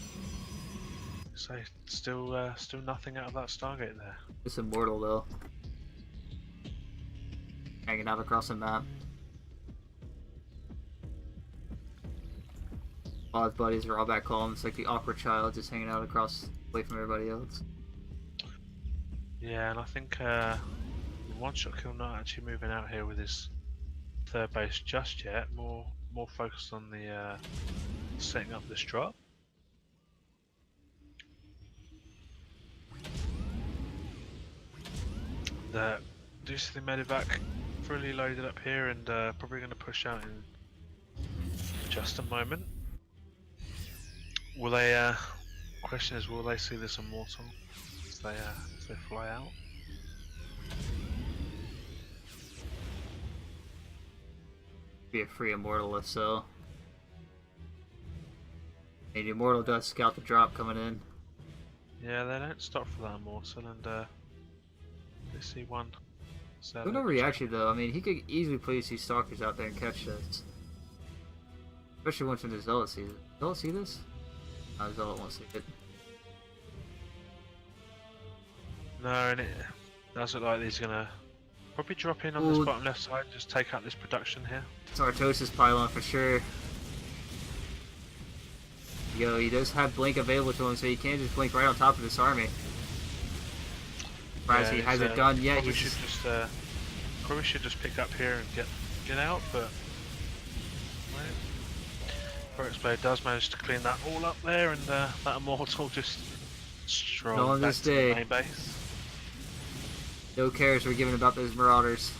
so still nothing out of that Stargate there. It's Immortal, though. Hanging out across the map. All his buddies are all back home. It's like the awkward child just hanging out across, away from everybody else. Yeah, and I think One Shot Kill not actually moving out here with his 3rd base just yet. More focused on the setting up this drop. Do see the medevac fully loaded up here, and probably going to push out in just a moment. Will they? Question is, will they see this Immortal as they fly out? Be a free Immortal if so. And the Immortal does scout the drop coming in. Yeah, they don't stop for that Immortal, and they see one. So Good reaction though. I mean, he could easily place these Stalkers out there and catch this. Especially once when the Zealot sees it. Zealot see this? No, Zealot won't see it. No, and it does look like he's gonna probably drop in on this bottom left side, just take out this production here. Sartosis pylon for sure. Yo, he does have Blink available to him, so he can't just Blink right on top of this army. Surprised he hasn't done yet. Probably should just pick up here and get out, but Forex player does manage to clean that all up there, and that Immortal just strolls back to the main base. No cares we're giving about those Marauders.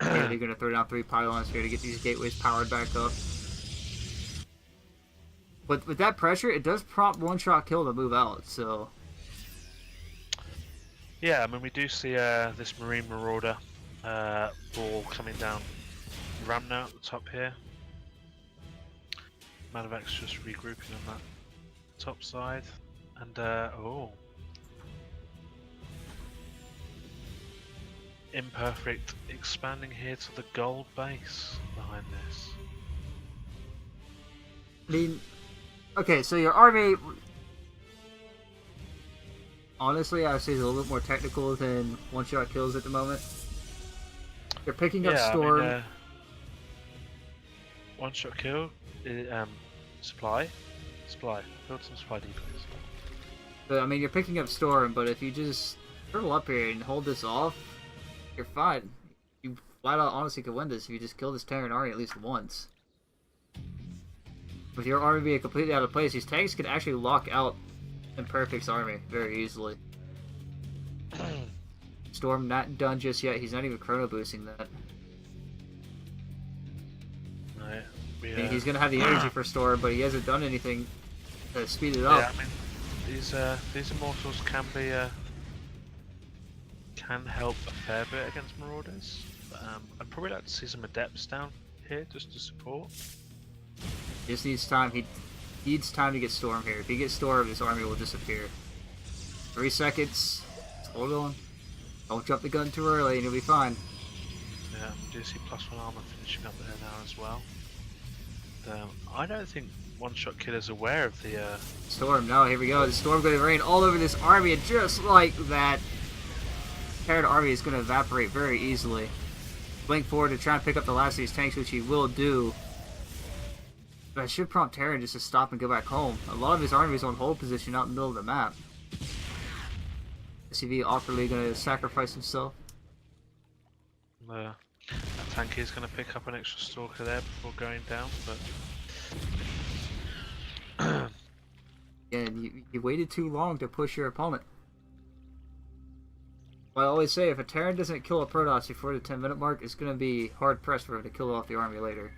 Yeah, they're gonna throw down 3 pylons here to get these gateways powered back up. But with that pressure, it does prompt One Shot Kill to move out, so... Yeah, I mean, we do see this Marine Marauder ball coming down Ram now at the top here. Manavac's just regrouping on that top side. And, oh. Imperfect expanding here to the gold base behind this. I mean, okay, so your army, honestly, I would say is a little bit more technical than One Shot Kills at the moment. You're picking up Storm. I mean, One Shot Kill, supply, build some supply depots. So, I mean, you're picking up Storm, but if you just turtle up here and hold this off, you're fine. You flat out honestly could win this if you just kill this Terran army at least once. With your army being completely out of place, these tanks can actually lock out Imperfect's army very easily. Storm not done just yet. He's not even chrono boosting that. Right. I mean, he's gonna have the energy for Storm, but he hasn't done anything to speed it up. Yeah, I mean, these immortals can be can help a fair bit against Marauders. I'd probably like to see some adepts down here just to support. He just needs time. He needs time to get Storm here. If he gets Storm, his army will disappear. 3 seconds. Just hold on. Don't jump the gun too early, and you'll be fine. Yeah, we do see +1 armor finishing up there now as well. I don't think One Shot Killer's aware of the. Storm. No, here we go. The Storm going to rain all over this army, and just like that, Terran army is going to evaporate very easily. Blink forward to try and pick up the last of these tanks, which he will do. But I should prompt Terran just to stop and go back home. A lot of his army is on hold position out in the middle of the map. SCV awkwardly going to sacrifice himself. That tank is going to pick up an extra stalker there before going down, but. And you waited too long to push your opponent. Well, I always say, if a Terran doesn't kill a Protoss before the 10-minute mark, it's going to be hard-pressed for him to kill off the army later.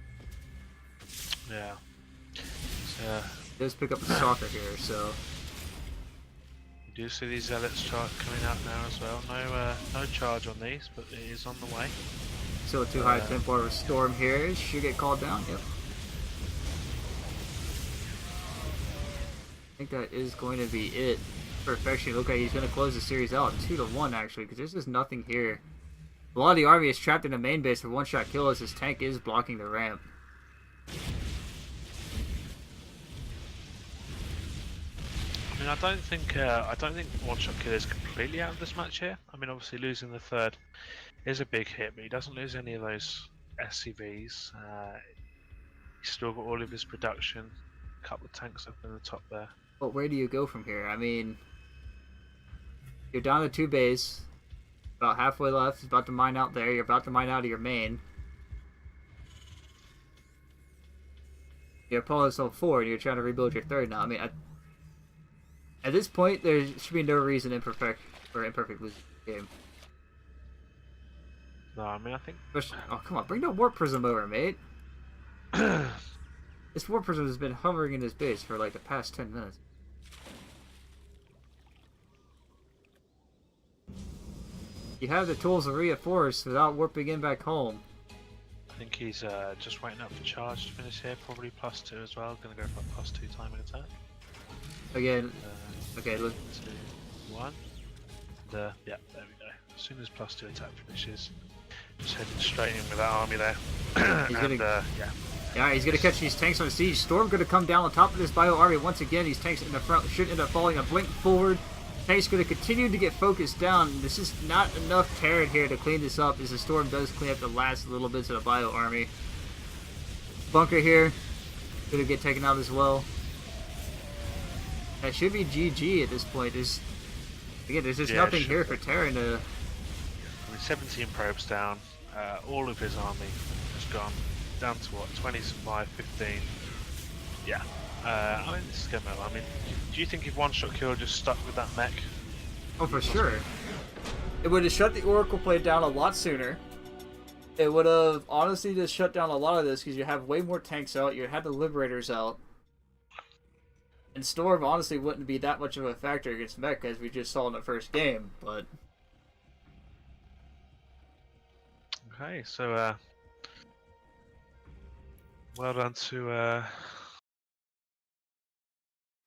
Yeah. He does pick up a Stalker here, so... You do see these Zealots coming out now as well. No charge on these, but it is on the way. Still too high tempo of a Storm here. Should get called down, yep. I think that is going to be it. Perfection. Look like he's going to close the series out 2-1 actually, because there's just nothing here. A lot of the army is trapped in the main base for one-shot kills. His tank is blocking the ramp. I mean, I don't think One Shot Killer is completely out of this match here. I mean, obviously losing the third is a big hit, but he doesn't lose any of those SCVs. He's still got all of his production. A couple of tanks up in the top there. But where do you go from here? I mean, you're down to 2 bays. About halfway left. He's about to mine out there. You're about to mine out of your main. Your opponent's on 4 and you're trying to rebuild your 3rd now. I mean, at this point, there should be no reason imperfect losing the game. No, I mean, I think... Oh, come on. Bring the Warp Prism over, mate. This Warp Prism has been hovering in his base for like the past 10 minutes. You have the tools to reinforce without warping in back home. I think he's just waiting up for charge to finish here, probably +2 as well. Gonna go for +2 timing attack. Again, okay, look. 2, 1. Yeah, there we go. As soon as +2 attack finishes, just heading straight in with that army there. Yeah, he's gonna catch these tanks on siege. Storm gonna come down on top of this bio army once again. These tanks in the front should end up falling a blink forward. Tank's gonna continue to get focused down. This is not enough Terran here to clean this up, as the Storm does clean up the last little bits of the bio army. Bunker here, gonna get taken out as well. That should be GG at this point. There's just nothing here for Terran to... I mean, 17 probes down. All of his army has gone down to what? 20 supply, 15. Yeah. I mean, this is going well. I mean, do you think if One Shot Killer just stuck with that mech? Oh, for sure. It would have shut the Oracle Blade down a lot sooner. It would have honestly just shut down a lot of this, because you have way more tanks out. You have the Liberators out. And Storm honestly wouldn't be that much of a factor against Mech, as we just saw in the first game, but... Okay, so, well done to,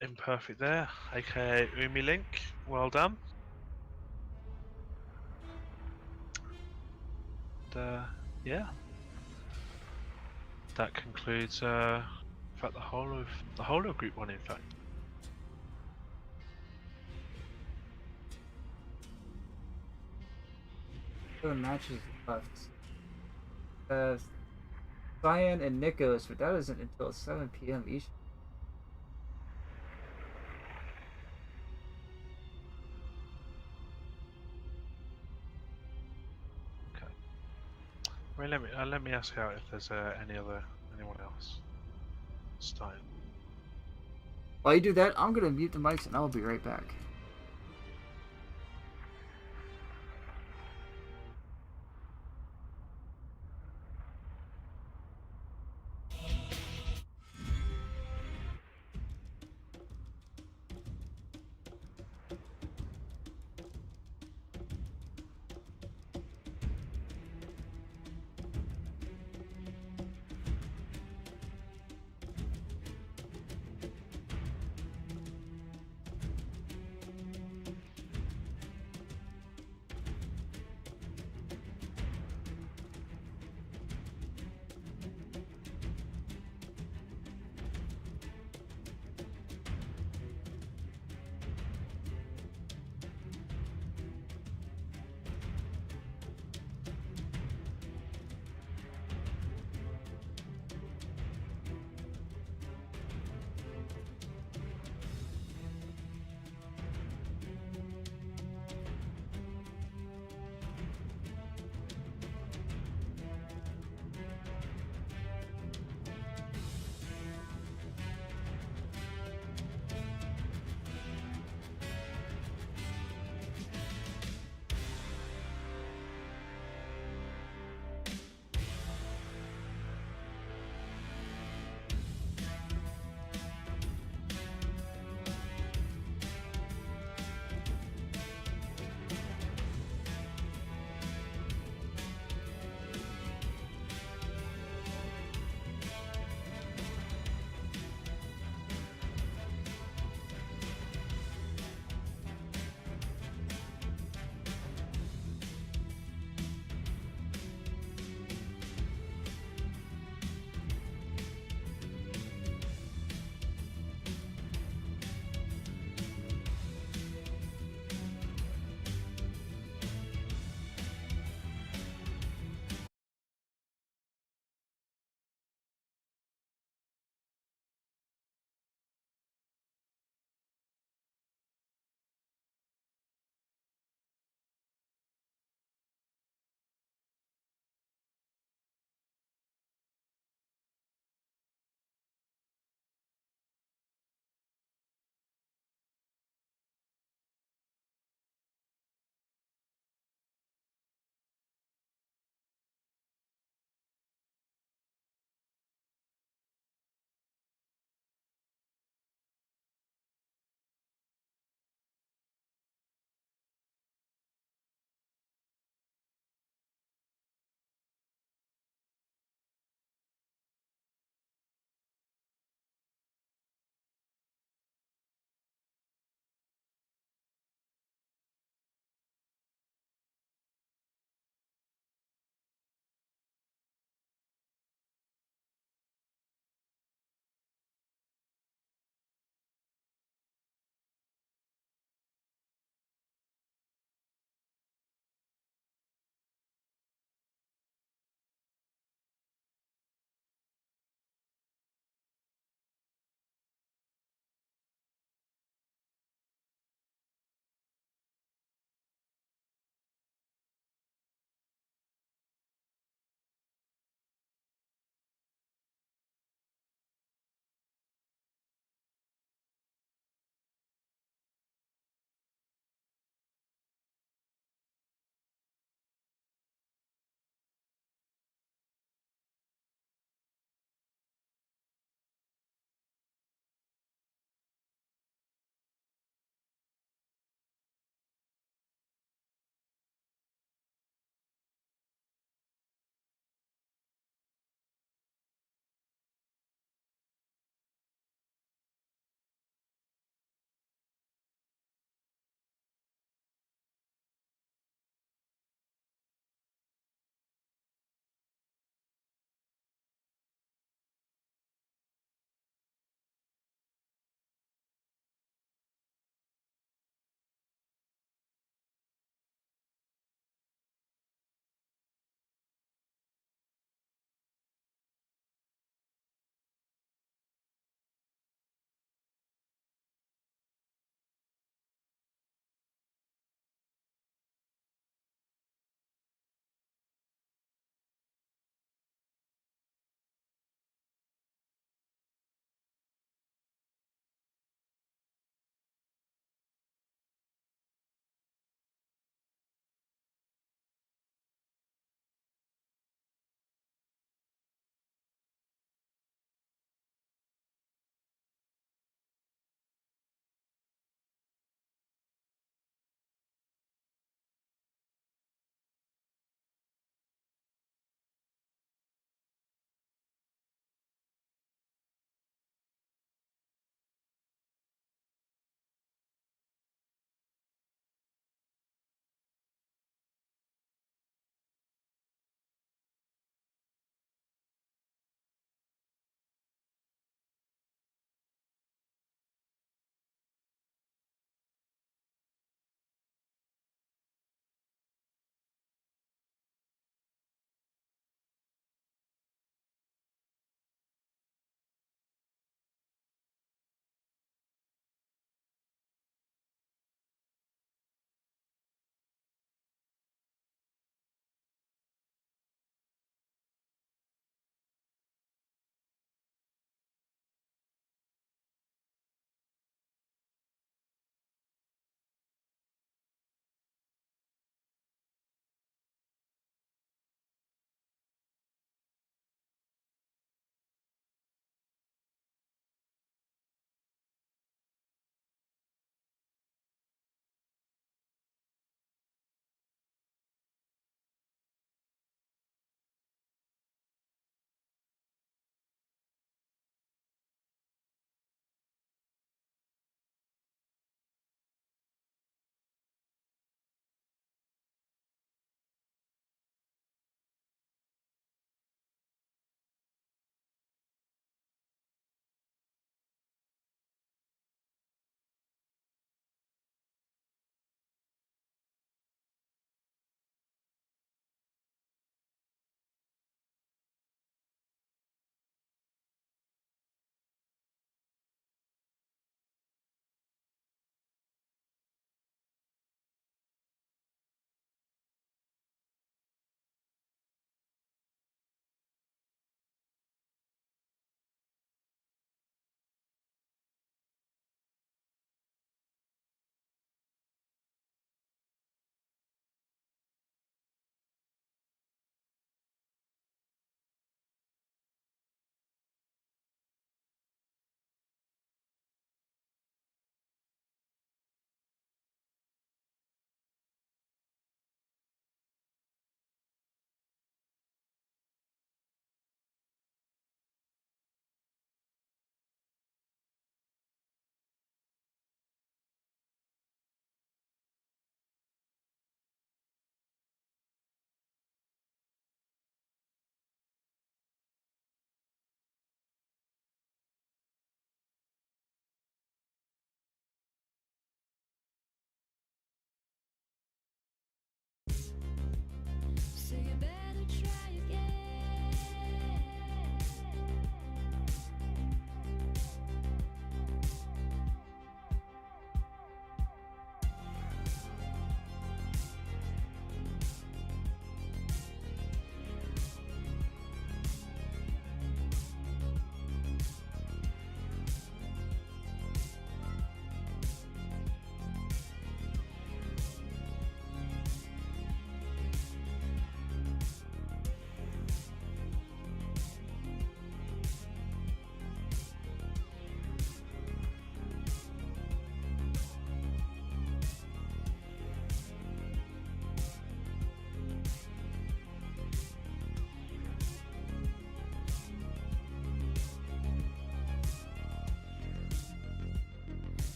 Imperfect there, aka Umi Link. Well done. And, yeah. That concludes, in fact, the whole of Group 1, in fact. Two matches left. Cyan and Nikos, but that isn't until 7 p.m. Eastern. Okay. Well, let me ask out if there's anyone else starting. While you do that, I'm gonna mute the mics and I'll be right back.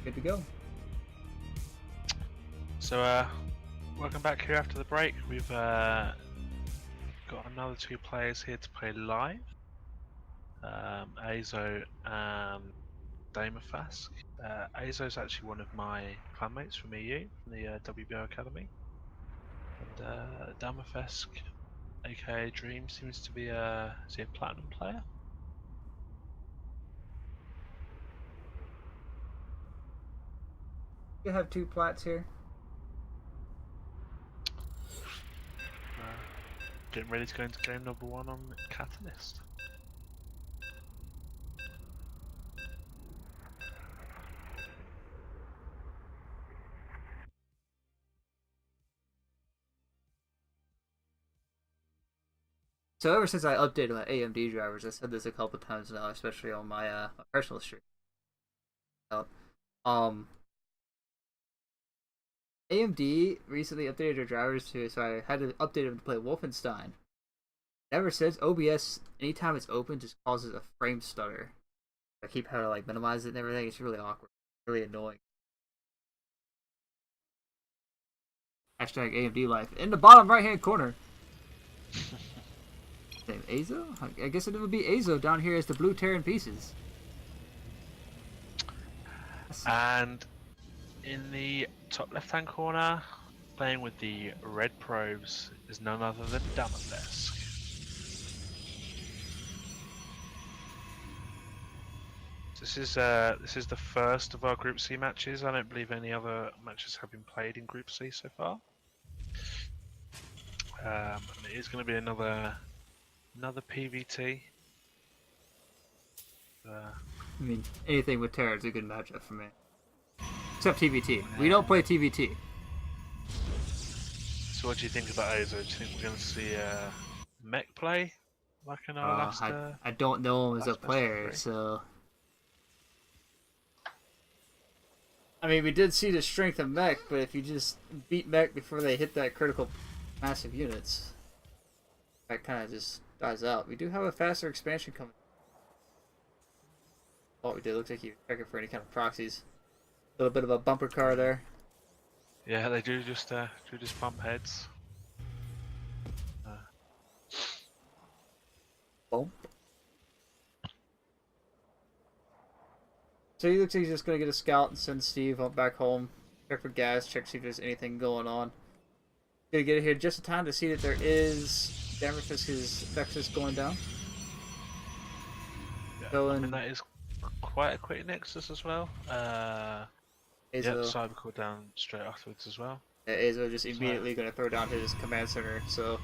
good to go. So, welcome back here after the break. We've got another 2 players here to play live. Azo and Damofask. Azo's actually one of my clanmates from EU, from the WBO Academy. And Damofask, aka Dream, seems to be is he a platinum player? You have 2 plats here. Getting ready to go into game number 1 on Catalyst. So ever since I updated my AMD drivers, I said this a couple times now, especially on my, my personal stream. AMD recently updated their drivers so I had to update them to play Wolfenstein. Ever since, OBS, anytime it's open, just causes a frame stutter. I keep having to like minimize it and everything. It's really awkward, really annoying. Hashtag AMD life in the bottom right hand corner. Name Azo? I guess it would be Azo down here as the blue tear in pieces. And in the top left hand corner, playing with the red probes, is none other than Damofask. This is the first of our Group C matches. I don't believe any other matches have been played in Group C so far. And it is going to be another PVT. I mean, anything with Terra is a good matchup for me. Except TVT. We don't play TVT. So what do you think about Azo? Do you think we're going to see Mech play like in our last? I don't know him as a last player, best so. I mean, we did see the strength of Mech, but if you just beat Mech before they hit that critical massive units, that kind of just dies out. We do have a faster expansion coming. Oh, we did. Looks like you're checking for any kind of proxies. A little bit of a bumper car there. Yeah, they do just bump heads. Bump. So he looks like he's just gonna get a scout and send Steve back home. Check for gas. Check see if there's anything going on. Gonna get it here just in time to see that there is damage as his Vexus going down. Yeah, I mean, that is quite a quick Nexus as well. Yep, Cybercore down straight afterwards as well. Yeah, Azo just immediately going to throw down his command center, so...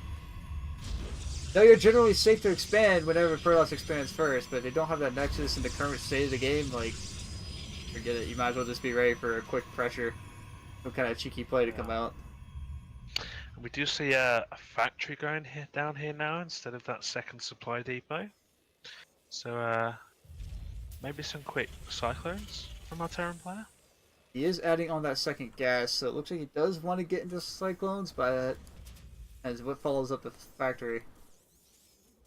Though you're generally safe to expand whenever Protoss expands first, but if they don't have that Nexus in the current state of the game, like, forget it. You might as well just be ready for a quick pressure. Some kind of cheeky play to come out. And we do see a factory going down here now instead of that second supply depot. So, maybe some quick Cyclones from our Terran player? He is adding on that second gas, so it looks like he does want to get into Cyclones, but as what follows up the factory.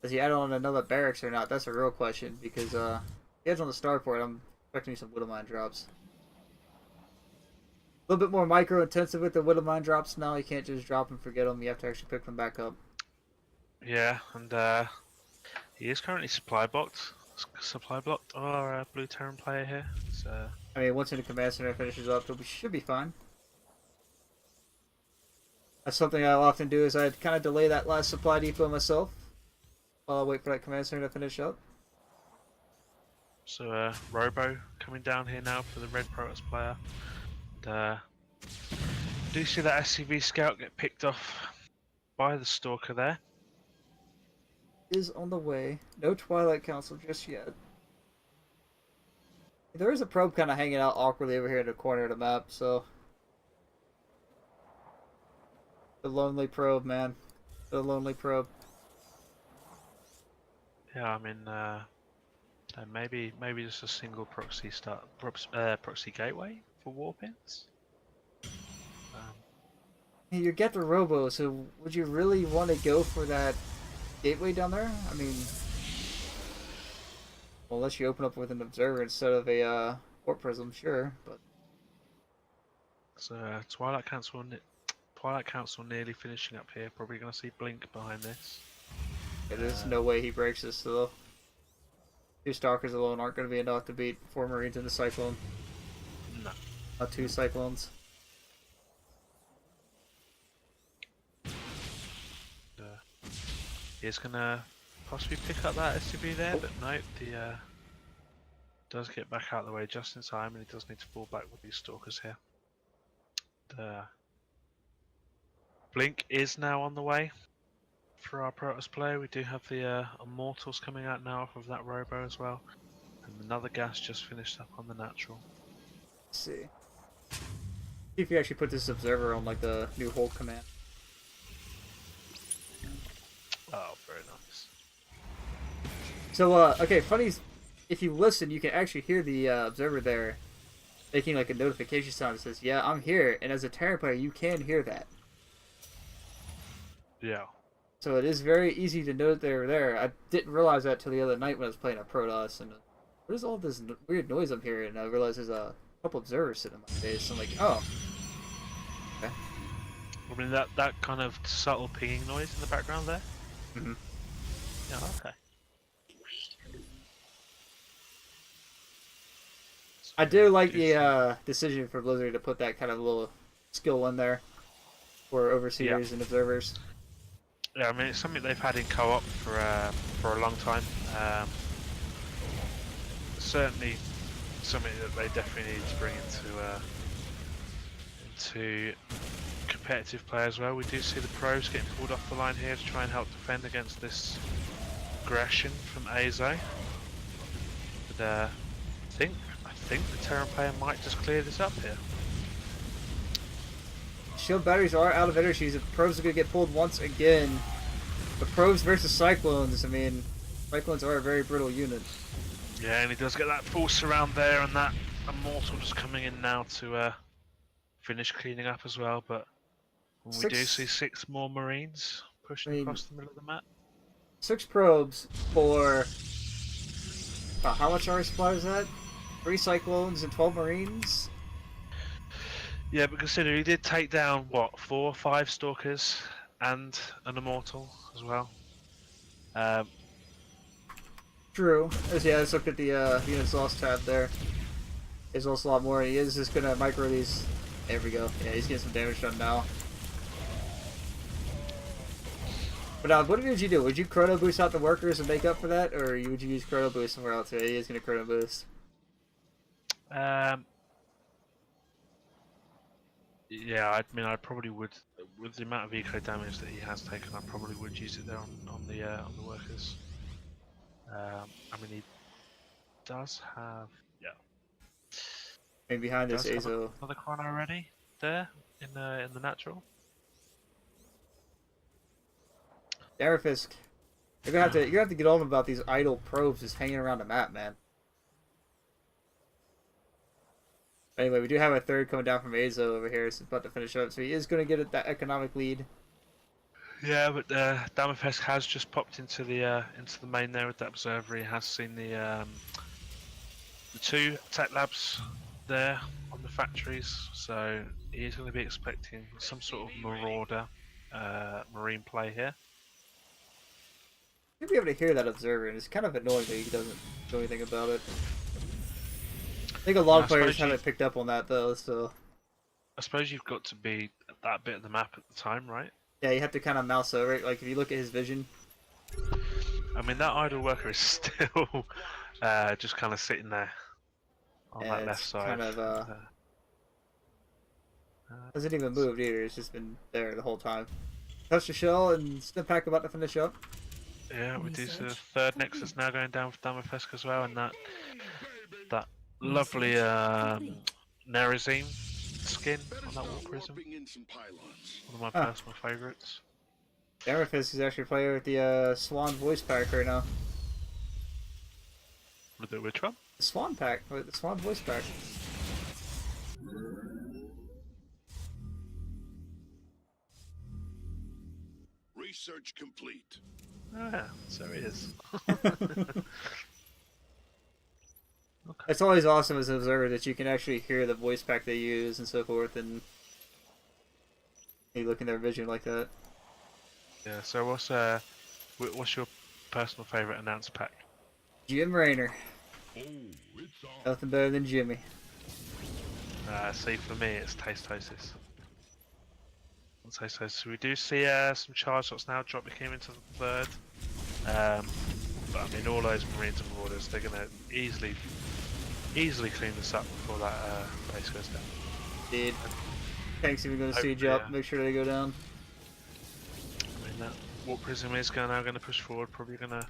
Does he add on another barracks or not? That's a real question, because he adds on the starport. I'm expecting some Widowmine drops. A little bit more micro intensive with the Widowmine drops now. You can't just drop and forget them. You have to actually pick them back up. Yeah, and he is currently supply blocked. Our blue Terran player here. So I mean, once in the command center finishes up, we should be fine. That's something I'll often do is I kind of delay that last supply depot myself while I wait for that command center to finish up. So Robo coming down here now for the red Protoss player. And, do you see that SCV scout get picked off by the Stalker there? Is on the way. No Twilight Council just yet. There is a probe kind of hanging out awkwardly over here in the corner of the map, so... The lonely probe, man. The lonely probe. Yeah, I mean, maybe just a single proxy proxy gateway for warpins. You get the robo, so would you really want to go for that gateway down there? I mean, well, unless you open up with an observer instead of a warp prism, sure, but So Twilight Council nearly finishing up here. Probably going to see Blink behind this. Yeah, there's no way he breaks this though. 2 Stalkers alone aren't going to be enough to beat 4 Marines in the Cyclone. No. Not 2 Cyclones. He's going to possibly pick up that SCV there, but no, the does get back out of the way just in time, and he does need to fall back with these Stalkers here. The Blink is now on the way for our Protoss player. We do have the Immortals coming out now off of that Robo as well, and another gas just finished up on the Natural. Let's see. See if you actually put this observer on like the new hold command. Oh, very nice. So okay, funny. If you listen, you can actually hear the observer there making like a notification sound that says, "Yeah, I'm here." And as a Terran player, you can hear that. Yeah. So it is very easy to know that they're there. I didn't realize that till the other night when I was playing a Protoss, and what is all this weird noise I'm hearing? And I realized there's a couple observers sitting on my face. I'm like, oh. Okay. I mean that kind of subtle pinging noise in the background there. Mm-hmm. Yeah. Okay. I do like the decision for Blizzard to put that kind of little skill in there for overseers and observers. Yeah, I mean it's something they've had in co-op for a long time. Certainly something that they definitely need to bring into competitive play as well. We do see the pros getting pulled off the line here to try and help defend against this aggression from Azo. But I think the Terran player might just clear this up here. Shield batteries are out of energy. The probes are going to get pulled once again. The probes versus Cyclones. I mean, Cyclones are a very brittle unit. Yeah, and he does get that full surround there, and that Immortal just coming in now to finish cleaning up as well. But we do see 6 more Marines pushing across the middle of the map. 6 probes for how much armor supply is that? 3 Cyclones and 12 Marines? Yeah, but consider he did take down, what, 4 or 5 Stalkers and an Immortal as well. True. Let's look at the units lost tab there. He's lost a lot more. He is just going to micro these. There we go. Yeah, he's getting some damage done now. But what would you do? Would you chrono boost out the workers and make up for that? Or would you use chrono boost somewhere else? Yeah, he is going to chrono boost. Yeah, I mean, I probably would, with the amount of eco damage that he has taken, I probably would use it there on the workers. I mean, he does have, And behind this, Azo. Another chrono already there in the Natural. Darafisk, you're gonna have to get on about these idle probes just hanging around the map, man. Anyway, we do have a third coming down from Azo over here. So it's about to finish up, so he is gonna get that economic lead. Yeah, but Damafesk has just popped into the main there with that observer. He has seen the 2 tech labs there on the factories, so he's going to be expecting some sort of marauder marine play here. You'll be able to hear that observer, and it's kind of annoying that he doesn't do anything about it. I think a lot of players haven't picked up on that though, so. I suppose you've got to be at that bit of the map at the time, right? Yeah, you have to kind of mouse over it. Like if you look at his vision. I mean, that idle worker is still just kind of sitting there on that left side. Kind of hasn't even moved either. It's just been there the whole time. Touch the shell and Stimpak about to finish up. Yeah, we do see the 3rd Nexus now going down for Damafesk as well, and that lovely Nerazine skin on that War Prism. One of my personal favourites. Darafisk is actually playing with the Swan voice pack right now. Which one? The Swan pack, the Swan voice pack. Research complete. Ah, so it is. Okay. It's always awesome as an observer that you can actually hear the voice pack they use and so forth, and you look in their vision like that. Yeah. So what's your personal favorite announcer pack? Jim Raynor. Oh, it's on. Nothing better than Jimmy. See, for me, it's Tastosis. Tastosis. We do see some charge shots now dropping him into the third. But I mean, all those Marines and Marauders, they're gonna easily clean this up before that base goes down. Indeed. Tanks even going to siege Hopefully, up, make sure they go down. I mean, that Warp Prism is now going to push forward, probably going to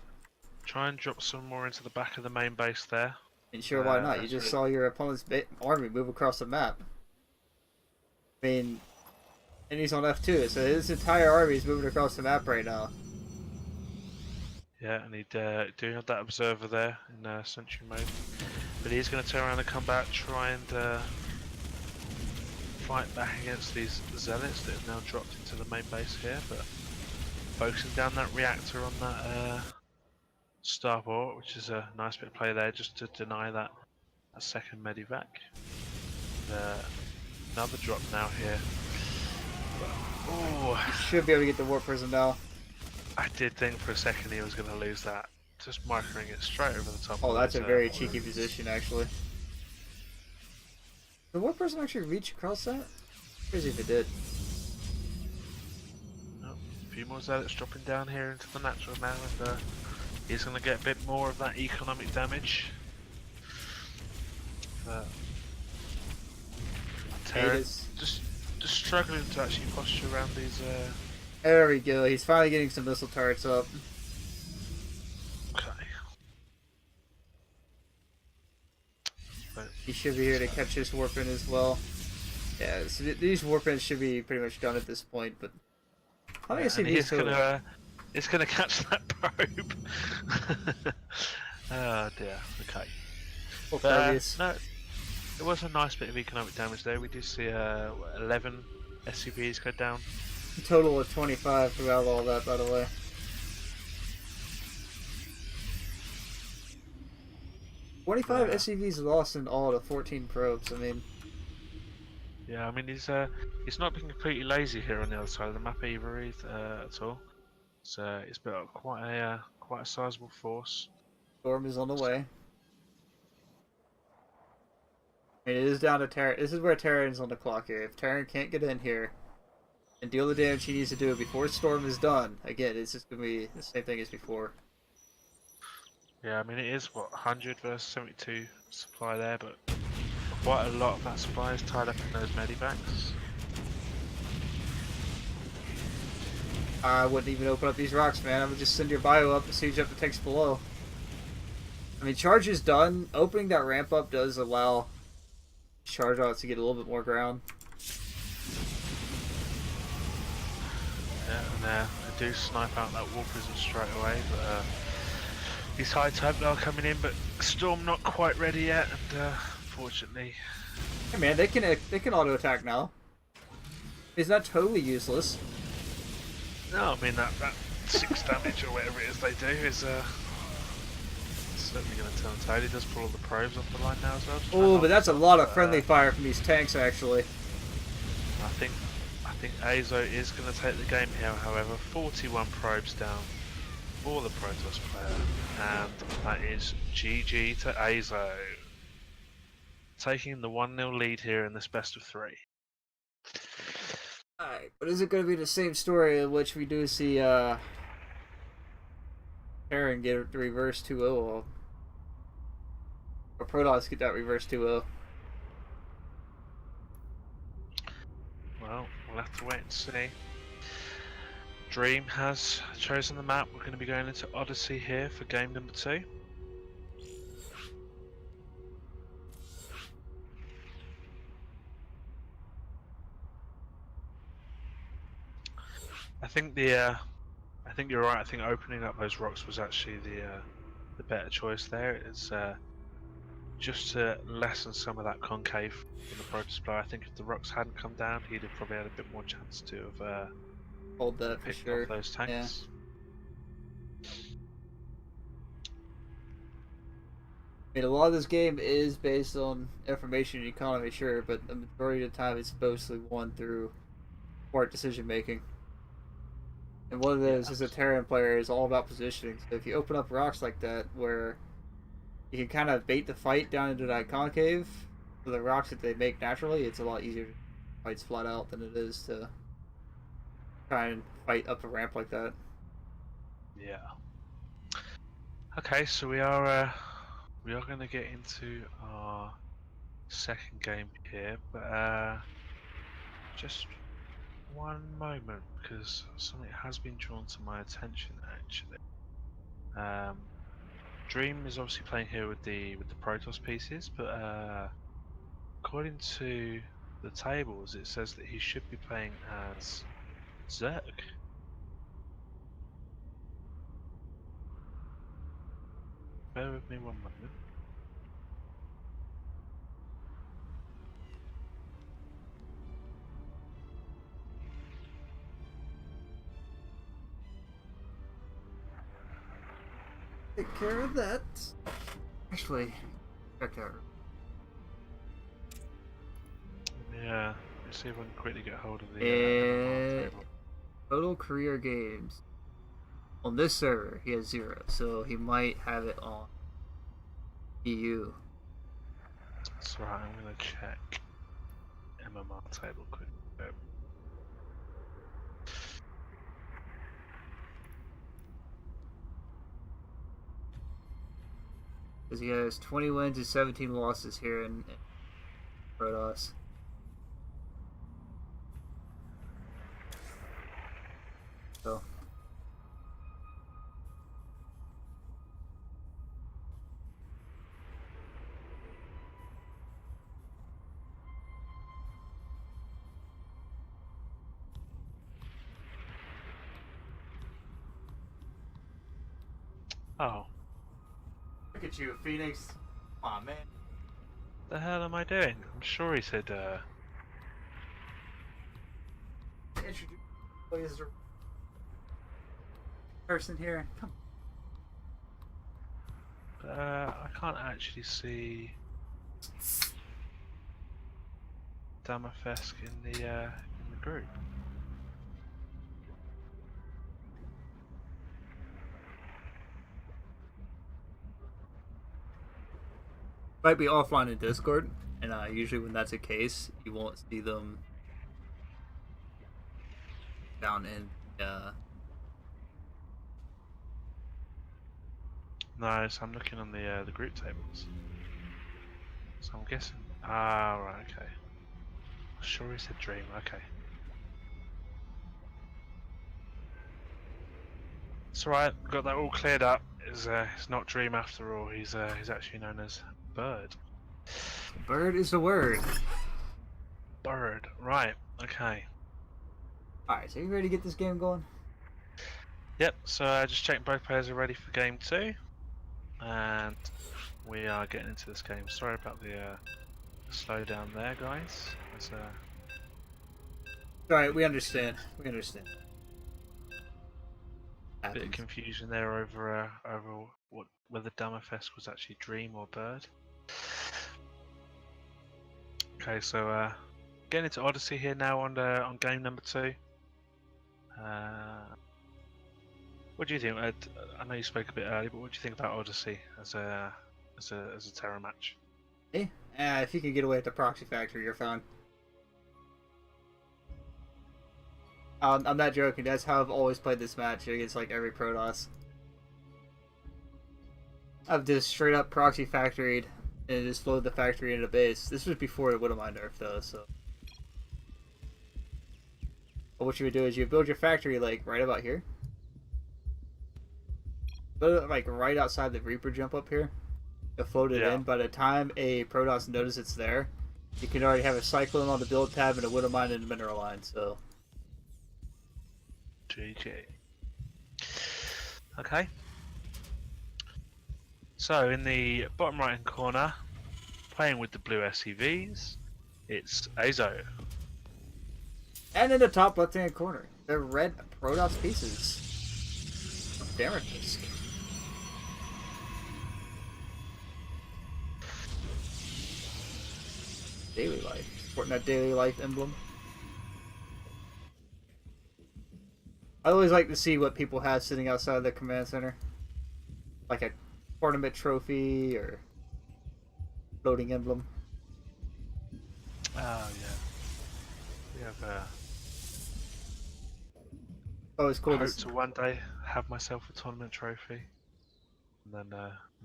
try and drop some more into the back of the main base there. And sure, why not? You that's just right. saw your opponent's army move across the map. I mean, and he's on F2, so his entire army is moving across the map right now. Yeah, and he do have that observer there in sentry mode. But he's going to turn around and come back, try and fight back against these zealots that have now dropped into the main base here. But focusing down that reactor on that starport, which is a nice bit of play there, just to deny that second medivac. Another drop now here. Oh, You should be able to get the Warp Prism now. I did think for a second he was going to lose that. Just microing it straight over the top. Oh, of that's a those, very cheeky position, actually. Did the Warp Prism actually reach across that? Crazy if it did. Oh, a few more zealots dropping down here into the natural now, and he's going to get a bit more of that economic damage. Terran Is- just struggling to actually posture around these. There we go. He's finally getting some missile turrets up. Okay. But He should be here to catch this Warpin as well. Yeah, so these Warpins should be pretty much done at this point, but how many and he's SCVs total? gonna catch that probe. Oh dear. Okay. Well, But, previous. no, it was a nice bit of economic damage there. We do see 11 SCVs go down. A total of 25 throughout all that, by the way. $25 Yeah. SCVs lost in all the 14 probes. I mean, Yeah, I mean he's not being completely lazy here on the other side of the map either at all. So he's built up quite a sizable force. Storm is on the way. I mean, it is down to Terran. This is where Terran's on the clock here. If Terran can't get in here and deal the damage he needs to do before Storm is done, again, it's just going to be the same thing as before. Yeah, I mean it is what 100 versus 72 supply there, but quite a lot of that supply is tied up in those medivacs. I wouldn't even open up these rocks, man. I would just send your bio up and siege up the tanks below. I mean, charge is done. Opening that ramp up does allow charge outs to get a little bit more ground. Yeah, and they do snipe out that Warp Prism straight away, but these high type are coming in, but Storm not quite ready yet, and unfortunately, Hey, man, they can auto attack now. Is that totally useless? no, I mean that 6 damage or whatever it is they do is certainly going to turn tide. He does pull all the probes off the line now as well. to try Oh, and but that's a knock lot of them, friendly fire from these tanks, actually. I think Azo is going to take the game here, however. 41 probes down for the Protoss player, and that is GG to Azo. Taking the 1-0 lead here in this best of 3. Alright, but is it going to be the same story in which we do see Terran get the reverse 2-0? Or Protoss get that reverse 2-0? Well, we'll have to wait and see. Dream has chosen the map. We're going to be going into Odyssey here for game number 2. I think you're right. I think opening up those rocks was actually the better choice there. It's just to lessen some of that concave from the Protoss player. I think if the rocks hadn't come down, he'd have probably had a bit more chance to have Hold that for picked sure. off those tanks. I mean, a lot of this game is based on information economy, sure, but the majority of the time it's mostly won through smart decision making. And one of those as a Terran player is all about positioning. So if you open up rocks like that, where you can kind of bait the fight down into that concave for the rocks that they make naturally, it's a lot easier to fight flat out than it is to try and fight up a ramp like that. Yeah. Okay, so we are going to get into our second game here, but just one moment because something has been drawn to my attention actually. Dream is obviously playing here with the Protoss pieces, but according to the tables, it says that he should be playing as Zerg. Bear with me one moment. Take care of that. Actually, check out. Yeah, let's see if I can quickly get hold of the And table. total career games. On this server, he has 0, so he might have it on EU. That's right, I'm gonna check MMR table quick. Because he has 20 wins and 17 losses here in Protoss. So. Oh, Look at you, Phoenix. Come on, man. the hell am I doing? I'm sure he said, Introduce the person here. Come I can't actually see Damafesk in the group. Might be offline in Discord, and usually when that's the case, you won't see them down in No, so I'm looking on the group tables. So I'm guessing. Ah, right, okay. Sure, he said Dream. Okay. It's alright. Got that all cleared up. It's not Dream after all. He's actually known as Bird. Bird is the word. Bird. Right. Okay. Alright, so you ready to get this game going? Yep. So just checking both players are ready for game 2, and we are getting into this game. Sorry about the slowdown there, guys. It's Alright, we understand. We understand. a bit of confusion there over whether Damafest was actually Dream or Bird. Okay, so getting into Odyssey here now on game number 2. What do you think? I know you spoke a bit earlier, but what do you think about Odyssey as a Terra match? If you can get away at the proxy factory, you're fine. I'm not joking. That's how I've always played this match against like every Protoss. I've just straight up proxy factoried and just flowed the factory into base. This was before the Widowmine nerf though, so. But what you would do is you build your factory like right about here. Build it like right outside the Reaper jump up here. You'll float it in. By the time a Protoss notices it's there, you can already have a Cyclone on the build tab and a Widowmine and a Mineral line, so. GG. Okay. So in the bottom right hand corner, playing with the blue SCVs, it's Azo. And in the top left hand corner, the red Protoss pieces. Damarisk. daily life. Supporting that daily life emblem. I always like to see what people have sitting outside the command center. Like a tournament trophy or floating emblem. Oh yeah. We have Always cool I to hope to one day have myself a tournament trophy, and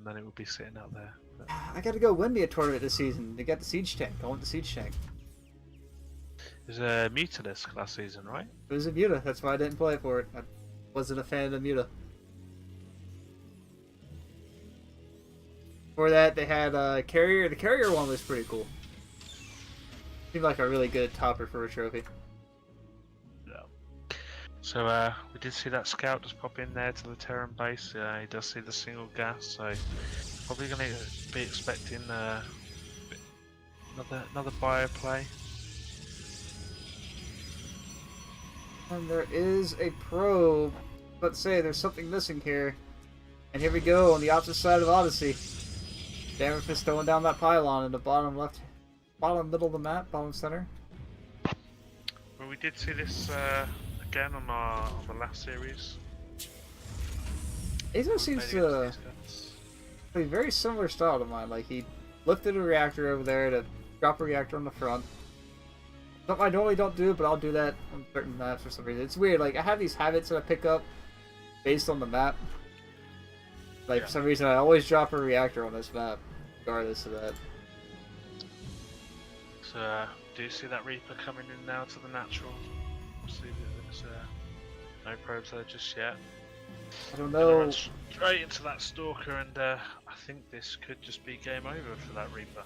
then it would be sitting out there. But I gotta go win me a tournament this season. They got the siege tank. I want the siege tank. there's a Mutalisk last season, right? It was a Muta. That's why I didn't play for it. I wasn't a fan of the Muta. For that, they had Carrier. The Carrier one was pretty cool. Seemed like a really good topper for a trophy. Yeah. So we did see that scout just pop in there to the Terran base. He does see the single gas, so probably going to be expecting another bio play. And there is a probe. Let's say there's something missing here. And here we go on the opposite side of Odyssey. Dammerfist throwing down that pylon in the bottom left, bottom middle of the map, bottom center. Well, we did see this again on the last series. Azo seems Played to against these guys. be very similar style to mine. Like he lifted a reactor over there to drop a reactor on the front. Something I normally don't do, but I'll do that on certain maps for some reason. It's weird. Like I have these habits that I pick up based on the map. Like Yeah. for some reason, I always drop a reactor on this map, regardless of that. So, do you see that Reaper coming in now to the natural? See that there's no probes there just yet. I don't Gonna know. run straight into that Stalker, and I think this could just be game over for that Reaper.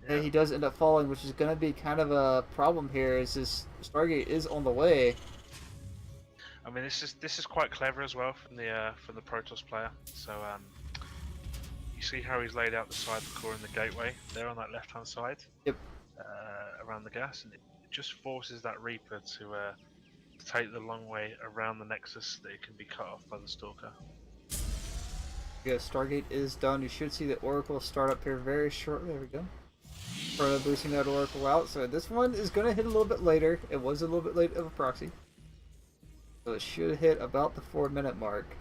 Yeah, he does end up falling, which is going to be kind of a problem here. Is this Stargate is on the way? I mean, this is quite clever as well from the Protoss player. So you see how he's laid out the side of the core in the gateway there on that left hand side. Yep. Around the gas, and it just forces that Reaper to take the long way around the Nexus so that it can be cut off by the Stalker. Yeah, Stargate is done. You should see the Oracle start up here very shortly. There we go. Further boosting that Oracle out. So this one is going to hit a little bit later. It was a little bit late of a proxy. So it should hit about the 4-minute mark.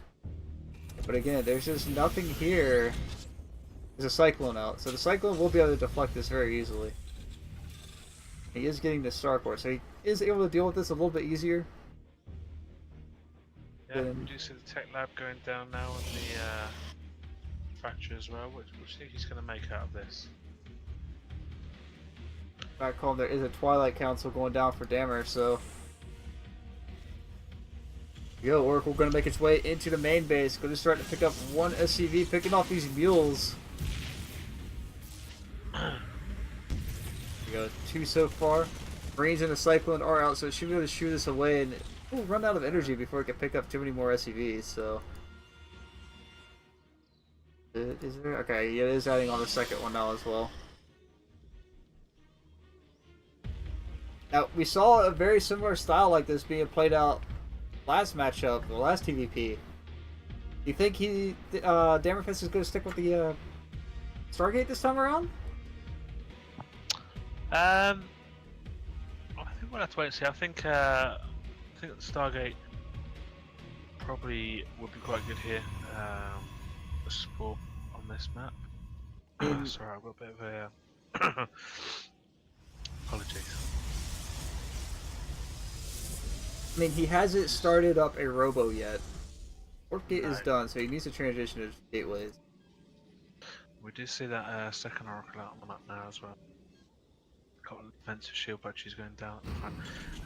But again, there's just nothing here. There's a Cyclone out. So the Cyclone will be able to deflect this very easily. He is getting the Starport, so he is able to deal with this a little bit easier. Yeah, Then- we do see the tech lab going down now on the factory as well. What do you think he's going to make out of this? Back home, there is a Twilight Council going down for Dammer, so. Yo, Oracle gonna make its way into the main base. Gonna start to pick up one SCV, picking off these mules. We got 2 so far. Marines and the Cyclone are out, so it should be able to shoot us away, and it will run out of energy before it can pick up too many more SCVs, so. Is there? Okay, yeah, it is adding on the second one now as well. Now, we saw a very similar style like this being played out last matchup, the last TVP. Do you think Dammerfist is going to stick with the Stargate this time around? I think we'll have to wait and see. I think that the Stargate probably would be quite good here. The support on this map. Sorry, I've got a bit of a apologies. I mean, he hasn't started up a robo yet. Warp Gate is No. done, so he needs to transition to gateways. We do see that second Oracle out on the map now as well. Got a defensive shield, but she's going down at the front.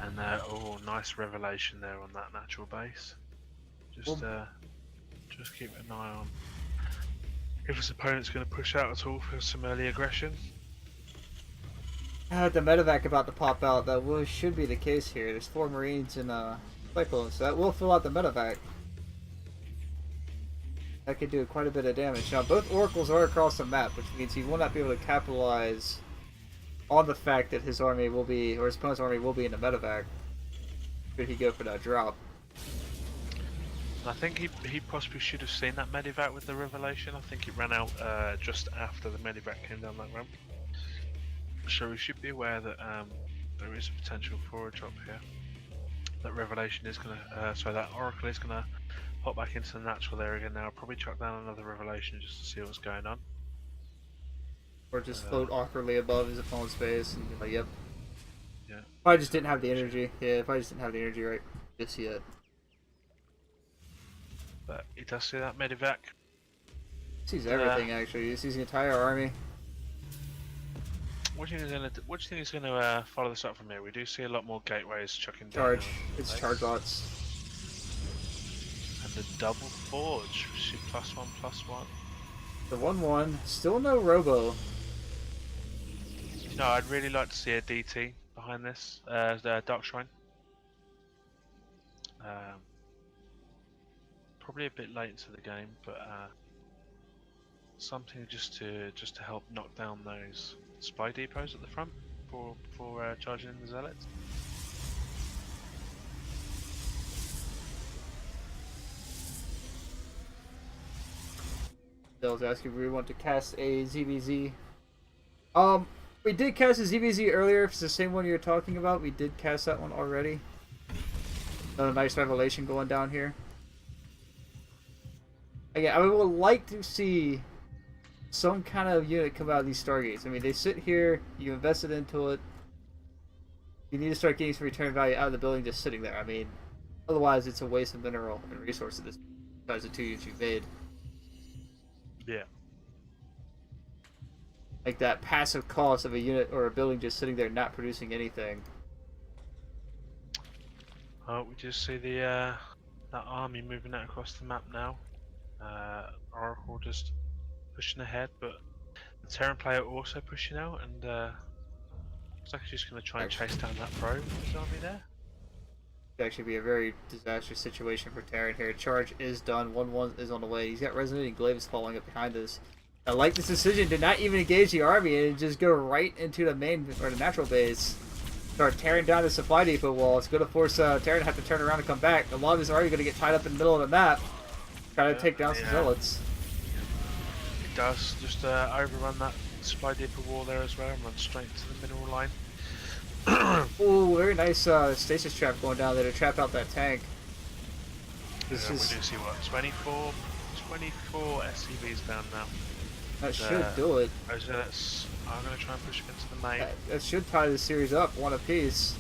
And oh, nice revelation there on that natural base. Just keep an eye on if his opponent's going to push out at all for some early aggression. The medevac about to pop out. That should be the case here. There's 4 Marines and Cyclones, so that will fill out the medevac. That could do quite a bit of damage. Now, both Oracles are across the map, which means he will not be able to capitalize on the fact that his army will be, or his opponent's army will be in the medevac. Should he go for that drop? And I think he possibly should have seen that medivac with the revelation. I think it ran out just after the medivac came down that ramp. So we should be aware that there is a potential for a drop here. That Revelation is gonna, that Oracle is gonna pop back into the natural there again now. I'll probably chuck down another Revelation just to see what's going on. Or just float awkwardly above his opponent's base and be like, yep. Yeah. If I just didn't have the energy. Yeah, if I just didn't have the energy right just yet. But he does see that Medivac. Sees everything actually. He sees the entire army. What do you think he's gonna follow this up from here? We do see a lot more gateways chucking down. Charge. It's charge bots. And the double forge, which is +1/+1. The 1-1. Still no Robo. You know, I'd really like to see a DT behind this. The Dark Shrine. Probably a bit late into the game, but something just to help knock down those spy depots at the front for charging in the zealots. I was asking if we want to cast a ZVZ. We did cast a ZVZ earlier. If it's the same one you're talking about, we did cast that one already. Another nice revelation going down here. Again, I would like to see some kind of unit come out of these Stargates. I mean, they sit here, you invested into it. You need to start getting some return value out of the building just sitting there. I mean, otherwise it's a waste of mineral and resource at this besides the 2 units you've made. Yeah. Like that passive cost of a unit or a building just sitting there not producing anything. Oh, we just see the that army moving out across the map now. Oracle just pushing ahead, but the Terran player also pushing out, and looks like he's just going to try and chase down that probe with his army there. It'd actually be a very disastrous situation for Terran here. Charge is done. 1-1 is on the way. He's got Resonating Glaives following up behind us. I like this decision to not even engage the army and just go right into the main or the natural base. Start tearing down the supply depot wall. It's going to force Terran to have to turn around and come back. A lot of his army going to get tied up in the middle of the map, trying to take down some zealots. It does just overrun that supply depot wall there as well and run straight to the mineral line. Ooh, very nice stasis trap going down there to trap out that tank. This We is do see what 24 SCVs down now. that should do it. Those zealots are going to try and push against the main. That should tie the series up one apiece.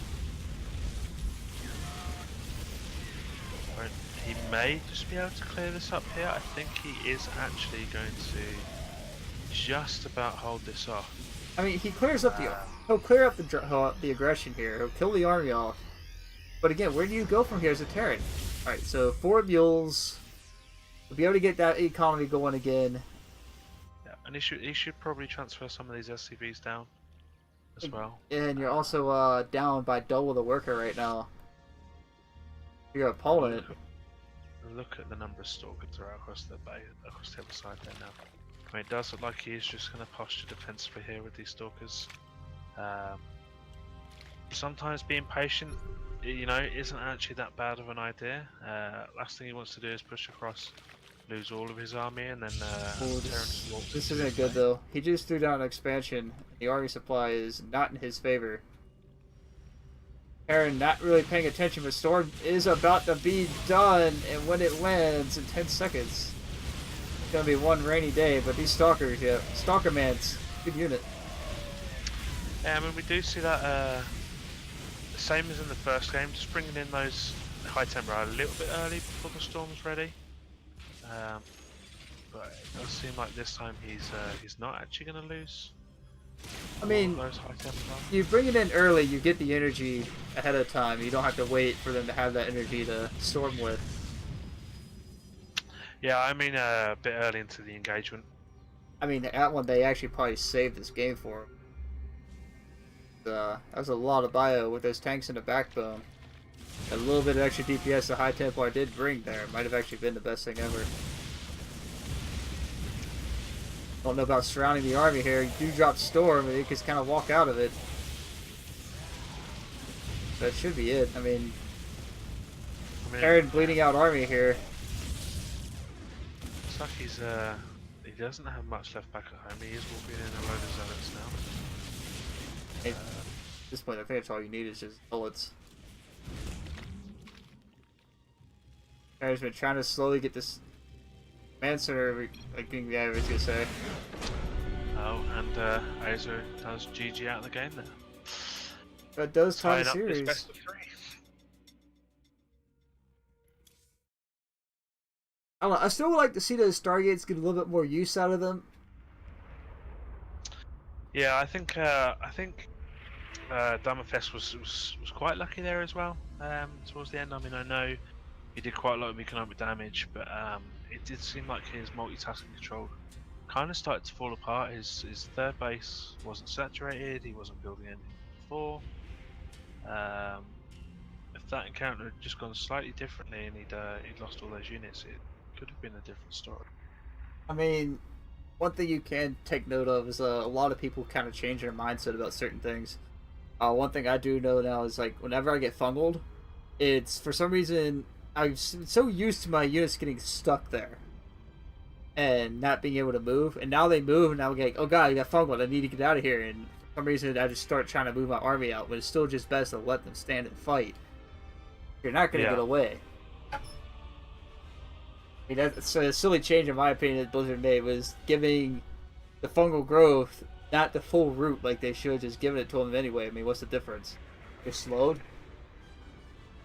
But he may just be able to clear this up here. I think he is actually going to just about hold this off. I mean, he clears up he'll clear up the aggression here. He'll kill the army off. But again, where do you go from here as a Terran? All right, so 4 mules. We'll be able to get that economy going again. Yeah, and he should probably transfer some of these SCVs down as well. And you're also down by double the worker right now. You're opponent. Look at the number of stalkers that are across the bay, across the other side there now. I mean, it does look like he's just going to posture defensively here with these stalkers. Sometimes being patient, you know, isn't actually that bad of an idea. Last thing he wants to do is push across, lose all of his army, and then This isn't good though. He just threw down an expansion. The army supply is not in his favor. Terran not really paying attention, but Storm is about to be done, and when it lands in 10 seconds, it's gonna be one rainy day. But these stalkers, yeah, Stalker Man's good unit. Yeah, I mean, we do see that the same as in the first game, just bringing in those high temper a little bit early before the storm's ready. But it does seem like this time he's not actually going to lose. I mean, those high temper. you bring it in early, you get the energy ahead of time. You don't have to wait for them to have that energy to storm with. Yeah, I mean a bit early into the engagement. I mean, that one they actually probably saved this game for him. That was a lot of bio with those tanks in the backbone. A little bit of extra DPS the High Templar did bring there. Might have actually been the best thing ever. Don't know about surrounding the army here. You do drop Storm, and you can just kind of walk out of it. That should be it. I mean, Terran bleeding out army here. Looks like he doesn't have much left back at home. He is walking in a load of zealots now. At this point, I think that's all you need is just bullets. I've been trying to slowly get this command center, I think, yeah, I was gonna say. Oh, and Azo does GG out of the game there. That does tie Tying the up this series. best of 3. I don't know, I still would like to see those Stargates get a little bit more use out of them. Yeah, I think Damafest was quite lucky there as well. Towards the end, I mean, I know he did quite a lot of economic damage, but it did seem like his multitasking control kind of started to fall apart. His third base wasn't saturated. He wasn't building anything before. If that encounter had just gone slightly differently and he'd lost all those units, it could have been a different story. I mean, one thing you can take note of is a lot of people kind of change their mindset about certain things. One thing I do know now is, like, whenever I get fungled, it's, for some reason, I'm so used to my units getting stuck there and not being able to move, and now they move, and now I'm like, oh god, I got fungled, I need to get out of here, and for some reason I just start trying to move my army out, but it's still just best to let them stand and fight. You're not going to get away. I mean, that's a silly change, in my opinion, that Blizzard made, was giving the fungal growth not the full route like they should, just giving it to them anyway. I mean, what's the difference? You're slowed?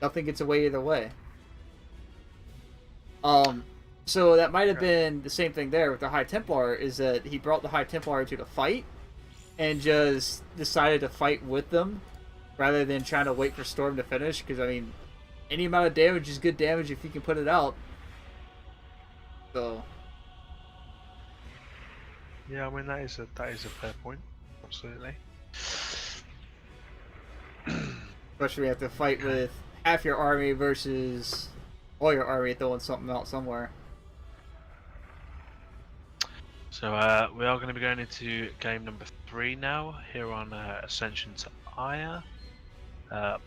Nothing gets away either way. So that might have been the same thing there with the High Templar, is that he brought the High Templar into the fight and just decided to fight with them rather than trying to wait for Storm to finish, because, I mean, any amount of damage is good damage if you can put it out. So... Yeah, I mean, that is a fair point. Absolutely. Especially when you have to fight with half your army versus all your army throwing something out somewhere. So we are going to be going into game number 3 now here on Ascension to Aya.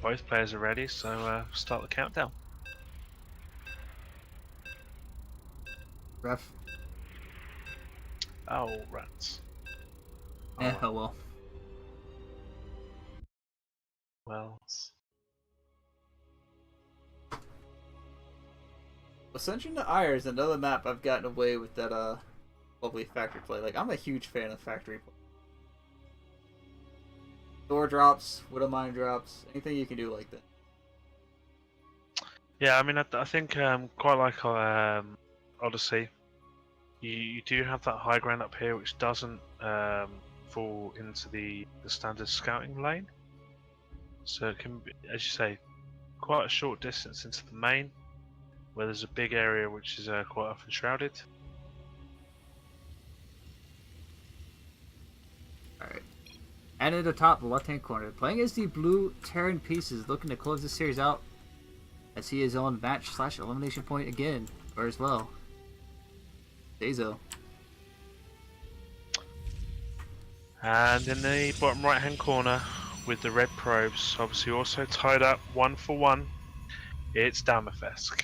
Both players are ready, so start the countdown. Ref. Oh, rats. Oh well. Well. Ascension to Ire is another map I've gotten away with that lovely factory play. Like, I'm a huge fan of factory play. Door drops, Widow Mine drops, anything you can do like that. Yeah, I mean, I think quite like Odyssey. You do have that high ground up here, which doesn't fall into the standard scouting lane. So it can be, as you say, quite a short distance into the main, where there's a big area which is quite often shrouded. Alright. And in the top left-hand corner, playing as the blue Terran Pieces, looking to close this series out as he is on match/elimination point again, or as well. Dazo. And in the bottom right hand corner with the red probes, obviously also tied up 1 for 1, it's Damafesk.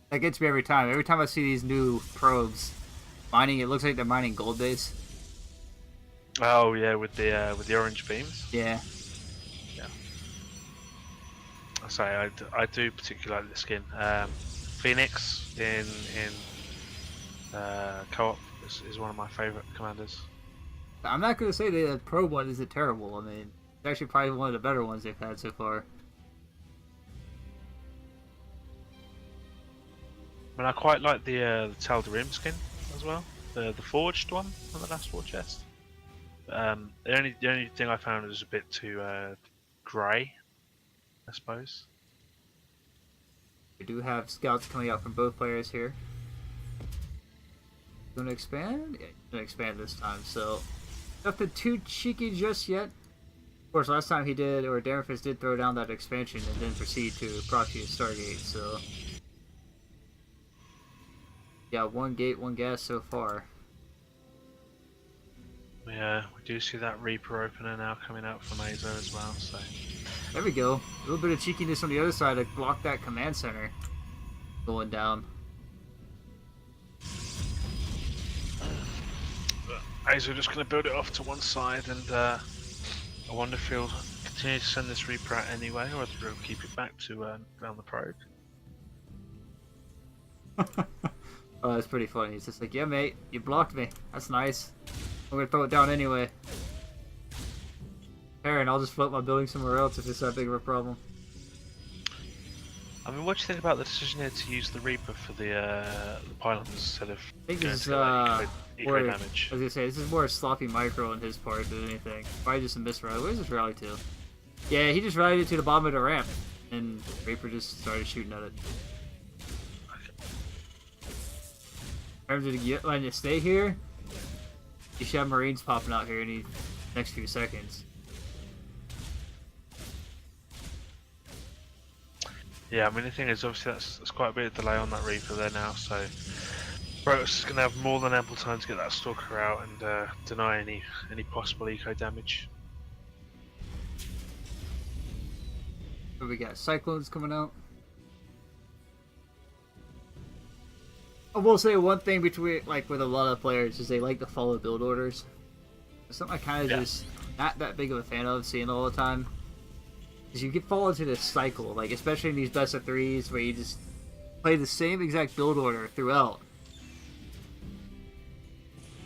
That gets me every time. Every time I see these new probes mining, it looks like they're mining gold base. Oh yeah, with the orange beams. Yeah. I do particularly like the skin. Phoenix in co-op is one of my favourite commanders. I'm not going to say the probe one isn't terrible. I mean, it's actually probably one of the better ones they've had so far. I mean, I quite like the Tal'Darim skin as well, the forged one on the last war chest. The only thing I found was a bit too grey, I suppose. We do have scouts coming out from both players here. Gonna expand? Yeah, gonna expand this time, so nothing too cheeky just yet. Of course, last time he did, or Damafist did throw down that expansion and then proceed to proxy a Stargate, so... Yeah, 1 gate, 1 gas so far. Yeah, we do see that Reaper opener now coming out from Azo as well, so... There we go. A little bit of cheekiness on the other side to block that command center going down. A's are just going to build it off to one side, and I wonder if he'll continue to send this Reaper out anyway, or if he'll keep it back to down the probe. Oh, that's pretty funny. He's just like, yeah, mate, you blocked me. That's nice. I'm gonna throw it down anyway. Aaron, I'll just float my building somewhere else if it's that big of a problem. I mean, what do you think about the decision here to use the Reaper for the pylons instead of I think going this is, to like, eco more, damage? I was gonna say, this is more sloppy micro on his part than anything. Probably just a misrally. Where's this rally to? Yeah, he just rallied it to the bottom of the ramp, and Reaper just started shooting at it. In terms of letting it stay here, you should have Marines popping out here in the next few seconds. Yeah, I mean the thing is, obviously that's quite a bit of delay on that Reaper there now, so Protoss is going to have more than ample time to get that Stalker out and deny any possible eco damage. But we got Cyclones coming out. I will say one thing between, like, with a lot of players is they like to follow build orders. It's something I kind of just not that big of a fan of seeing all the time. Because you get fall into this cycle, like, especially in these best of threes where you just play the same exact build order throughout.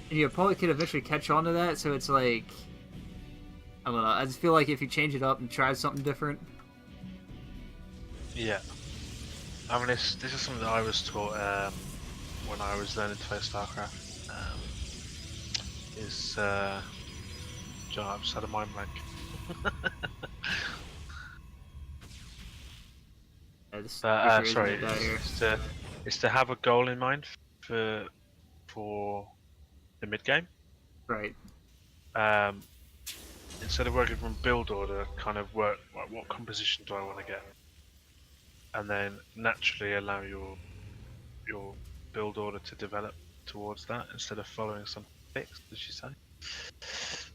And your opponent can eventually catch on to that, so it's like, I don't know, I just feel like if you change it up and try something different. Yeah. I mean, this is something that I was taught when I was learning to play StarCraft. John, I just had a mind blank. Sorry, it's to have a goal in mind for the mid game. Right. Instead of working from build order, kind of work like what composition do I want to get, and then naturally allow your build order to develop towards that instead of following some fixed, as you say.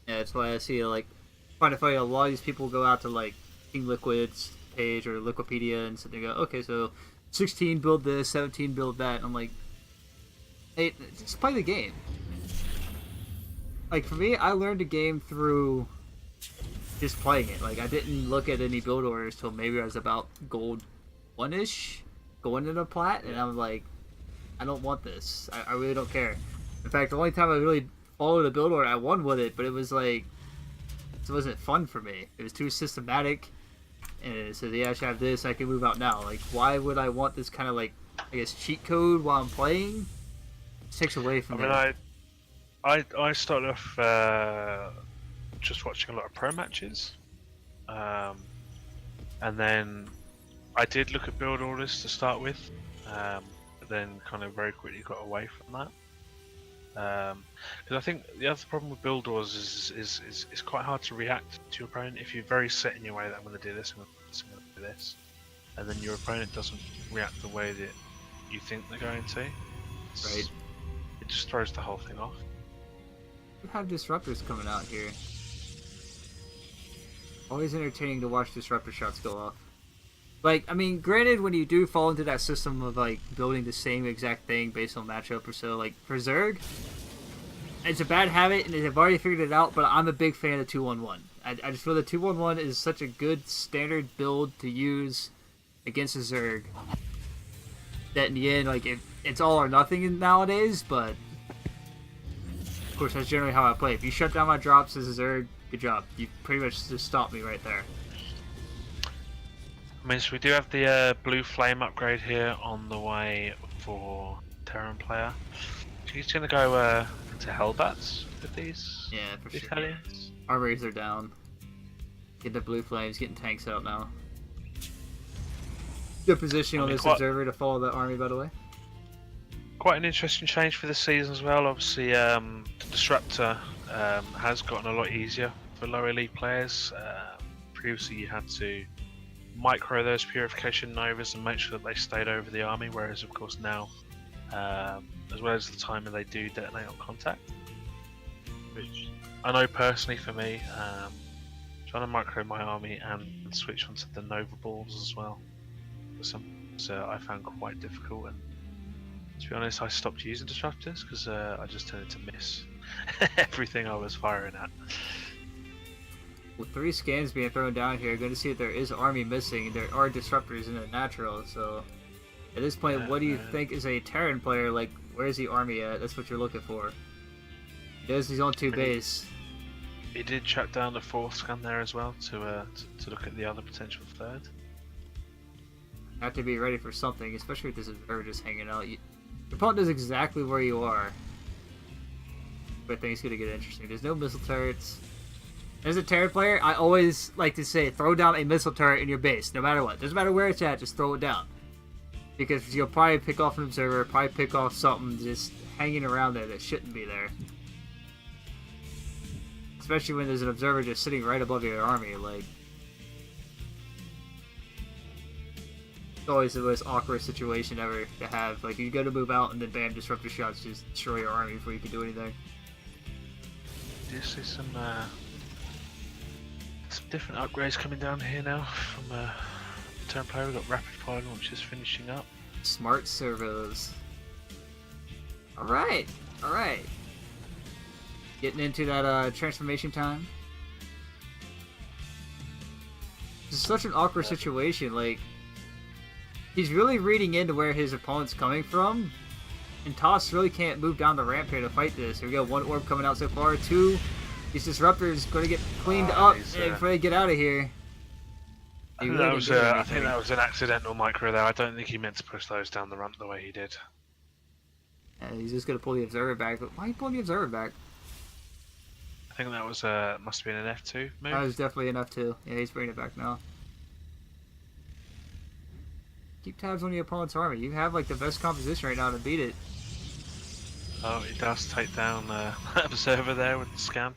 Yeah, that's why I see, like, find it funny, a lot of these people go out to, like, King Liquid's page or Liquipedia and sit there and go, okay, so 16 build this, 17 build that. And I'm like, hey, just play the game. Like, for me, I learned the game through just playing it. Like, I didn't look at any build orders till maybe I was about gold 1-ish, going into plat, and I was like, I don't want this. I really don't care. In fact, the only time I really followed a build order, I won with it, but it was like, it wasn't fun for me. It was too systematic, and it said, yeah, I should have this, I can move out now. Like, why would I want this kind of, like, I guess, cheat code while I'm playing? It takes away from it. I started off just watching a lot of pro matches, and then I did look at build orders to start with, but then kind of very quickly got away from that. Because I think the other problem with build orders is it's quite hard to react to your opponent if you're very set in your way that I'm going to do this, I'm going to do this, and then your opponent doesn't react the way that you think they're going to. Right. It just throws the whole thing off. We have disruptors coming out here. Always entertaining to watch disruptor shots go off. Like, I mean, granted, when you do fall into that system of, like, building the same exact thing based on matchup or so, like, for Zerg, it's a bad habit, and they've already figured it out, but I'm a big fan of 2-1-1. I just feel that 2-1-1 is such a good standard build to use against a Zerg that in the end, like, it's all or nothing nowadays, but of course, that's generally how I play. If you shut down my drops as a Zerg, good job. You pretty much just stopped me right there. I mean, so we do have the blue flame upgrade here on the way for Terran player. He's going to go into Hellbats with these. Yeah, for these sure. Hellions. Armories are down. Getting the blue flames, getting tanks out now. Good positioning on this observer to follow that army, by the way. Quite an interesting change for this season as well. Obviously, the Disruptor has gotten a lot easier for lower elite players. Previously, you had to micro those Purification Novas and make sure that they stayed over the army, whereas of course now, as well as the timing they do detonate on contact, which I know personally for me, trying to micro my army and switch onto the Nova Balls as well, so I found quite difficult, and to be honest I stopped using Disruptors because I just tended to miss. everything I was firing at. With 3 scans being thrown down here, going to see if there is army missing. There are disruptors in the natural, so at this point, what do you think is a Terran player? Like, where's the army at? That's what you're looking for. He does his own 2 base. He did chuck down the 4th scan there as well to look at the other potential 3rd. Have to be ready for something, especially with this observer just hanging out. Your opponent knows exactly where you are. But I think it's going to get interesting. There's no missile turrets. As a Terran player, I always like to say, throw down a missile turret in your base, no matter what. Doesn't matter where it's at, just throw it down. Because you'll probably pick off an observer, probably pick off something just hanging around there that shouldn't be there. Especially when there's an observer just sitting right above your army, like... It's always the most awkward situation ever to have. Like, you go to move out and then bam, disruptor shots just destroy your army before you can do anything. Do you see some different upgrades coming down here now from Terran player? We've got rapid fire launchers finishing up. Smart servos. Alright, alright. Getting into that transformation time. This is such an awkward situation, like... He's really reading into where his opponent's coming from. And Toss really can't move down the ramp here to fight this. Here we go, 1 orb coming out so far. 2, these disruptors going to get cleaned up before they get out of here. I think that was an accidental micro there. I don't think he meant to push those down the ramp the way he did. Yeah, he's just going to pull the observer back. But why are you pulling the observer back? I think that was must have been an F2 move. That was definitely an F2. Yeah, he's bringing it back now. Keep tabs on your opponent's army. You have like the best composition right now to beat it. Oh, he does take down observer there with the scan.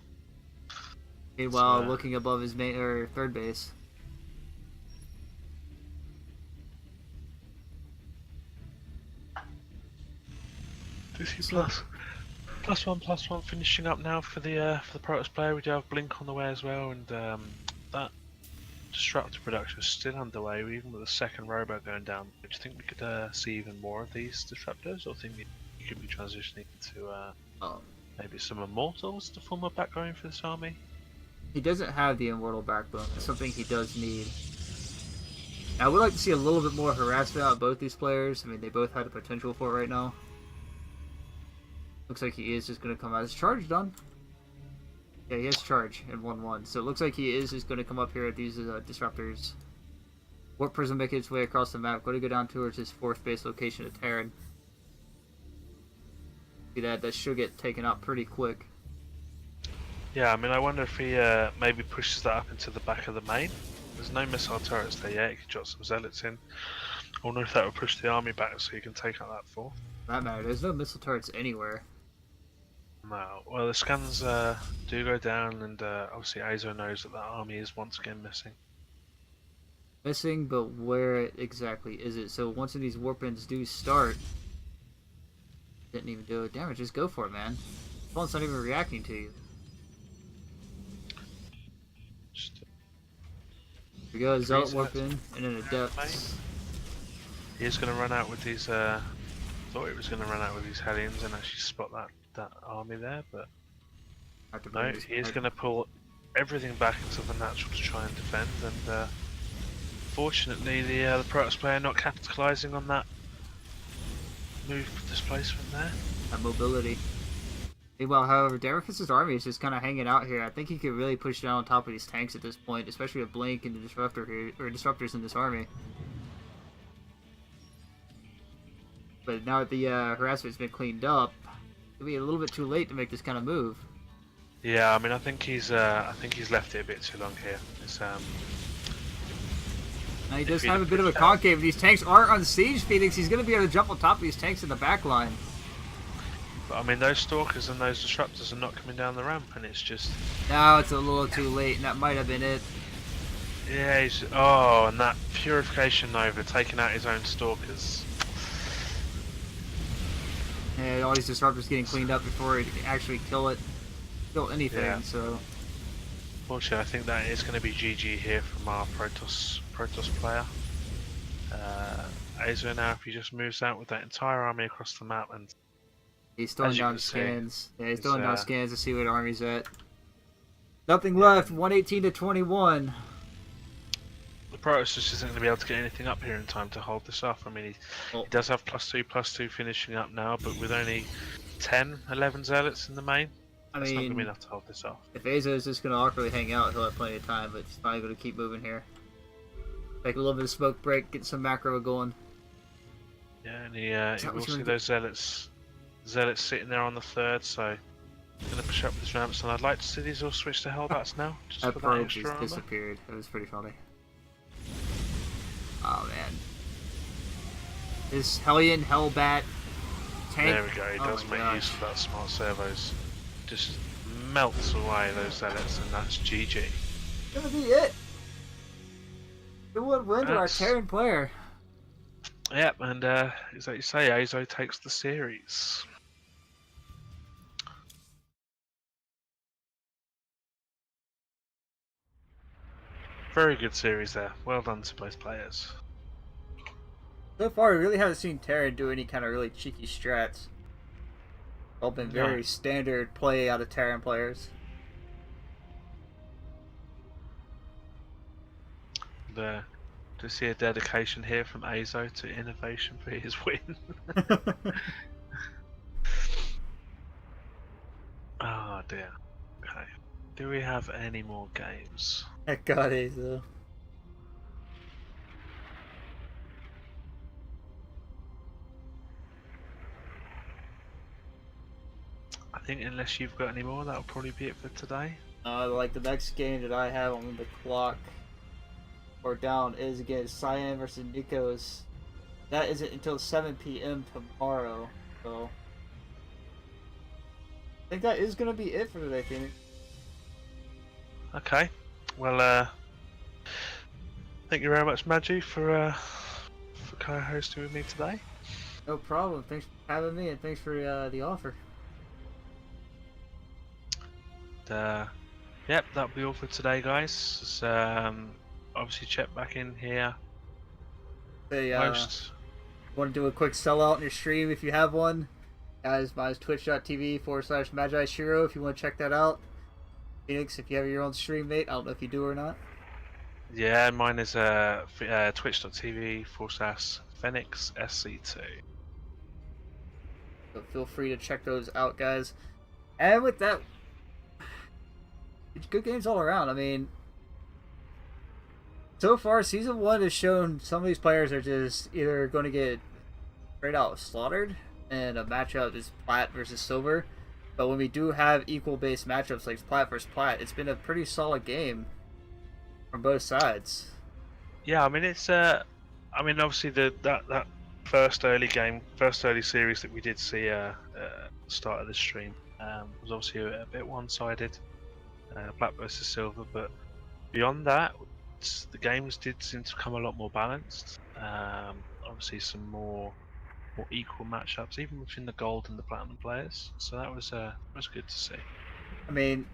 Meanwhile, looking above his main or 3rd base. +1/+1 finishing up now for the Protoss player. We do have Blink on the way as well, and that disruptor production is still underway, even with the 2nd robot going down. Do you think we could see even more of these disruptors, or think you could be transitioning to maybe some immortals to form a backbone for this army? He doesn't have the immortal backbone. That's something he does need. I would like to see a little bit more harassment out of both these players. I mean, they both had the potential for it right now. Looks like he is just going to come out. His charge done. Yeah, he has charge in 1-1. So it looks like he is just going to come up here at these disruptors. Warp Prism making its way across the map. Going to go down towards his 4th base location of Terran. See that should get taken out pretty quick. Yeah, I mean, I wonder if he maybe pushes that up into the back of the main. There's no missile turrets there yet. He could drop some zealots in. I wonder if that would push the army back so you can take out that 4th. For that matter, there's no missile turrets anywhere. No, well, the scans do go down, and obviously Azo knows that army is once again missing. Missing, but where exactly is it? So once these warp ends do start, didn't even do it. Damn it, just go for it, man. The opponent's not even reacting to you. Here we go, Zealot warp in, and then a depth. He's going to run out with these. Thought he was going to run out with these Hellions and actually spot that army there, but no, he is going to pull everything back into the natural to try and defend. And fortunately, the Protoss player not capitalizing on that move displacement there. That mobility. Meanwhile, however, Darius' army is just kind of hanging out here. I think he could really push down on top of these tanks at this point, especially with Blink and the disruptor here, or disruptors in this army. But now that the harassment's been cleaned up, it'll be a little bit too late to make this kind of move. Yeah, I mean, I think he's left it a bit too long here. It's, now he does have a bit of a concave. These tanks are on siege, Phoenix. He's going to be able to jump on top of these tanks in the back line. But I mean, those stalkers and those disruptors are not coming down the ramp, and it's just... Now it's a little too late, and that might have been it. Yeah, and that Purification Nova taking out his own stalkers. Yeah, all these disruptors getting cleaned up before it can actually kill anything, Yeah. so... Fortunately, I think that is going to be GG here from our Protoss player. Azo now, if he just moves out with that entire army across the map, and He's throwing As you down can see, scans. Yeah, he's it's, throwing down uh, scans to see what army's at. Nothing left. 118 to 21. The Protoss just isn't going to be able to get anything up here in time to hold this off. I mean, Well- he does have +2/+2 finishing up now, but with only 10, 11 zealots in the main, I that's not going to be mean, enough to hold this off. if Azo is just going to awkwardly hang out, he'll have plenty of time, but he's probably going to keep moving here. Take a little bit of smoke break, get some macro going. Yeah, and you that will what you see were those zealots sitting there on the third, so going to push up with his ramps, and I'd like to see these all switch to Hellbats now, just That for that probe extra just armor. disappeared. It was pretty funny. Oh man. This Hellion Hellbat tank. There we go, he Oh does my make gosh. use of that smart servos. Just melts away those zealots, and that's GG. Gonna be it. It would win to our That's- Terran player. Yep, and as you say, Azo takes the series. Very good series there. Well done to both players. So far, we really haven't seen Terran do any kind of really cheeky strats. All been very No. standard play out of Terran players. To see a dedication here from Azo to innovation for his win. Oh dear. Okay. Do we have any more games? Heck God, Azo. I think unless you've got any more, that'll probably be it for today. Like the next game that I have on the clock or down is against Cyan versus Nikos. That isn't until 7 p.m. tomorrow, so I think that is gonna be it for today, Phoenix. Okay. Well, thank you very much, Magi, for co-hosting with me today. No problem. Thanks for having me, and thanks for the offer. Yep, that'll be all for today, guys. Just, obviously, check back in here. Hey, Post. want to do a quick sellout on your stream if you have one? Guys, mine's twitch.tv/Magi Shiro if you want to check that out. Phoenix, if you have your own stream, mate, I don't know if you do or not. Yeah, mine is twitch.tv/Phoenix SC2. So feel free to check those out, guys. And with that, it's good games all around. I mean, so far, Season 1 has shown some of these players are just either going to get straight out slaughtered and a matchup is Plat versus Silver. But when we do have equal-based matchups like Plat versus Plat, it's been a pretty solid game from both sides. Yeah, I mean it's obviously that first early series that we did see start of the stream was obviously a bit one-sided, Black versus Silver, but beyond that, the games did seem to become a lot more balanced. Obviously, some more equal matchups, even between the gold and the platinum players. So that was good to see. I mean,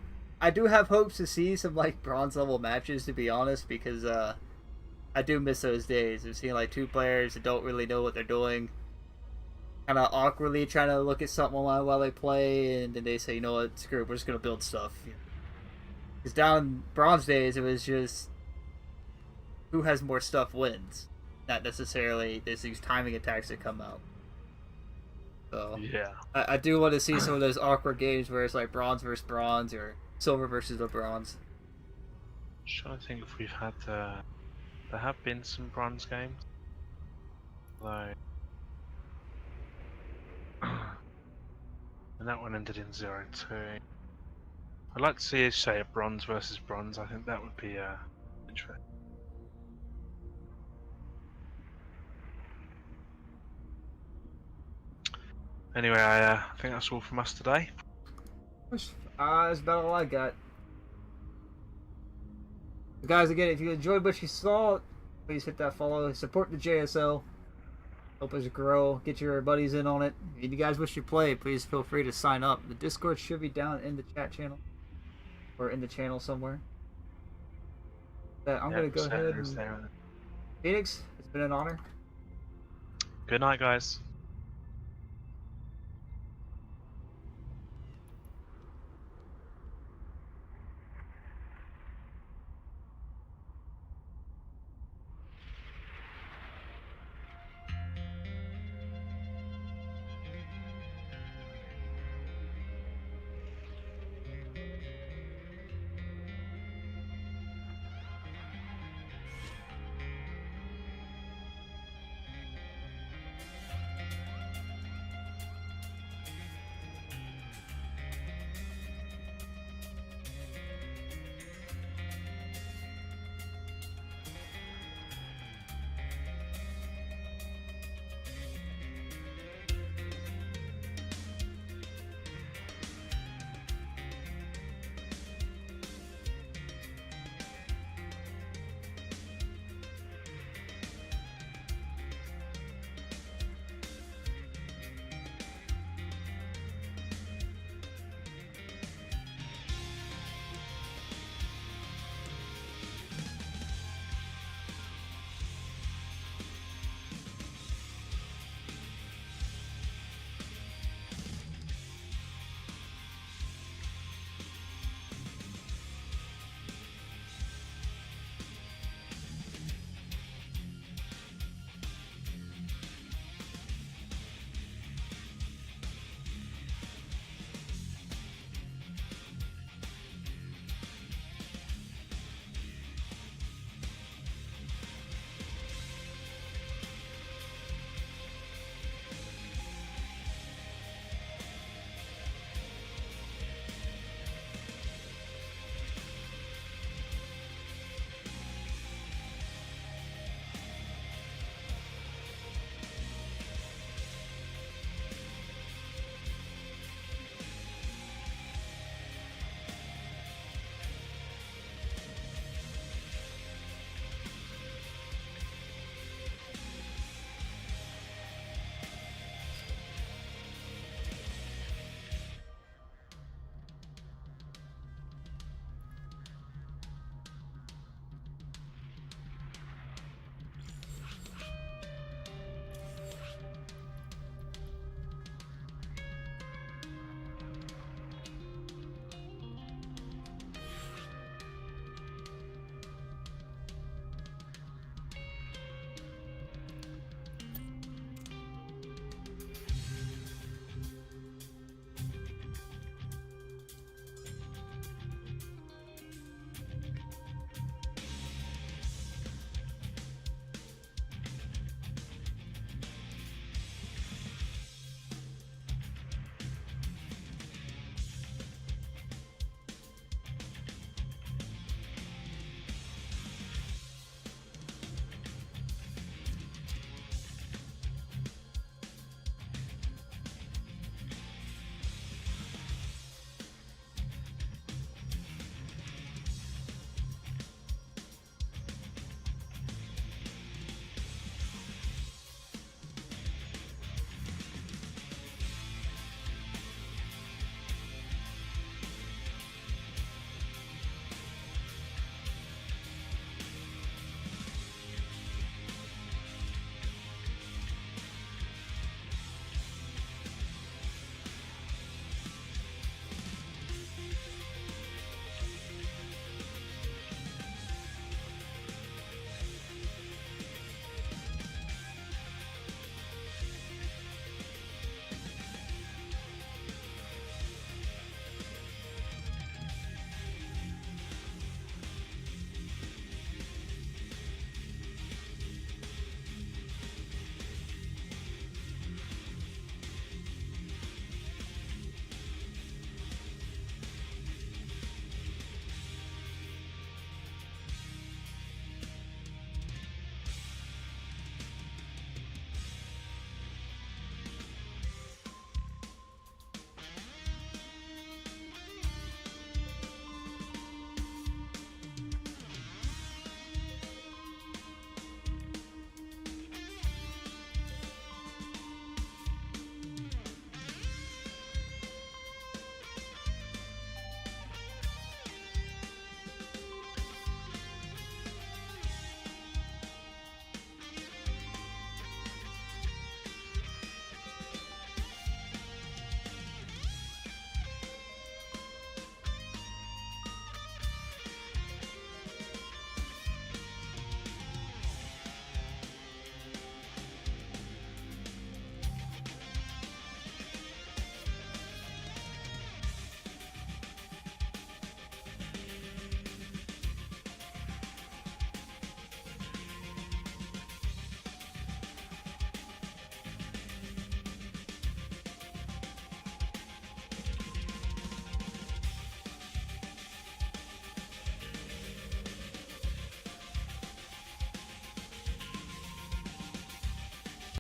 I do have hopes to see some like bronze level matches, to be honest, because I do miss those days of seeing like two players that don't really know what they're doing, kind of awkwardly trying to look at something online while they play, and then they say, you know what, screw it, we're just gonna build stuff. Because down in bronze days, it was just who has more stuff wins, not necessarily there's these timing attacks that come out. So Yeah. I do want to see some of those awkward games where it's like bronze versus bronze or silver versus the bronze. Just trying to think if we've had there have been some bronze games, though, and that one ended in 0-2. I'd like to see, say, a bronze versus bronze. I think that would be interesting. Anyway, I think that's all from us today. That's about all I got. Guys, again, if you enjoyed what you saw, please hit that follow. Support the JSL. Help us grow. Get your buddies in on it. If you guys wish to play, please feel free to sign up. The Discord should be down in the chat channel. Or in the channel somewhere. I'm going to go ahead and... Phoenix, it's been an honor. Good night, guys.